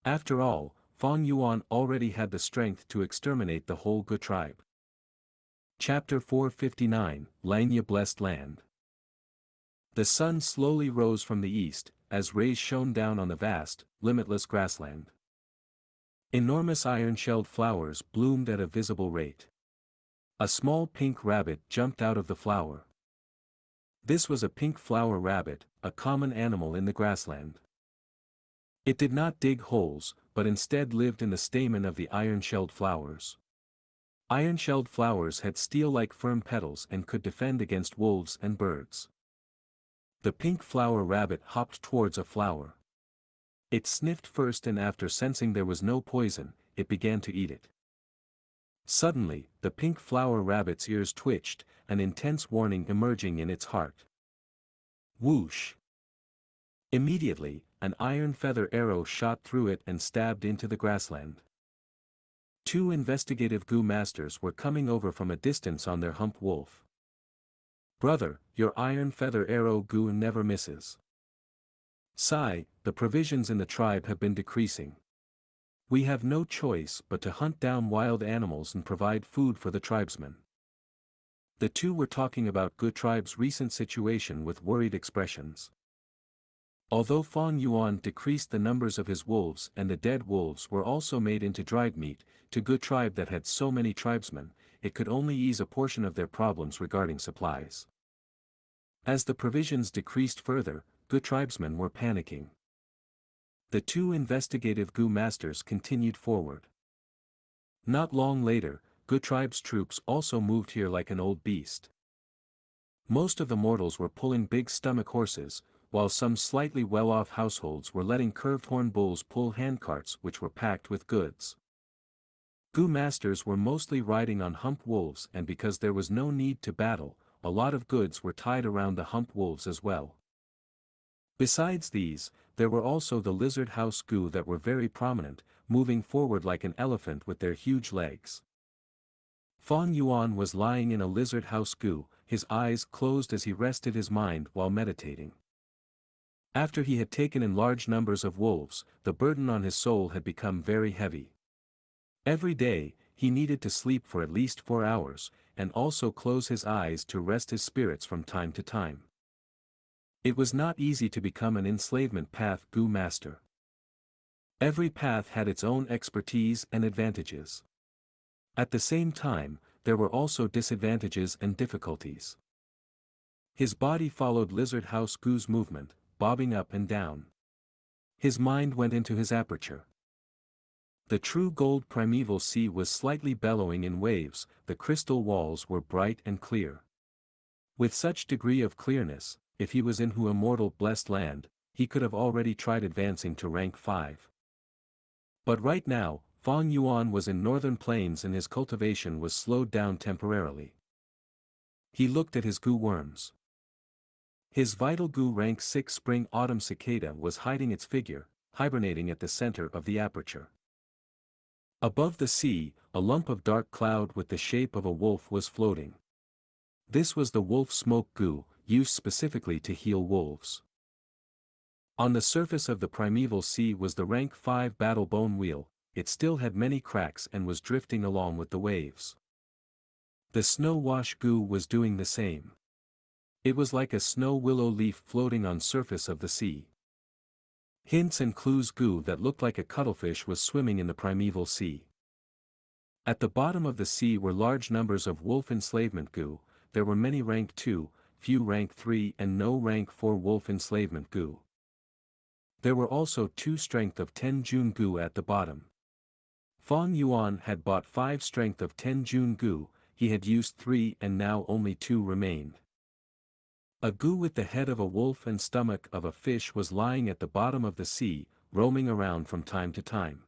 Speaker 1: After all, Fang Yuan already had the strength to exterminate the whole good tribe. Chapter 459, Xianxia Blessed Land. The sun slowly rose from the east, as rays shone down on the vast, limitless grassland. Enormous iron-shelled flowers bloomed at a visible rate. A small pink rabbit jumped out of the flower. This was a pink flower rabbit, a common animal in the grassland. It did not dig holes, but instead lived in the stamen of the iron-shelled flowers. Iron-shelled flowers had steel-like firm petals and could defend against wolves and birds. The pink flower rabbit hopped towards a flower. It sniffed first and after sensing there was no poison, it began to eat it. Suddenly, the pink flower rabbit's ears twitched, an intense warning emerging in its heart. Whoosh! Immediately, an iron feather arrow shot through it and stabbed into the grassland. Two investigative Gu masters were coming over from a distance on their hump wolf. Brother, your iron feather arrow Gu never misses. Sigh, the provisions in the tribe have been decreasing. We have no choice but to hunt down wild animals and provide food for the tribesmen. The two were talking about Gu tribe's recent situation with worried expressions. Although Fang Yuan decreased the numbers of his wolves and the dead wolves were also made into dried meat, to Gu tribe that had so many tribesmen, it could only ease a portion of their problems regarding supplies. As the provisions decreased further, Gu tribesmen were panicking. The two investigative Gu masters continued forward. Not long later, Gu tribe's troops also moved here like an old beast. Most of the mortals were pulling big stomach horses, while some slightly well-off households were letting curved horn bulls pull handcarts which were packed with goods. Gu masters were mostly riding on hump wolves, and because there was no need to battle, a lot of goods were tied around the hump wolves as well. Besides these, there were also the lizard house Gu that were very prominent, moving forward like an elephant with their huge legs. Fang Yuan was lying in a lizard house Gu, his eyes closed as he rested his mind while meditating. After he had taken in large numbers of wolves, the burden on his soul had become very heavy. Every day, he needed to sleep for at least 4 hours, and also close his eyes to rest his spirits from time to time. It was not easy to become an enslavement path Gu master. Every path had its own expertise and advantages. At the same time, there were also disadvantages and difficulties. His body followed Lizard House Gu's movement, bobbing up and down. His mind went into his aperture. The true gold primeval sea was slightly bellowing in waves, the crystal walls were bright and clear. With such degree of clearness, if he was in Hu immortal blessed land, he could have already tried advancing to rank 5. But right now, Fang Yuan was in northern plains and his cultivation was slowed down temporarily. He looked at his Gu worms. His vital Gu rank 6 spring-autumn cicada was hiding its figure, hibernating at the center of the aperture. Above the sea, a lump of dark cloud with the shape of a wolf was floating. This was the wolf smoke Gu, used specifically to heal wolves. On the surface of the primeval sea was the rank 5 battle bone wheel, it still had many cracks and was drifting along with the waves. The snow wash Gu was doing the same. It was like a snow willow leaf floating on surface of the sea. Hints and clues Gu that looked like a cuttlefish was swimming in the primeval sea. At the bottom of the sea were large numbers of wolf enslavement Gu, there were many rank 2, few rank 3 and no rank 4 wolf enslavement Gu. There were also 2 strength of 10 Jun Gu at the bottom. Fang Yuan had bought 5 strength of 10 Jun Gu, he had used 3 and now only 2 remained. A Gu with the head of a wolf and stomach of a fish was lying at the bottom of the sea, roaming around from time to time.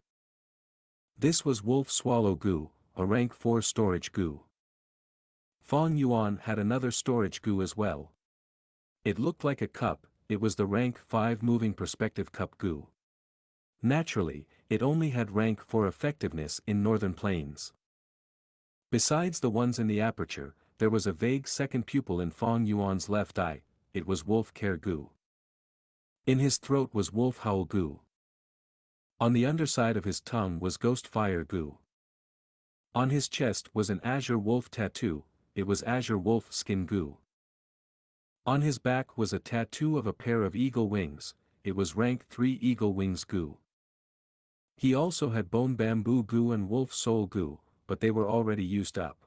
Speaker 1: This was Wolf Swallow Gu, a rank 4 storage Gu. Fang Yuan had another storage Gu as well. It looked like a cup, it was the rank 5 moving perspective cup Gu. Naturally, it only had rank 4 effectiveness in northern plains. Besides the ones in the aperture, there was a vague second pupil in Fang Yuan's left eye, it was Wolf Care Gu. In his throat was Wolf Howl Gu. On the underside of his tongue was Ghost Fire Gu. On his chest was an Azure Wolf tattoo, it was Azure Wolf Skin Gu. On his back was a tattoo of a pair of eagle wings, it was rank 3 Eagle Wings Gu. He also had Bone Bamboo Gu and Wolf Soul Gu, but they were already used up.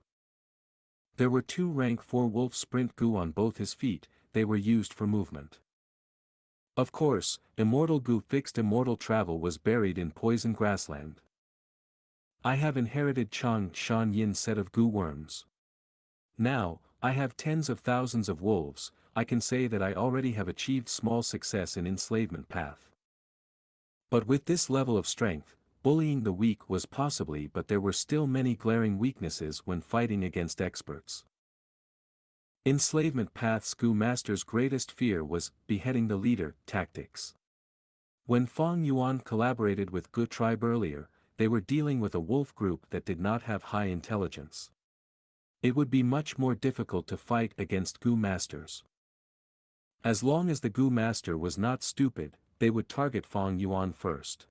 Speaker 1: There were 2 rank 4 Wolf Sprint Gu on both his feet, they were used for movement. Of course, Immortal Gu fixed immortal travel was buried in poison grassland. I have inherited Chang Shan Yin's set of Gu worms. Now, I have tens of thousands of wolves, I can say that I already have achieved small success in enslavement path. But with this level of strength, bullying the weak was possibly, but there were still many glaring weaknesses when fighting against experts. Enslavement path's Gu master's greatest fear was beheading the leader tactics. When Fang Yuan collaborated with Gu tribe earlier, they were dealing with a wolf group that did not have high intelligence. It would be much more difficult to fight against Gu masters. As long as the Gu master was not stupid, they would target Fang Yuan first.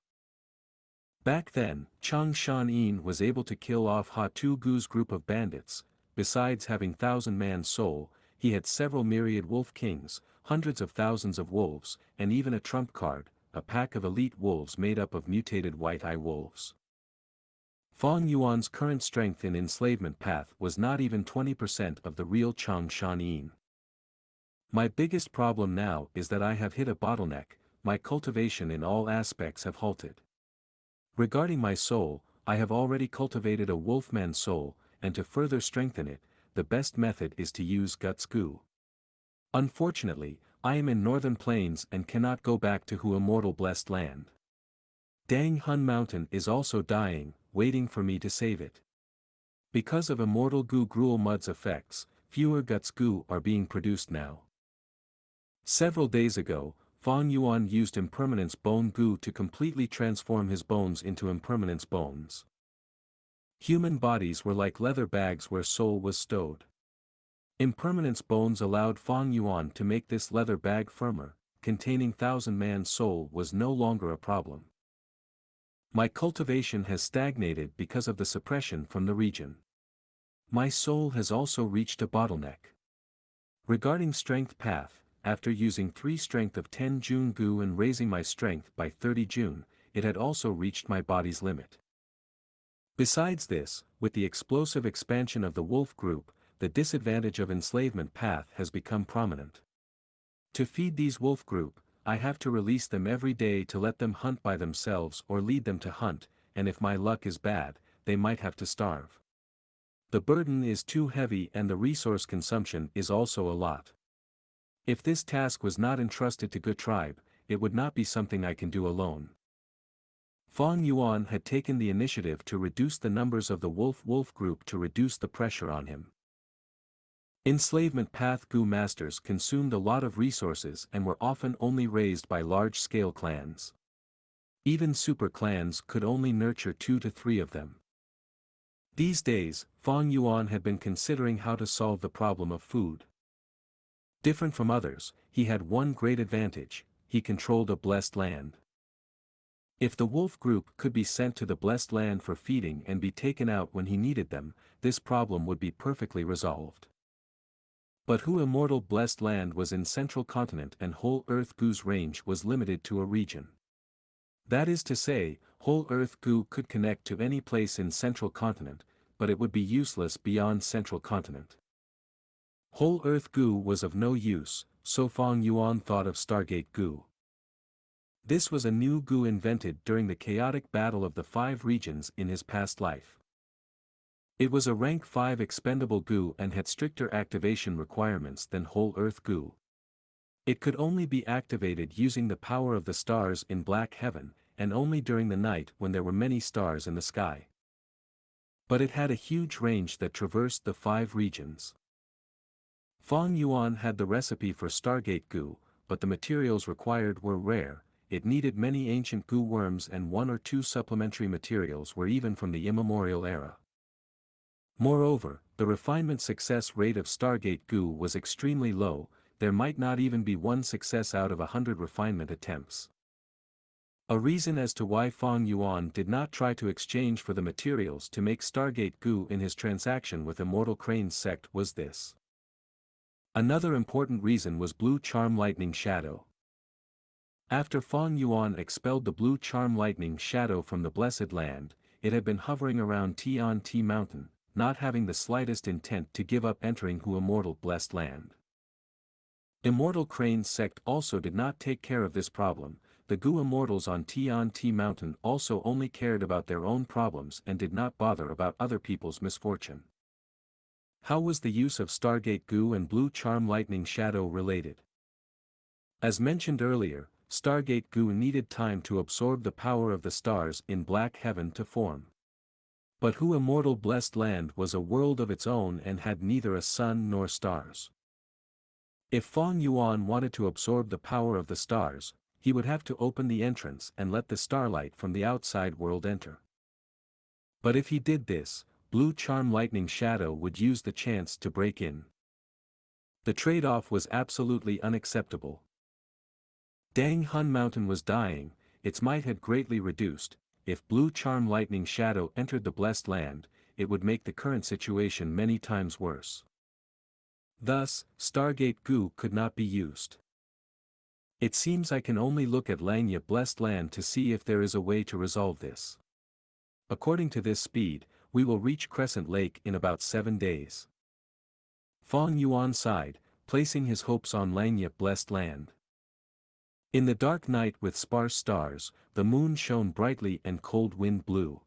Speaker 1: Back then, Chang Shan Yin was able to kill off Ha Tu Gu's group of bandits. Besides having 1,000-man soul, he had several myriad wolf kings, hundreds of thousands of wolves, and even a trump card, a pack of elite wolves made up of mutated white-eye wolves. Fang Yuan's current strength in enslavement path was not even 20% of the real Chang Shan Yin. My biggest problem now is that I have hit a bottleneck, my cultivation in all aspects have halted. Regarding my soul, I have already cultivated a wolfman soul, and to further strengthen it, the best method is to use Guts Gu. Unfortunately, I am in northern plains and cannot go back to Hu immortal blessed land. Dang Hun Mountain is also dying, waiting for me to save it. Because of immortal Gu Gruel Mud's effects, fewer Guts Gu are being produced now. Several days ago, Fang Yuan used Impermanence Bone Gu to completely transform his bones into Impermanence bones. Human bodies were like leather bags where soul was stowed. Impermanence bones allowed Fang Yuan to make this leather bag firmer, containing 1,000-man soul was no longer a problem. My cultivation has stagnated because of the suppression from the region. My soul has also reached a bottleneck. Regarding strength path, after using 3 strength of 10 June Gu and raising my strength by 30 June, it had also reached my body's limit. Besides this, with the explosive expansion of the wolf group, the disadvantage of enslavement path has become prominent. To feed these wolf group, I have to release them every day to let them hunt by themselves or lead them to hunt, and if my luck is bad, they might have to starve. The burden is too heavy and the resource consumption is also a lot. If this task was not entrusted to Gu tribe, it would not be something I can do alone. Fang Yuan had taken the initiative to reduce the numbers of the wolf group to reduce the pressure on him. Enslavement path Gu masters consumed a lot of resources and were often only raised by large-scale clans. Even super clans could only nurture 2 to 3 of them. These days, Fang Yuan had been considering how to solve the problem of food. Different from others, he had one great advantage: he controlled a blessed land. If the wolf group could be sent to the blessed land for feeding and be taken out when he needed them, this problem would be perfectly resolved. But Hu immortal blessed land was in central continent and whole earth Gu's range was limited to a region. That is to say, whole earth Gu could connect to any place in central continent, but it would be useless beyond central continent. Whole earth Gu was of no use, so Fang Yuan thought of Stargate Gu. This was a new Gu invented during the chaotic battle of the 5 regions in his past life. It was a rank 5 expendable Gu and had stricter activation requirements than whole earth Gu. It could only be activated using the power of the stars in black heaven, and only during the night when there were many stars in the sky. But it had a huge range that traversed the 5 regions. Fang Yuan had the recipe for Stargate Gu, but the materials required were rare. It needed many ancient Gu worms and 1 or 2 supplementary materials were even from the immemorial era. Moreover, the refinement success rate of Stargate Gu was extremely low, there might not even be 1 success out of 100 refinement attempts. A reason as to why Fang Yuan did not try to exchange for the materials to make Stargate Gu in his transaction with Immortal Crane's sect was this. Another important reason was Blue Charm Lightning Shadow. After Fang Yuan expelled the Blue Charm Lightning Shadow from the Blessed Land, it had been hovering around Tian-Ti Mountain, not having the slightest intent to give up entering Hu Immortal Blessed Land. Immortal Crane's sect also did not take care of this problem. The Gu Immortals on Tian-Ti Mountain also only cared about their own problems and did not bother about other people's misfortune. How was the use of Stargate Gu and Blue Charm Lightning Shadow related? As mentioned earlier, Stargate Gu needed time to absorb the power of the stars in black heaven to form. But Hu Immortal Blessed Land was a world of its own and had neither a sun nor stars. If Fang Yuan wanted to absorb the power of the stars, he would have to open the entrance and let the starlight from the outside world enter. But if he did this, Blue Charm Lightning Shadow would use the chance to break in. The trade-off was absolutely unacceptable. Dang Hun Mountain was dying, its might had greatly reduced. If Blue Charm Lightning Shadow entered the Blessed Land, it would make the current situation many times worse. Thus, Stargate Gu could not be used. It seems I can only look at Langya Blessed Land to see if there is a way to resolve this. According to this speed, we will reach Crescent Lake in about 7 days. Fang Yuan sighed, placing his hopes on Langya Blessed Land. In the dark night with sparse stars, the moon shone brightly and cold wind blew.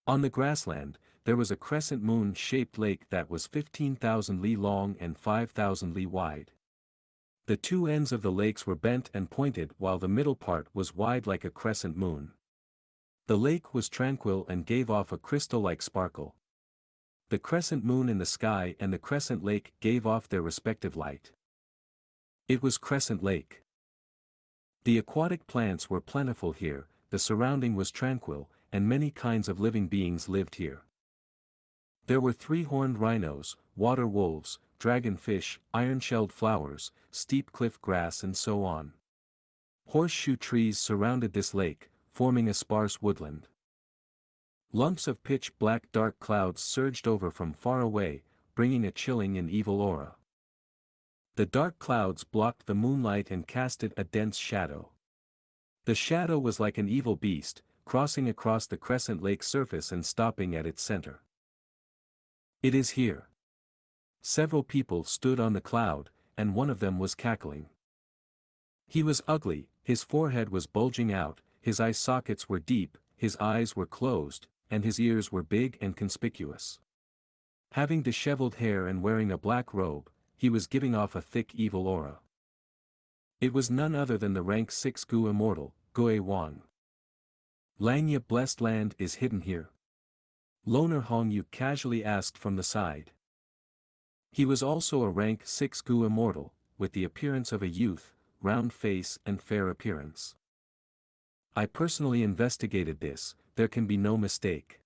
Speaker 1: On the grassland, there was a crescent moon-shaped lake that was 15,000 li long and 5,000 li wide. The 2 ends of the lakes were bent and pointed while the middle part was wide like a crescent moon. The lake was tranquil and gave off a crystal-like sparkle. The crescent moon in the sky and the crescent lake gave off their respective light. It was Crescent Lake. The aquatic plants were plentiful here, the surrounding was tranquil, and many kinds of living beings lived here. There were 3-horned rhinos, water wolves, dragonfish, iron-shelled flowers, steep cliff grass and so on. Horseshoe trees surrounded this lake, forming a sparse woodland. Lumps of pitch-black dark clouds surged over from far away, bringing a chilling and evil aura. The dark clouds blocked the moonlight and casted a dense shadow. The shadow was like an evil beast, crossing across the crescent lake surface and stopping at its center. It is here. Several people stood on the cloud, and one of them was cackling. He was ugly, his forehead was bulging out, his eye sockets were deep, his eyes were closed, and his ears were big and conspicuous. Having disheveled hair and wearing a black robe, he was giving off a thick evil aura. It was none other than the rank 6 Gu immortal, Gu Wang. Langya blessed land is hidden here? Loner Hongyu casually asked from the side. He was also a rank 6 Gu immortal, with the appearance of a youth, round face and fair appearance. I personally investigated this, there can be no mistake.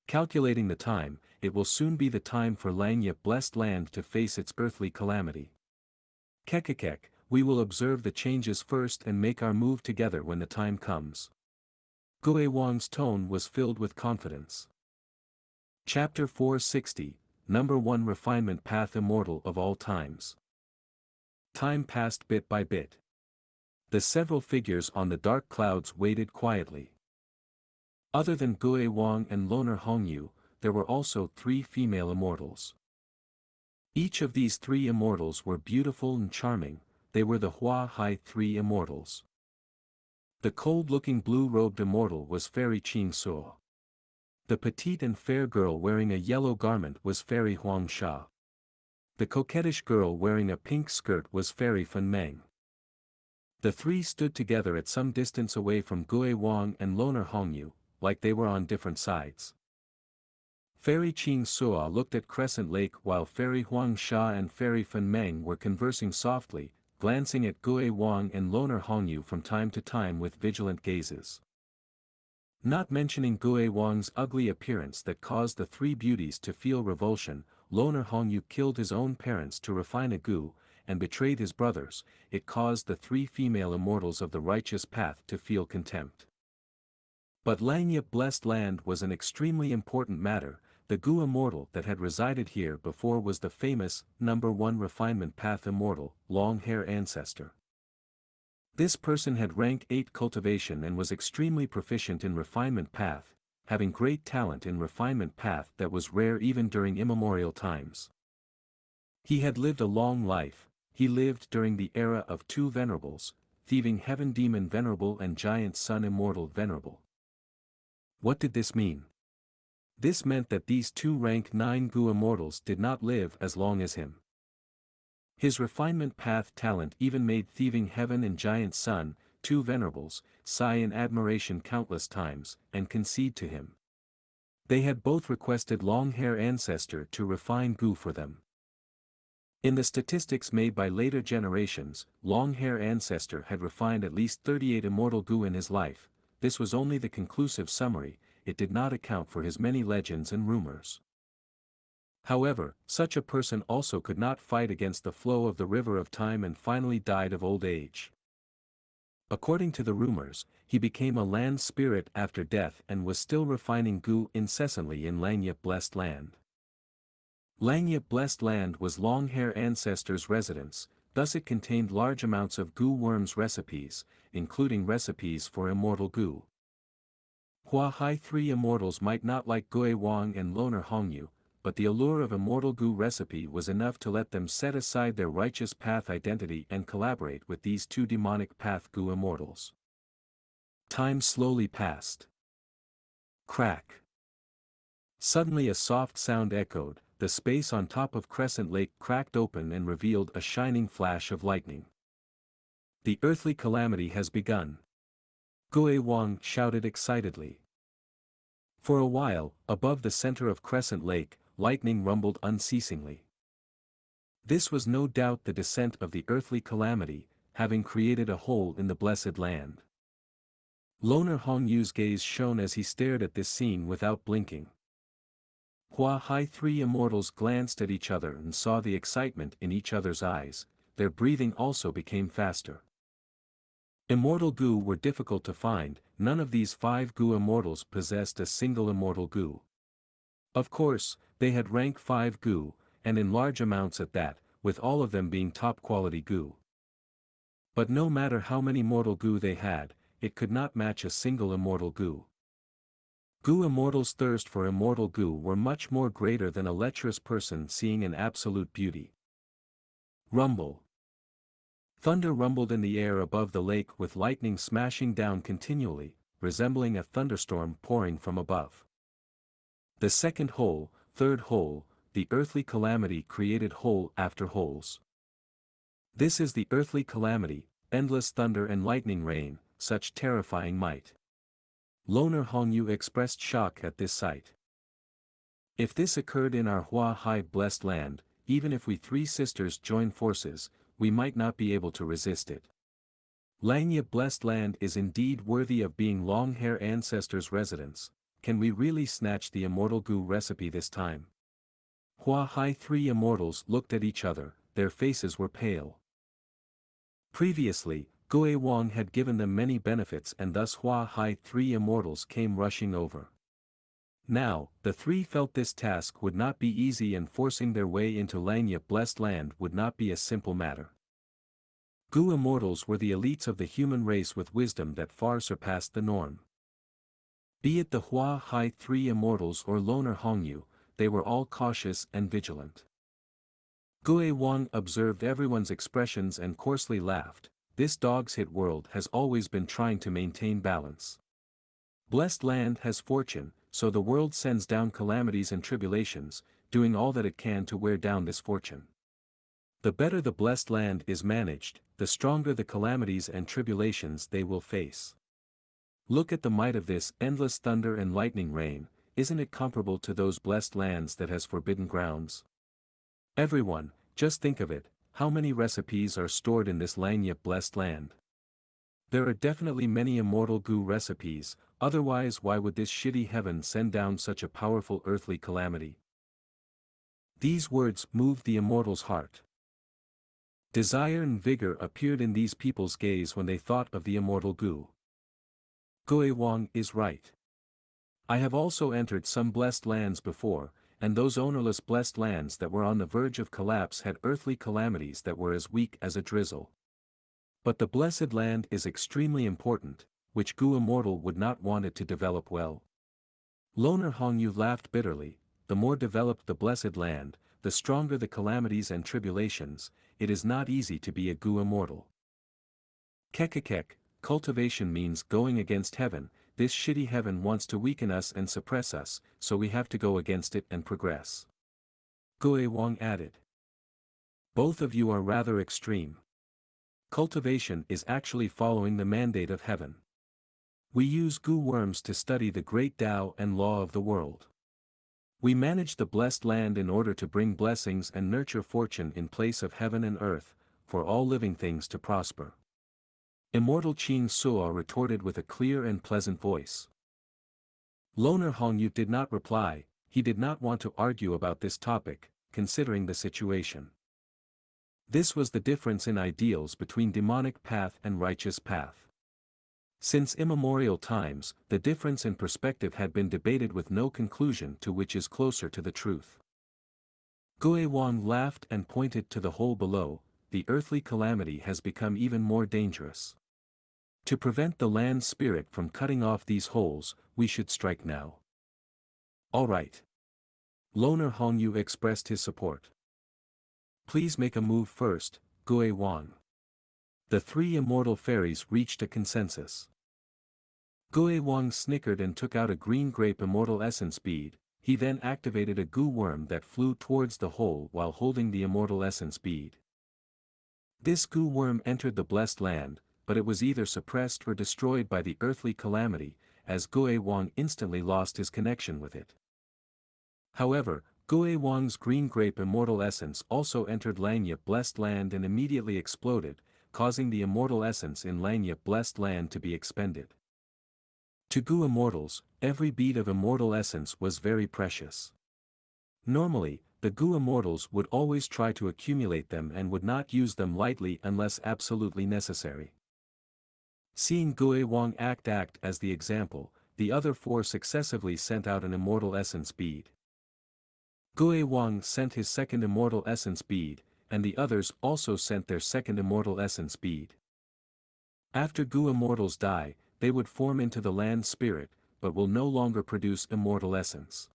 Speaker 1: Calculating the time, it will soon be the time for Langya blessed land to face its earthly calamity. Kekekek, we will observe the changes first and make our move together when the time comes. Gu Wang's tone was filled with confidence. Chapter 460, Number 1 Refinement Path Immortal of All Times. Time passed bit by bit. The several figures on the dark clouds waited quietly. Other than Gu Wang and Loner Hongyu, there were also 3 female immortals. Each of these 3 immortals were beautiful and charming, they were the Hua Hai 3 immortals. The cold-looking blue-robed immortal was Fairy Xianxia. The petite and fair girl wearing a yellow garment was Fairy Huangsha. The coquettish girl wearing a pink skirt was Fairy Fenmeng. The 3 stood together at some distance away from Gu Wang and Loner Hongyu, like they were on different sides. Fairy Xianxia looked at Crescent Lake while Fairy Huangsha and Fairy Fenmeng were conversing softly, glancing at Gu Wang and Loner Hongyu from time to time with vigilant gazes. Not mentioning Gu Wang's ugly appearance that caused the 3 beauties to feel revulsion, Loner Hongyu killed his own parents to refine a Gu, and betrayed his brothers, it caused the 3 female immortals of the righteous path to feel contempt. But Langya blessed land was an extremely important matter. The Gu immortal that had resided here before was the famous, number 1 refinement path immortal, long hair ancestor. This person had rank 8 cultivation and was extremely proficient in refinement path, having great talent in refinement path that was rare even during immemorial times. He had lived a long life, he lived during the era of 2 venerables, thieving heaven demon venerable and giant sun immortal venerable. What did this mean? This meant that these 2 rank 9 Gu immortals did not live as long as him. His refinement path talent even made thieving heaven and giant sun, 2 venerables, sigh in admiration countless times, and concede to him. They had both requested long hair ancestor to refine Gu for them. In the statistics made by later generations, long hair ancestor had refined at least 38 immortal Gu in his life. This was only the conclusive summary, it did not account for his many legends and rumors. However, such a person also could not fight against the flow of the river of time and finally died of old age. According to the rumors, he became a land spirit after death and was still refining Gu incessantly in Langya blessed land. Langya blessed land was long hair ancestors' residence, thus it contained large amounts of Gu worms recipes, including recipes for immortal Gu. Hua Hai 3 immortals might not like Gu Wang and Loner Hongyu, but the allure of immortal Gu recipe was enough to let them set aside their righteous path identity and collaborate with these 2 demonic path Gu immortals. Time slowly passed. Crack. Suddenly a soft sound echoed, the space on top of Crescent Lake cracked open and revealed a shining flash of lightning. The earthly calamity has begun. Gu Wang shouted excitedly. For a while, above the center of Crescent Lake, lightning rumbled unceasingly. This was no doubt the descent of the earthly calamity, having created a hole in the blessed land. Loner Hongyu's gaze shone as he stared at this scene without blinking. Hua Hai 3 immortals glanced at each other and saw the excitement in each other's eyes, their breathing also became faster. Immortal Gu were difficult to find, none of these 5 Gu immortals possessed a single immortal Gu. Of course, they had rank 5 Gu, and in large amounts at that, with all of them being top-quality Gu. But no matter how many mortal Gu they had, it could not match a single immortal Gu. Gu immortals' thirst for immortal Gu were much more greater than a lecherous person seeing an absolute beauty. Rumble. Thunder rumbled in the air above the lake with lightning smashing down continually, resembling a thunderstorm pouring from above. The second hole, third hole, the earthly calamity created hole after holes. This is the earthly calamity, endless thunder and lightning rain, such terrifying might. Loner Hongyu expressed shock at this sight. If this occurred in our Hua Hai blessed land, even if we three sisters join forces, we might not be able to resist it. Langya blessed land is indeed worthy of being long-hair ancestors' residence. Can we really snatch the immortal Gu recipe this time? Hua Hai three immortals looked at each other, their faces were pale. Previously, Gue Wang had given them many benefits and thus Hua Hai three immortals came rushing over. Now, the three felt this task would not be easy and forcing their way into Langya blessed land would not be a simple matter. Gu immortals were the elites of the human race with wisdom that far surpassed the norm. Be it the Hua Hai three immortals or Loner Hongyu, they were all cautious and vigilant. Gue Wang observed everyone's expressions and coarsely laughed. This dog's hit world has always been trying to maintain balance. Blessed land has fortune, so the world sends down calamities and tribulations, doing all that it can to wear down this fortune. The better the blessed land is managed, the stronger the calamities and tribulations they will face. Look at the might of this endless thunder and lightning rain, isn't it comparable to those blessed lands that has forbidden grounds? Everyone, just think of it, how many recipes are stored in this Langya blessed land? There are definitely many immortal Gu recipes, otherwise why would this shitty heaven send down such a powerful earthly calamity? These words moved the immortal's heart. Desire and vigor appeared in these people's gaze when they thought of the immortal Gu. Gue Wang is right. I have also entered some blessed lands before, and those ownerless blessed lands that were on the verge of collapse had earthly calamities that were as weak as a drizzle. But the blessed land is extremely important, which Gu immortal would not want it to develop well. Loner Hongyu laughed bitterly. The more developed the blessed land, the stronger the calamities and tribulations. It is not easy to be a Gu immortal. Kekekek, cultivation means going against heaven. This shitty heaven wants to weaken us and suppress us, so we have to go against it and progress. Gue Wang added. Both of you are rather extreme. Cultivation is actually following the mandate of heaven. We use Gu worms to study the great Tao and law of the world. We manage the blessed land in order to bring blessings and nurture fortune in place of heaven and earth, for all living things to prosper. Immortal Qing Suo retorted with a clear and pleasant voice. Loner Hongyu did not reply. He did not want to argue about this topic, considering the situation. This was the difference in ideals between demonic path and righteous path. Since immemorial times, the difference in perspective had been debated with no conclusion to which is closer to the truth. Gue Wang laughed and pointed to the hole below. The earthly calamity has become even more dangerous. To prevent the land spirit from cutting off these holes, we should strike now. All right. Loner Hongyu expressed his support. Please make a move first, Gue Wang. The three immortal fairies reached a consensus. Gue Wang snickered and took out a green grape immortal essence bead. He then activated a Gu worm that flew towards the hole while holding the immortal essence bead. This Gu worm entered the blessed land, but it was either suppressed or destroyed by the earthly calamity, as Gue Wang instantly lost his connection with it. However, Gue Wang's green grape immortal essence also entered Langya blessed land and immediately exploded, causing the immortal essence in Langya blessed land to be expended. To Gu immortals, every bead of immortal essence was very precious. Normally, the Gu immortals would always try to accumulate them and would not use them lightly unless absolutely necessary. Seeing Gue Wang act as the example, the other four successively sent out an immortal essence bead. Gue Wang sent his second immortal essence bead. and the others also sent their second immortal essence bead. After Gu immortals die, they would form into the land spirit, but will no longer produce immortal essence.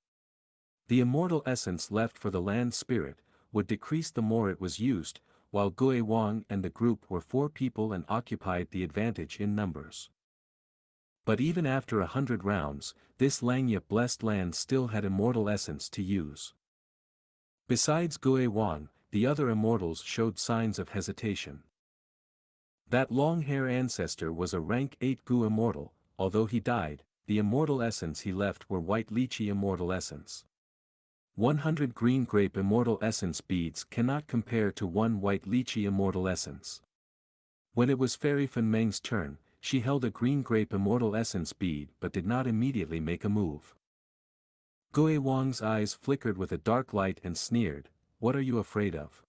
Speaker 1: The immortal essence left for the land spirit would decrease the more it was used, while Gue Wang and the group were 4 people and occupied the advantage in numbers. But even after 100 rounds, this Xianxia blessed land still had immortal essence to use. Besides Gue Wang, the other immortals showed signs of hesitation. That long-hair ancestor was a rank 8 Gu immortal, although he died, the immortal essence he left were white lychee immortal essence. 100 green grape immortal essence beads cannot compare to 1 white lychee immortal essence. When it was Fairy Fan Meng's turn, she held a green grape immortal essence bead but did not immediately make a move. Gue Wang's eyes flickered with a dark light and sneered, "What are you afraid of?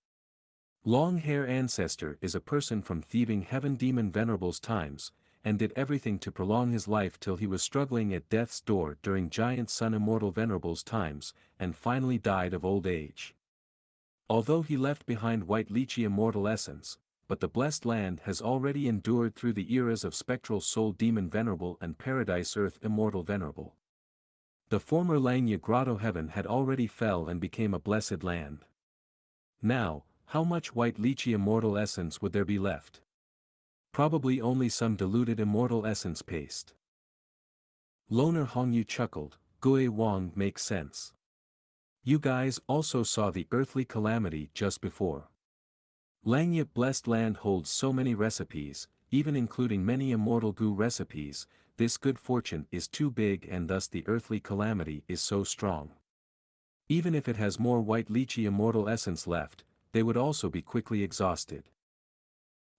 Speaker 1: Long-hair ancestor is a person from thieving heaven demon Venerable's times, and did everything to prolong his life till he was struggling at death's door during giant sun immortal Venerable's times, and finally died of old age. Although he left behind white lychee immortal essence, but the blessed land has already endured through the eras of spectral soul demon Venerable and paradise earth immortal Venerable. The former Xianxia grotto heaven had already fell and became a blessed land. Now, how much white lychee immortal essence would there be left? Probably only some diluted immortal essence paste." Loner Hongyu chuckled, "Gue Wang makes sense. You guys also saw the earthly calamity just before. Xianxia blessed land holds so many recipes, even including many immortal Gu recipes, this good fortune is too big and thus the earthly calamity is so strong. Even if it has more white lychee immortal essence left, they would also be quickly exhausted.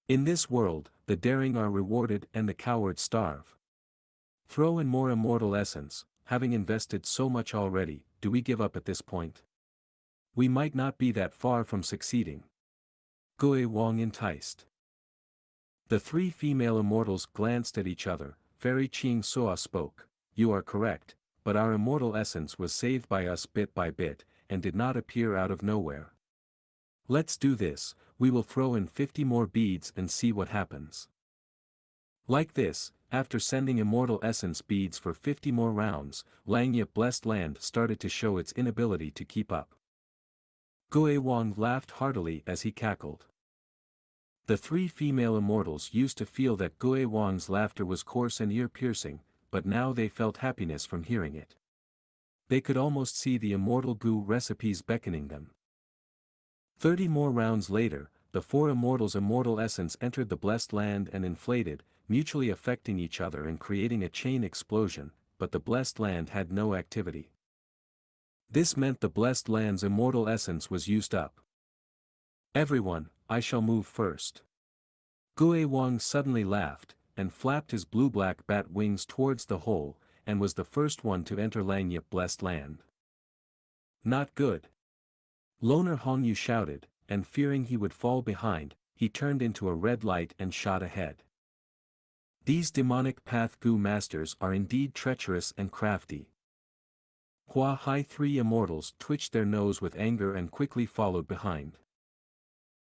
Speaker 1: In this world, the daring are rewarded and the cowards starve. Throw in more immortal essence, having invested so much already, do we give up at this point? We might not be that far from succeeding." Gue Wang enticed. The 3 female immortals glanced at each other. Fairy Xianxia spoke, "You are correct, but our immortal essence was saved by us bit by bit, and did not appear out of nowhere. Let's do this, we will throw in 50 more beads and see what happens." Like this, after sending immortal essence beads for 50 more rounds, Xianxia blessed land started to show its inability to keep up. Gue Wang laughed heartily as he cackled. The 3 female immortals used to feel that Gue Wang's laughter was coarse and ear-piercing, but now they felt happiness from hearing it. They could almost see the immortal Gu recipes beckoning them. 30 more rounds later, the 4 immortals' immortal essence entered the blessed land and inflated, mutually affecting each other and creating a chain explosion, but the blessed land had no activity. This meant the blessed land's immortal essence was used up. "Everyone, I shall move first." Gue Wang suddenly laughed, and flapped his blue-black bat wings towards the hole, and was the first one to enter Xianxia blessed land. "Not good." Loner Hongyu shouted, and fearing he would fall behind, he turned into a red light and shot ahead. These demonic Path Gu masters are indeed treacherous and crafty. Hua Hai 3 immortals twitched their nose with anger and quickly followed behind.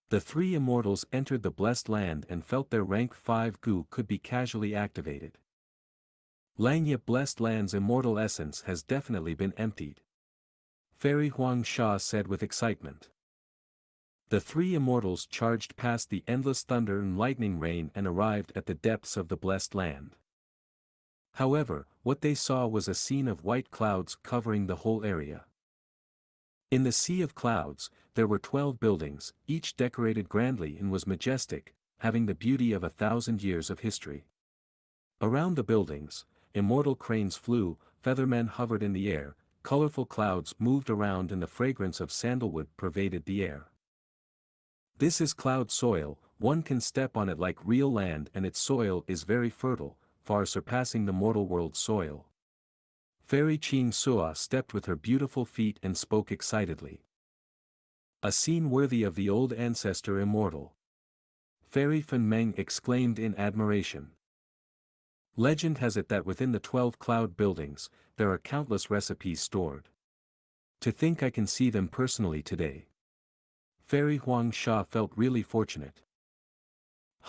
Speaker 1: The 3 immortals entered the blessed land and felt their rank 5 Gu could be casually activated. Xianxia blessed land's immortal essence has definitely been emptied. Fairy Huang Sha said with excitement. The 3 immortals charged past the endless thunder and lightning rain and arrived at the depths of the blessed land. However, what they saw was a scene of white clouds covering the whole area. In the sea of clouds, there were 12 buildings, each decorated grandly and was majestic, having the beauty of 1,000 years of history. Around the buildings, immortal cranes flew, feathermen hovered in the air, colorful clouds moved around and the fragrance of sandalwood pervaded the air. This is cloud soil, one can step on it like real land and its soil is very fertile, far surpassing the mortal world's soil. Fairy Xianxia stepped with her beautiful feet and spoke excitedly. "A scene worthy of the old ancestor immortal." Fairy Fan Meng exclaimed in admiration. Legend has it that within the 12 cloud buildings, there are countless recipes stored. To think I can see them personally today. Fairy Xianxia felt really fortunate.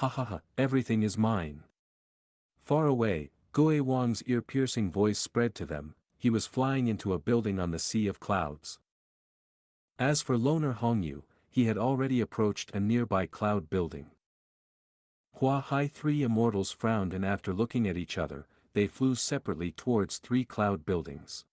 Speaker 1: Ha ha ha, everything is mine. Far away, Gui Wang's ear-piercing voice spread to them. He was flying into a building on the sea of clouds. As for Loner Hongyu, he had already approached a nearby cloud building. Hua Hai, three immortals frowned, and after looking at each other, they flew separately towards three cloud buildings.